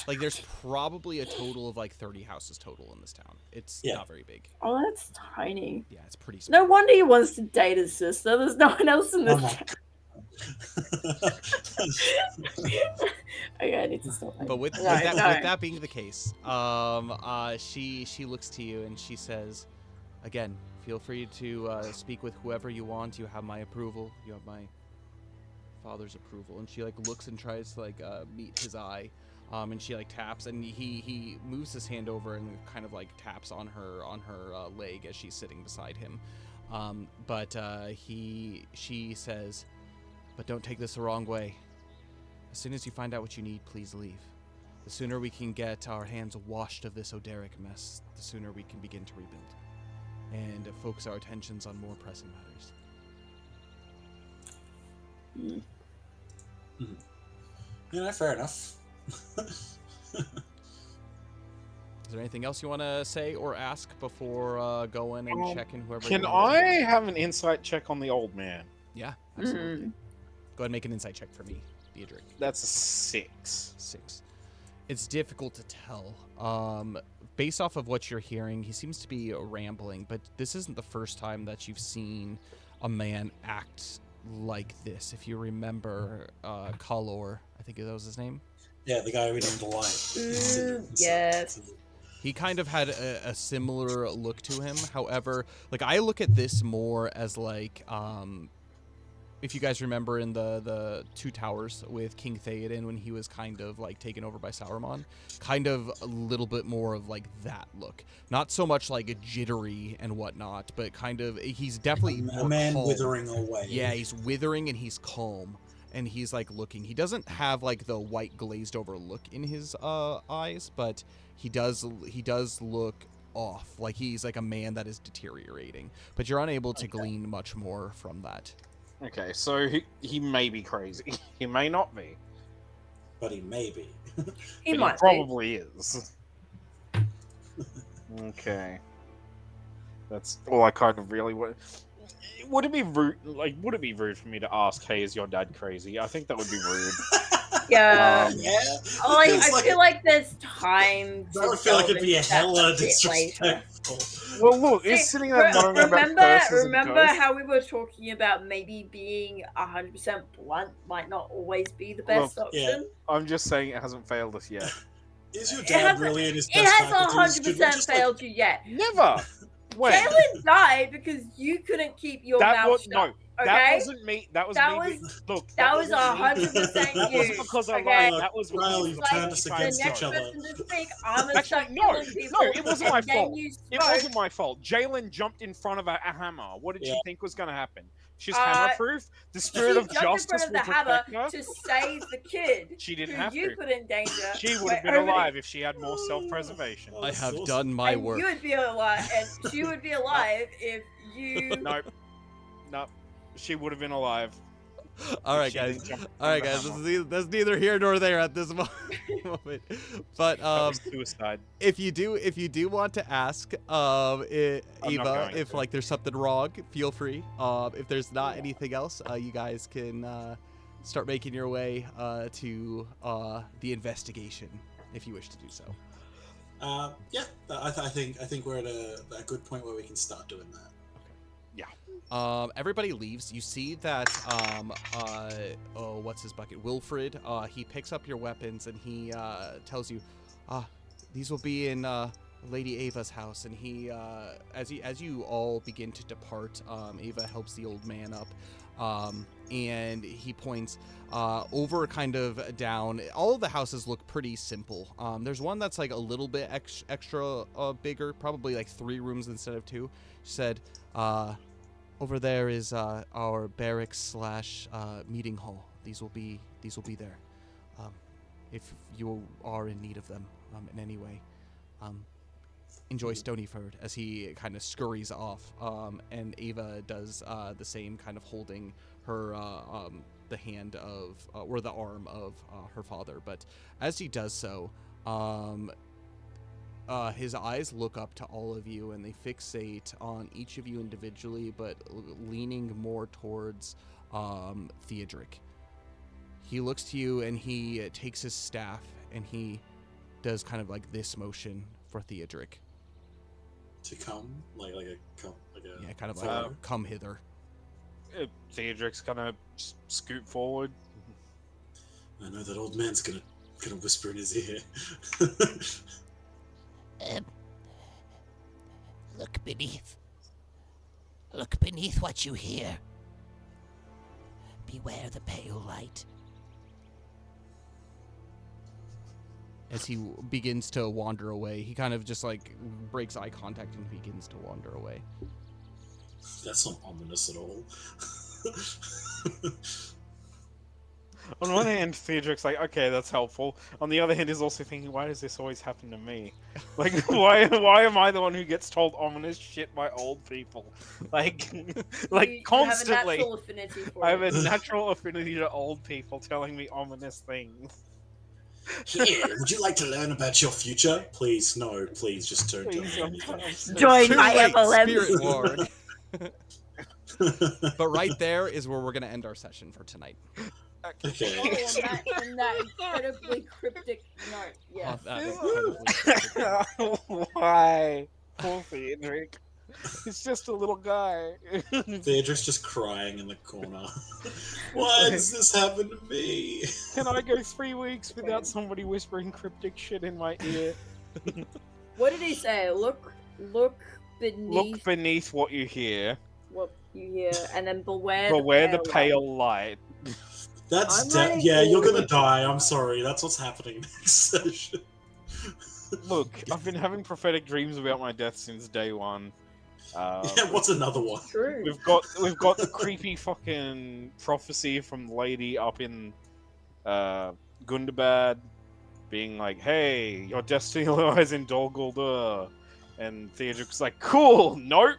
like there's probably a total of like 30 houses total in this town. It's not very big. Oh, that's tiny. Yeah, it's pretty small. No wonder he wants to date his sister. There's no one else in this town. Okay, I need to stop. But with No, that, no. with that being the case, she looks to you and she says, again, feel free to speak with whoever you want. You have my approval. You have my father's approval. And she like looks and tries to like meet his eye, and she like taps, and he moves his hand over and kind of like taps on her leg as she's sitting beside him. But she says, but don't take this the wrong way. As soon as you find out what you need, please leave. The sooner we can get our hands washed of this Oderic mess, the sooner we can begin to rebuild and focus our attentions on more pressing matters. You know, fair enough. Is there anything else you want to say or ask before going and checking whoever? Can I have an insight check on the old man? Yeah, absolutely. Go ahead and make an insight check for me, Theodric. That's a 6. 6. It's difficult to tell. Based off of what you're hearing, he seems to be rambling, but this isn't the first time that you've seen a man act like this. If you remember Kalor, I think that was his name. Yeah, the guy who named the light. Yes. He kind of had a similar look to him. However, like I look at this more as like if you guys remember in the Two Towers with King Theoden when he was kind of like taken over by Sauron, kind of a little bit more of like that look. Not so much like a jittery and whatnot, but kind of he's definitely a more man calm. withering away. Yeah, he's withering and he's calm. And he's like looking. He doesn't have like the white glazed over look in his eyes, but he does look off. Like he's like a man that is deteriorating. But you're unable to glean much more from that. Okay, so he may be crazy. He may not be. But he may be. He But might he probably is. Okay. That's all I kind of really want. Would it be rude? Like, would it be rude for me to ask, "Hey, is your dad crazy?" I think that would be rude. Yeah. Yeah. Like, Feels I feel like there's time. That would feel like it'd be a hella later. disrespectful. Well, look, he's sitting there muttering about curses and remember ghosts. how we were talking about maybe being 100% blunt might not always be the best Look, option? I'm just saying it hasn't failed us yet. Is your It dad hasn't- really in his It best has faculties? Could we 100% just, failed you yet. Never. When? Jalen died because you couldn't keep your That mouth was shut. no. Okay? That wasn't me. That was That me. was- Look, that was wasn't me. 100% That you. wasn't because I Okay? lied. That was Kyle, because you've Like, turned us the against next each other. person to speak, I'm gonna Actually, start no, killing people. no, it wasn't my and then fault. you It spoke. wasn't my fault. Jalen jumped in front of a hammer. What did she Yeah. think was going to happen? She's Uh, hammer-proof. The spirit She of jumped in justice front of will the hammer protect her. to save the kid. She didn't who have you to. put in danger. She would have Wait, been over alive if she had more self-preservation. Oh, I that's have awesome. done my and work. you would be alive, and she would be alive if you. Nope. Nope. She would have been alive. All right, She guys. didn't jump All right, on the guys. hammer. That's neither here nor there at this moment. But That was suicide. if you do want to ask not Eva going if to. like there's something wrong, feel free. If there's not anything else, you guys can start making your way to the investigation if you wish to do so. Yeah, I think we're at a good point where we can start doing that. Everybody leaves. You see that what's his bucket? Wilfred. He picks up your weapons and he tells you, these will be in Lady Ava's house. And he, as you all begin to depart, Ava helps the old man up, and he points over, kind of down. All of the houses look pretty simple. There's one that's like a little bit extra bigger, probably like 3 rooms instead of 2. She said, over there is our barracks / meeting hall. These will be there. If you are in need of them in any way. Enjoy Stonyford, as he kind of scurries off. And Ava does the same, kind of holding her the hand of or the arm of her father. But as he does so, his eyes look up to all of you, and they fixate on each of you individually, but leaning more towards Theodric. He looks to you, and he takes his staff, and he does kind of like this motion for Theodric. To come, like a Yeah, kind of like come hither. Theodric's gonna scoot forward. I know that old man's gonna whisper in his ear. Look beneath. Look beneath what you hear. Beware the pale light. As he begins to wander away, he kind of just like breaks eye contact and begins to wander away. That's not ominous at all. On one hand, Theodric's like, okay, that's helpful. On the other hand, he's also thinking, why does this always happen to me? Like, why am I the one who gets told ominous shit by old people? Like constantly. You have a natural affinity for I have it. a natural affinity to old people telling me ominous things. Here, would you like to learn about your future? Please, no, please, just don't tell Please, me I'm anything. so Join Too my late, MLM. Spirit Ward. But right there is where we're going to end our session for tonight. Okay. Oh, and that incredibly cryptic note. Yes. Why? Poor Theodric. He's just a little guy. Theodric's just crying in the corner. Why does this happen to me? Can I go 3 weeks without somebody whispering cryptic shit in my ear? What did he say? Look beneath. Look beneath what you hear. What You hear, and then beware the pale light. That's I'm yeah, you're writing- gonna die. I'm sorry. That's what's happening next session. Look, I've been having prophetic dreams about my death since day one. Yeah, what's another one? True. We've got the creepy fucking prophecy from the lady up in Gundabad, being like, "Hey, your destiny lies in Dol Guldur," and Theodric's like, "Cool, nope,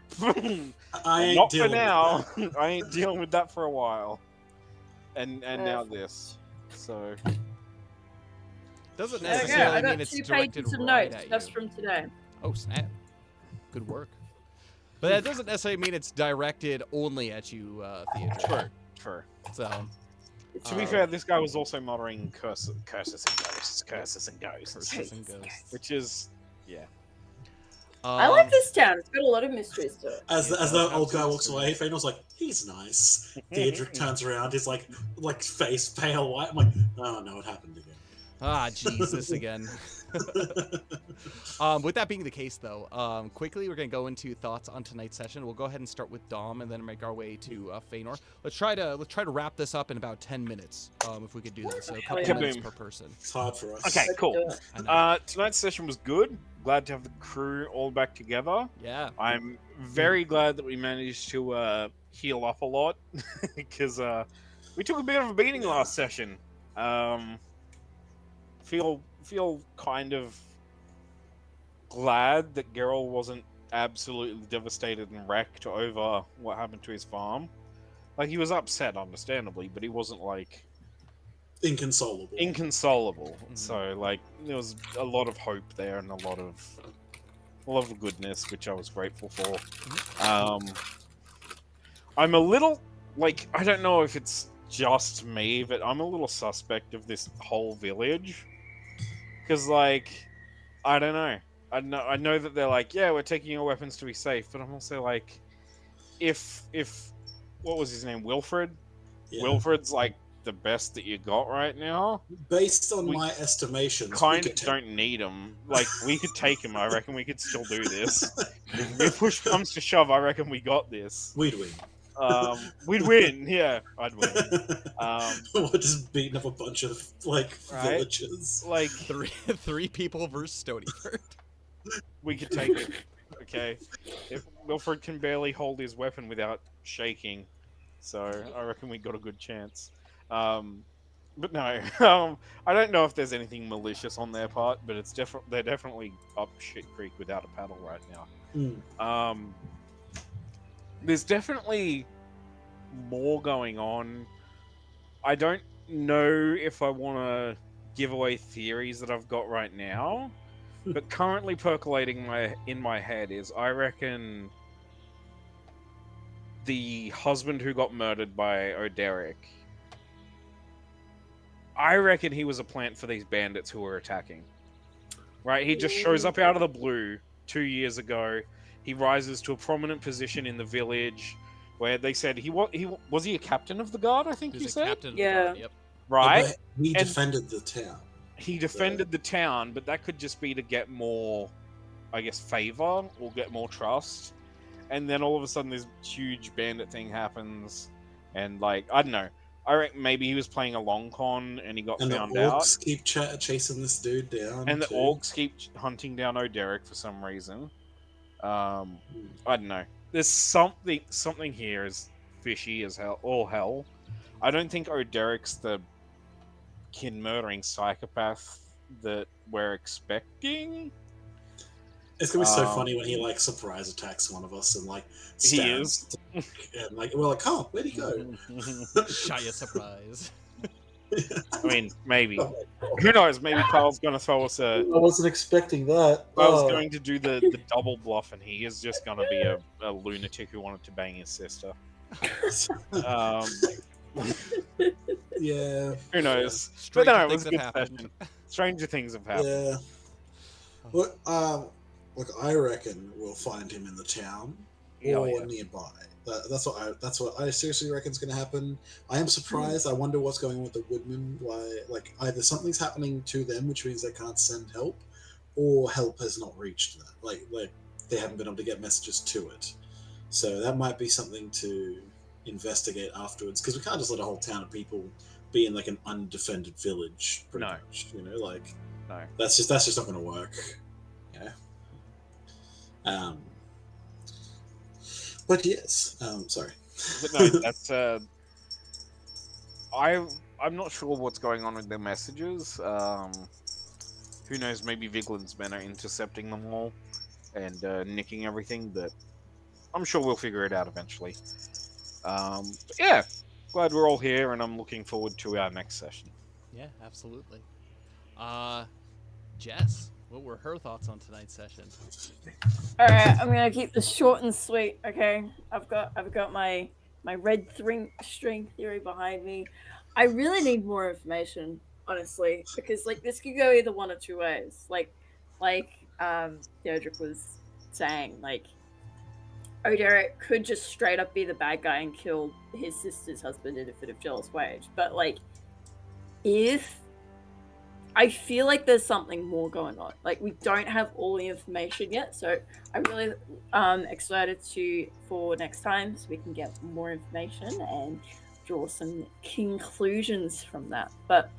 I ain't not for dealing with now. that. I ain't dealing with that for a while." And now this. So Doesn't There we go. necessarily I got mean it's 2 directed pages of right notes at just you. from today. Oh snap! Good work. But that doesn't necessarily mean it's directed only at you, Theodric. true. So, To be fair, this guy was also muttering curses and ghosts, curses and ghosts. which is I like this town. It's got a lot of mysteries to it. As It does the have old some guy walks mystery. away, Fainal's like, he's nice. Theodric turns around, his like face pale white. I'm like, oh no, it happened again. Ah, Jesus again. With that being the case, though, quickly we're gonna go into thoughts on tonight's session. We'll go ahead and start with Dom, and then make our way to Feanor. Let's try to wrap this up in about 10 minutes, if we could do that. So a couple Yeah. minutes per person. It's hard for us. okay. Let's Cool. do it. I know. Tonight's session was good. Glad to have the crew all back together. Yeah. I'm very glad that we managed to heal up a lot because we took a bit of a beating last session. Feel kind of glad that Geralt wasn't absolutely devastated and wrecked over what happened to his farm. Like, he was upset, understandably, but he wasn't like Inconsolable. inconsolable. Mhm. So like there was a lot of hope there and a lot of goodness, which I was grateful for. I'm a little like, I don't know if it's just me, but I'm a little suspect of this whole village because like I don't know. I know that they're like, yeah, we're taking your weapons to be safe, but I'm also like, if what was his name, Wilfred? Yeah. Wilfred's like the best that you got right now. Based on We my estimations, we Kind could of take- don't need him. Like, we could take him. I reckon we could still do this. If push comes to shove, I reckon we got this. We'd win. We'd win. Yeah, I'd win. We're just beating up a bunch of like Right? villagers. Like, Three people versus Stonyford. we could take it. Okay. If Wilfred can barely hold his weapon without shaking, so I reckon we got a good chance. But no, I don't know if there's anything malicious on their part, but it's they're definitely up shit creek without a paddle right now. Mm. There's definitely more going on. I don't know if I want to give away theories that I've got right now, but currently percolating in my head is I reckon the husband who got murdered by Oderic, I reckon he was a plant for these bandits who were attacking. Right? He just shows up out of the blue 2 years ago. He rises to a prominent position in the village where they said was he a captain of the guard, I think you He's a said? captain of the Yeah. guard, Yep. Right? But he And- defended the town. He defended the town, but that could just be to get more, I guess, favor or get more trust. And then all of a sudden, this huge bandit thing happens, and like, I don't know. I reckon maybe he was playing a long con and he got And found the out. orcs keep chasing this dude down. And the too. orcs keep hunting down Oderic for some reason. I don't know. There's something here is fishy as hell. All hell. I don't think Oderic's the kin murdering psychopath that we're expecting. It's gonna be so funny when he like surprise attacks one of us and like He stabs, and like we're like, oh, where'd he go? Shy of surprise. I mean, maybe. Who knows? Maybe Carl's going to throw us a. I wasn't expecting that. Carl's going to do the double bluff, and he is just going to be a lunatic who wanted to bang his sister. Yeah. Who knows? Stranger But no, it things was a have good happened. session. Stranger things have happened. Yeah. Well, look, I reckon we'll find him in the town or Yeah. nearby. That's what I seriously reckon is going to happen. I am surprised. I wonder what's going on with the woodmen. Why, like, either something's happening to them, which means they can't send help, or help has not reached them. Like they haven't been able to get messages to it. So that might be something to investigate afterwards, because we can't just let a whole town of people be in like an undefended village. Pretty No. much, you know, like No. that's just not going to work. Yeah. But yes, sorry. But no, that's I'm not sure what's going on with their messages. Who knows? Maybe Vigland's men are intercepting them all and nicking everything. But I'm sure we'll figure it out eventually. But yeah, glad we're all here, and I'm looking forward to our next session. Yeah, absolutely. Jess, what were her thoughts on tonight's session? All right, I'm gonna keep this short and sweet. Okay, I've got my red string theory behind me. I really need more information, honestly, because like this could go either one or two ways. Like Theodric was saying, like Oderic could just straight up be the bad guy and kill his sister's husband in a fit of jealous rage. But like, if I feel like there's something more going on. Like we don't have all the information yet, so I'm really excited for next time so we can get more information and draw some conclusions from that. But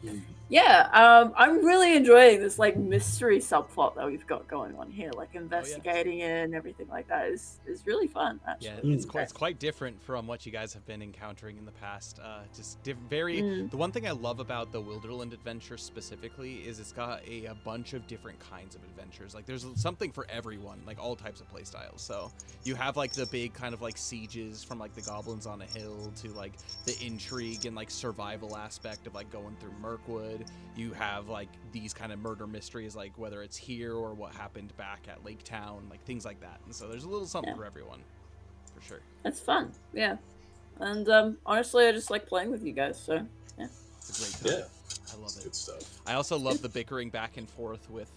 yeah, I'm really enjoying this like mystery subplot that we've got going on here, like investigating it and everything like that is really fun. Actually, yeah, it's quite different from what you guys have been encountering in the past. The one thing I love about the Wilderland adventure specifically is it's got a bunch of different kinds of adventures. Like there's something for everyone, like all types of play styles. So you have like the big kind of like sieges from like the goblins on a hill to like the intrigue and like survival aspect of like going through Mirkwood. You have like these kind of murder mysteries, like whether it's here or what happened back at Lake Town, like things like that. And so there's a little something for everyone, for sure. That's fun, yeah. And honestly, I just like playing with you guys. So yeah, it's a great time. Yeah, I love it. Good stuff. I also love the bickering back and forth with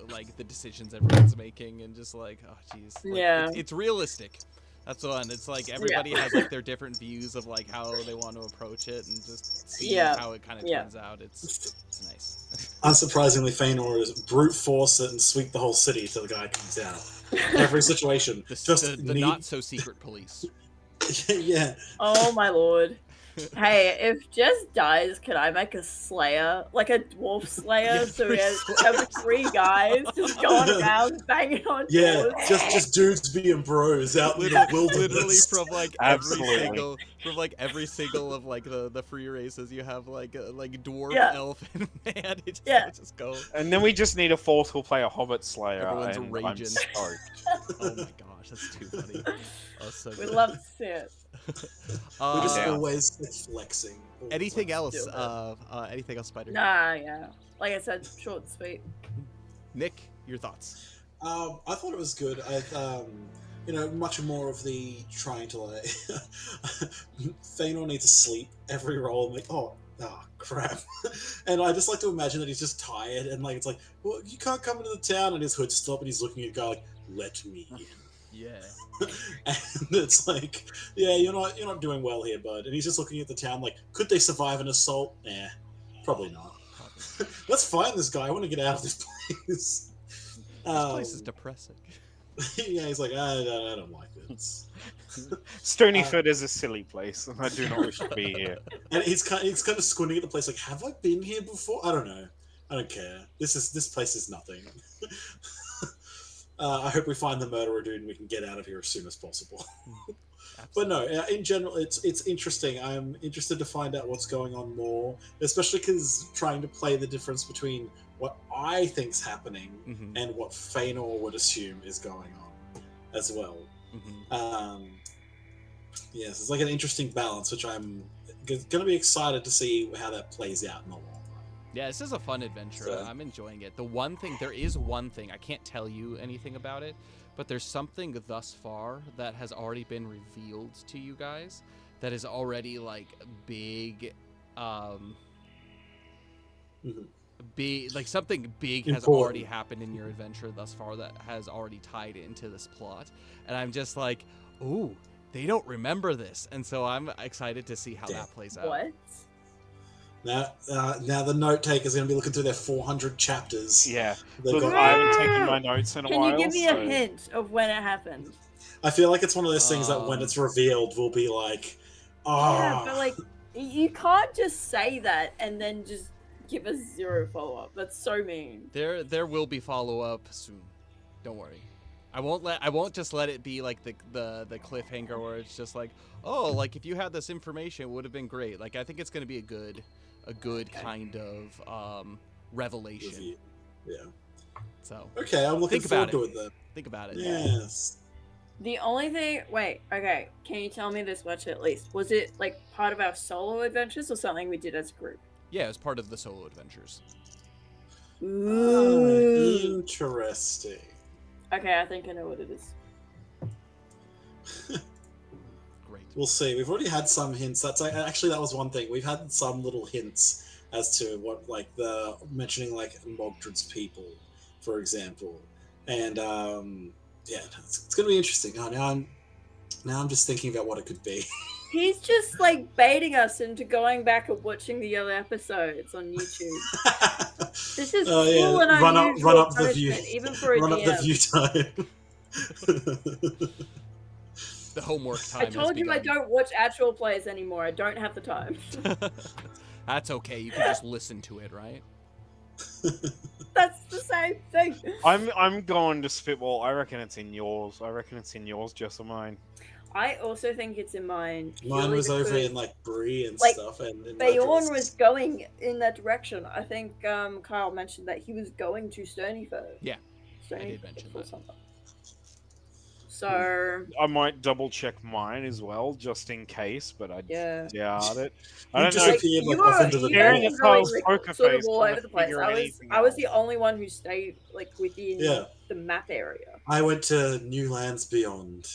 like the decisions everyone's making and just like, oh geez, like, yeah, it's realistic. That's the one. It's like everybody has like their different views of like how they want to approach it and just see how it kind of turns out. It's nice. Unsurprisingly, Feanor is brute force it and sweep the whole city till the guy comes out. Every situation. The not so secret police. Yeah. Oh my lord. Hey, if Jess dies, can I make a slayer? Like a dwarf slayer? So we have 3 guys just going around banging on doors. Just dudes being bros out in the wilderness. Literally from like every single of like the free races, you have like dwarf, elf, and man. It just go. And then we just need a 4th who'll play a hobbit slayer. Everyone's and raging. I'm stoked. Oh my gosh, that's too funny. Oh, so We'd good. love to see it. We're just always flexing. Anything else? Anything else, Spider? Nah, yeah. Like I said, short and sweet. Nick, your thoughts? I thought it was good. Much more of the trying to like Feanor needs to sleep every roll. I'm like, oh crap. And I just like to imagine that he's just tired and like it's like, well, you can't come into the town, and his hood's still up and he's looking at the guy like, let me in. Yeah. And it's like, yeah, you're not doing well here, bud. And he's just looking at the town like, could they survive an assault? Nah, probably not. Let's find this guy. I want to get out of this place. This place is depressing. Yeah, he's like, I don't like this. Stonyford is a silly place, and I do not wish to be here. And he's kind of squinting at the place like, have I been here before? I don't know. I don't care. This place is nothing. I hope we find the murderer dude and we can get out of here as soon as possible. But no, in general, it's interesting. I'm interested to find out what's going on more, especially because trying to play the difference between what I think's happening and what Feanor would assume is going on as well. Yes, it's like an interesting balance, which I'm going to be excited to see how that plays out in the long run. Yeah, this is a fun adventure. So, I'm enjoying it. There is one thing, I can't tell you anything about it, but there's something thus far that has already been revealed to you guys that is already like big, like something big has already happened in your adventure thus far that has already tied into this plot. And I'm just like, ooh, they don't remember this. And so I'm excited to see how that plays out. What? Now the note taker's going to be looking through their 400 chapters. Yeah. Look, I haven't taken my notes in a while. Can you give me a hint of when it happened? I feel like it's one of those things that when it's revealed, we'll be like, "Oh." Yeah, but like, you can't just say that and then just give us 0 follow-up. That's so mean. There will be follow-up soon. Don't worry. I won't just let it be like the cliffhanger where it's just like, oh, like if you had this information, it would have been great. Like I think it's going to be a good kind of revelation. Yeah. So okay, I'm looking forward to it then. Think about it. Yes. The only thing, wait, okay, can you tell me this much at least? Was it like part of our solo adventures or something we did as a group? Yeah, it was part of the solo adventures. Ooh. Interesting. Okay, I think I know what it is. Great. We'll see. We've already had some hints. That was one thing. We've had some little hints as to what, like the mentioning like Mogdred's people, for example, and yeah, it's gonna be interesting. Oh, now I'm just thinking about what it could be. He's just like baiting us into going back and watching the other episodes on YouTube. This is cool and unusual run up the view, even for a run DM. up the view time. The homework time. I told you I don't watch actual plays anymore. I don't have the time. That's okay. You can just listen to it, right? That's the same thing. I'm going to spitball. I reckon it's in yours. Just of mine. I also think it's in mine. Mine was over in like Bree and like, stuff, and Bayorn was going in that direction. I think Kyle mentioned that he was going to Stonyford. Yeah, Stonyford I did mention that. So I might double check mine as well, just in case, but I doubt it. I don't know. You were off into the going, poker sort of face, all over the place. I was the only one who stayed like within the map area. I went to New Lands Beyond.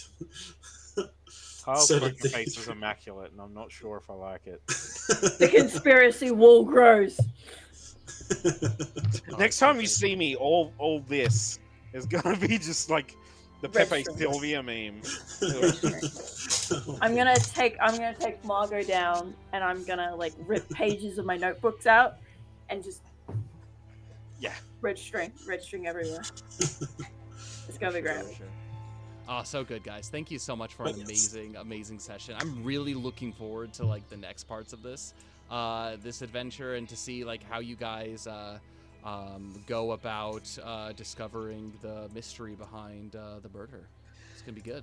Kyle's poker face was immaculate, and I'm not sure if I like it. The conspiracy wall grows. Next time you see me, all this is gonna be just like the Pepe Sylvia meme. I'm gonna take Margot down, and I'm gonna like rip pages of my notebooks out, and just red string everywhere. It's gonna be great. Sure. Oh, so good, guys. Thank you so much for an amazing session. I'm really looking forward to like the next parts of this adventure, and to see like how you guys go about discovering the mystery behind the murder. It's gonna be good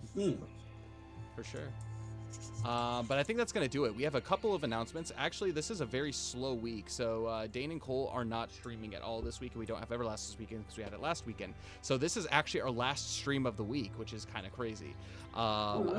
for sure. But I think that's going to do it. We have a couple of announcements. Actually, this is a very slow week. So Dain and Cole are not streaming at all this week, and we don't have Everlast this weekend because we had it last weekend. So this is actually our last stream of the week, which is kind of crazy. So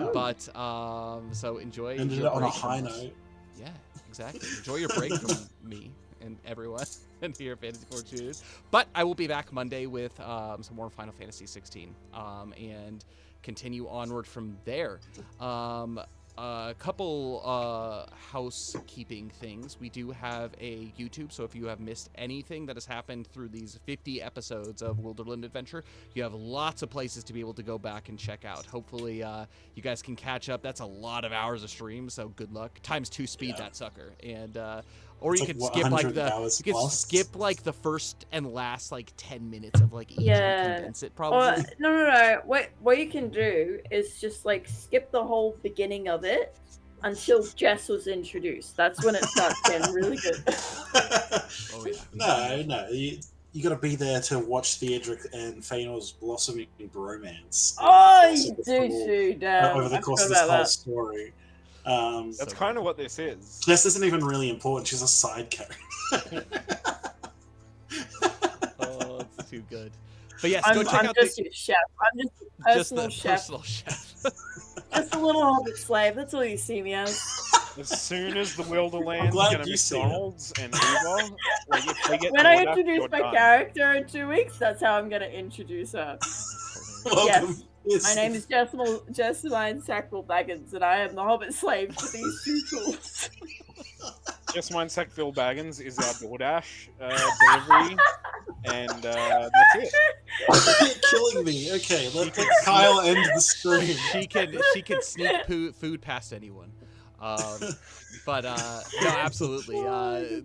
enjoy. Ended it on a high note. Yeah, exactly. Enjoy your break from me and everyone and here at Fantasy Fortunes. But I will be back Monday with some more Final Fantasy 16 and continue onward from there. A couple housekeeping things. We do have a YouTube, so if you have missed anything that has happened through these 50 episodes of Wilderland Adventure, you have lots of places to be able to go back and check out. Hopefully you guys can catch up. That's a lot of hours of stream, so good luck. Times 2 speed that sucker. And or you could skip like the first and last like 10 minutes of like each and condense it probably. No. What you can do is just like skip the whole beginning of it until Jess was introduced. That's when it starts getting really good. No. You got to be there to watch Theodric and Feanor's blossoming bromance. Oh, you do, damn. Over the course of this whole story. That's kind of what this is. Jess isn't even really important. She's a side character. Oh, it's too good. But yes, go check out just your chef. I'm just a personal chef. Just a little hobbit slave. That's all you see me as. As soon as the Wilderland get a McDonald's and Uber, like if we get when I introduce my character in 2 weeks, that's how I'm going to introduce her. Yes. My name is Jessamine Sackville Baggins, and I am the hobbit slave to these two tools. Jessamine Sackville Baggins is our DoorDash delivery, and that's it. You're killing me. Okay, let Kyle end the stream. She can sneak food past anyone. But no, absolutely.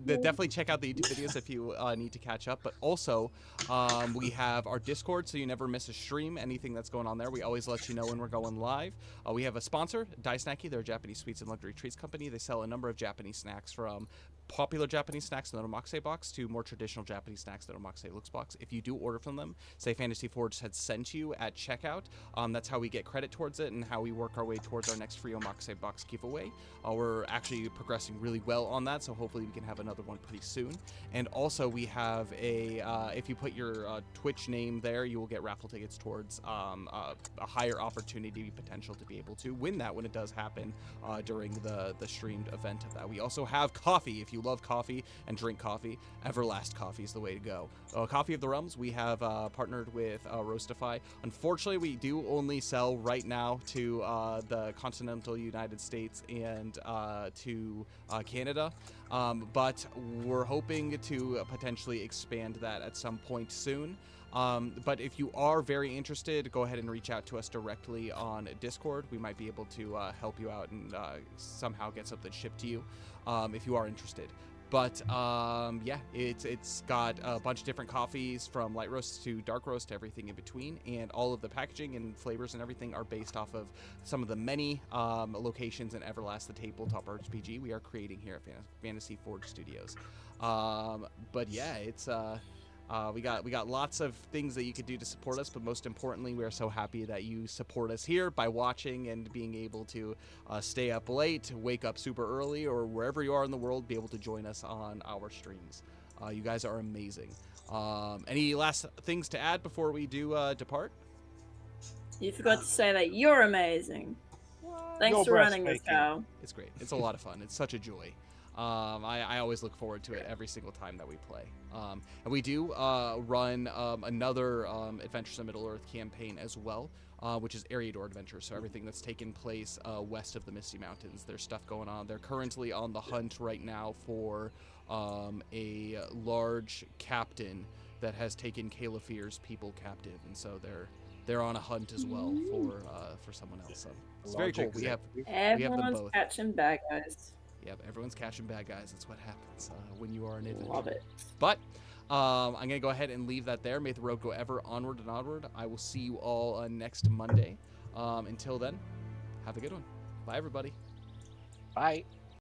Definitely check out the YouTube videos if you need to catch up. But also, we have our Discord, so you never miss a stream. Anything that's going on there, we always let you know when we're going live. We have a sponsor, Dai Snacky. They're a Japanese sweets and luxury treats company. They sell a number of Japanese snacks, from popular Japanese snacks in the Omakase box to more traditional Japanese snacks that Omakase looks box. If you do order from them, say Fantasy Forge had sent you at checkout, that's how we get credit towards it and how we work our way towards our next free Omakase box giveaway. We're actually progressing really well on that, so hopefully we can have another one pretty soon. And also we have a if you put your Twitch name there, you will get raffle tickets towards a higher opportunity potential to be able to win that when it does happen during the streamed event of that. We also have coffee. If you love coffee and drink coffee, Everlast coffee is the way to go. Coffee of the Realms, we have partnered with Roastify. Unfortunately, we do only sell right now to the continental United States and to Canada, but we're hoping to potentially expand that at some point soon. But if you are very interested, go ahead and reach out to us directly on Discord. We might be able to help you out and somehow get something shipped to you if you are interested. But yeah, it's got a bunch of different coffees, from light roast to dark roast to everything in between, and all of the packaging and flavors and everything are based off of some of the many locations in Everlast, the tabletop RPG we are creating here at Fantasy Forge Studios. But yeah, it's we got lots of things that you could do to support us, but most importantly, we are so happy that you support us here by watching and being able to stay up late, wake up super early, or wherever you are in the world, be able to join us on our streams. You guys are amazing. Any last things to add before we do depart? You forgot to say that you're amazing. Thanks You're for running this, breathtaking. Cal. It's great. It's a lot of fun. It's such a joy. I always look forward to it every single time that we play. And we do run another Adventures in Middle-earth campaign as well, which is Area Door Adventures. So everything that's taken place west of the Misty Mountains. There's stuff going on. They're currently on the hunt right now for a large captain that has taken Calafir's people captive, and so they're on a hunt as well for someone else. So it's very cool. We have them Everyone's both. catching bad guys. Yep, everyone's catching bad guys. That's what happens when you are an adventurer. Love it. But I'm going to go ahead and leave that there. May the road go ever onward and onward. I will see you all next Monday. Until then, have a good one. Bye, everybody. Bye.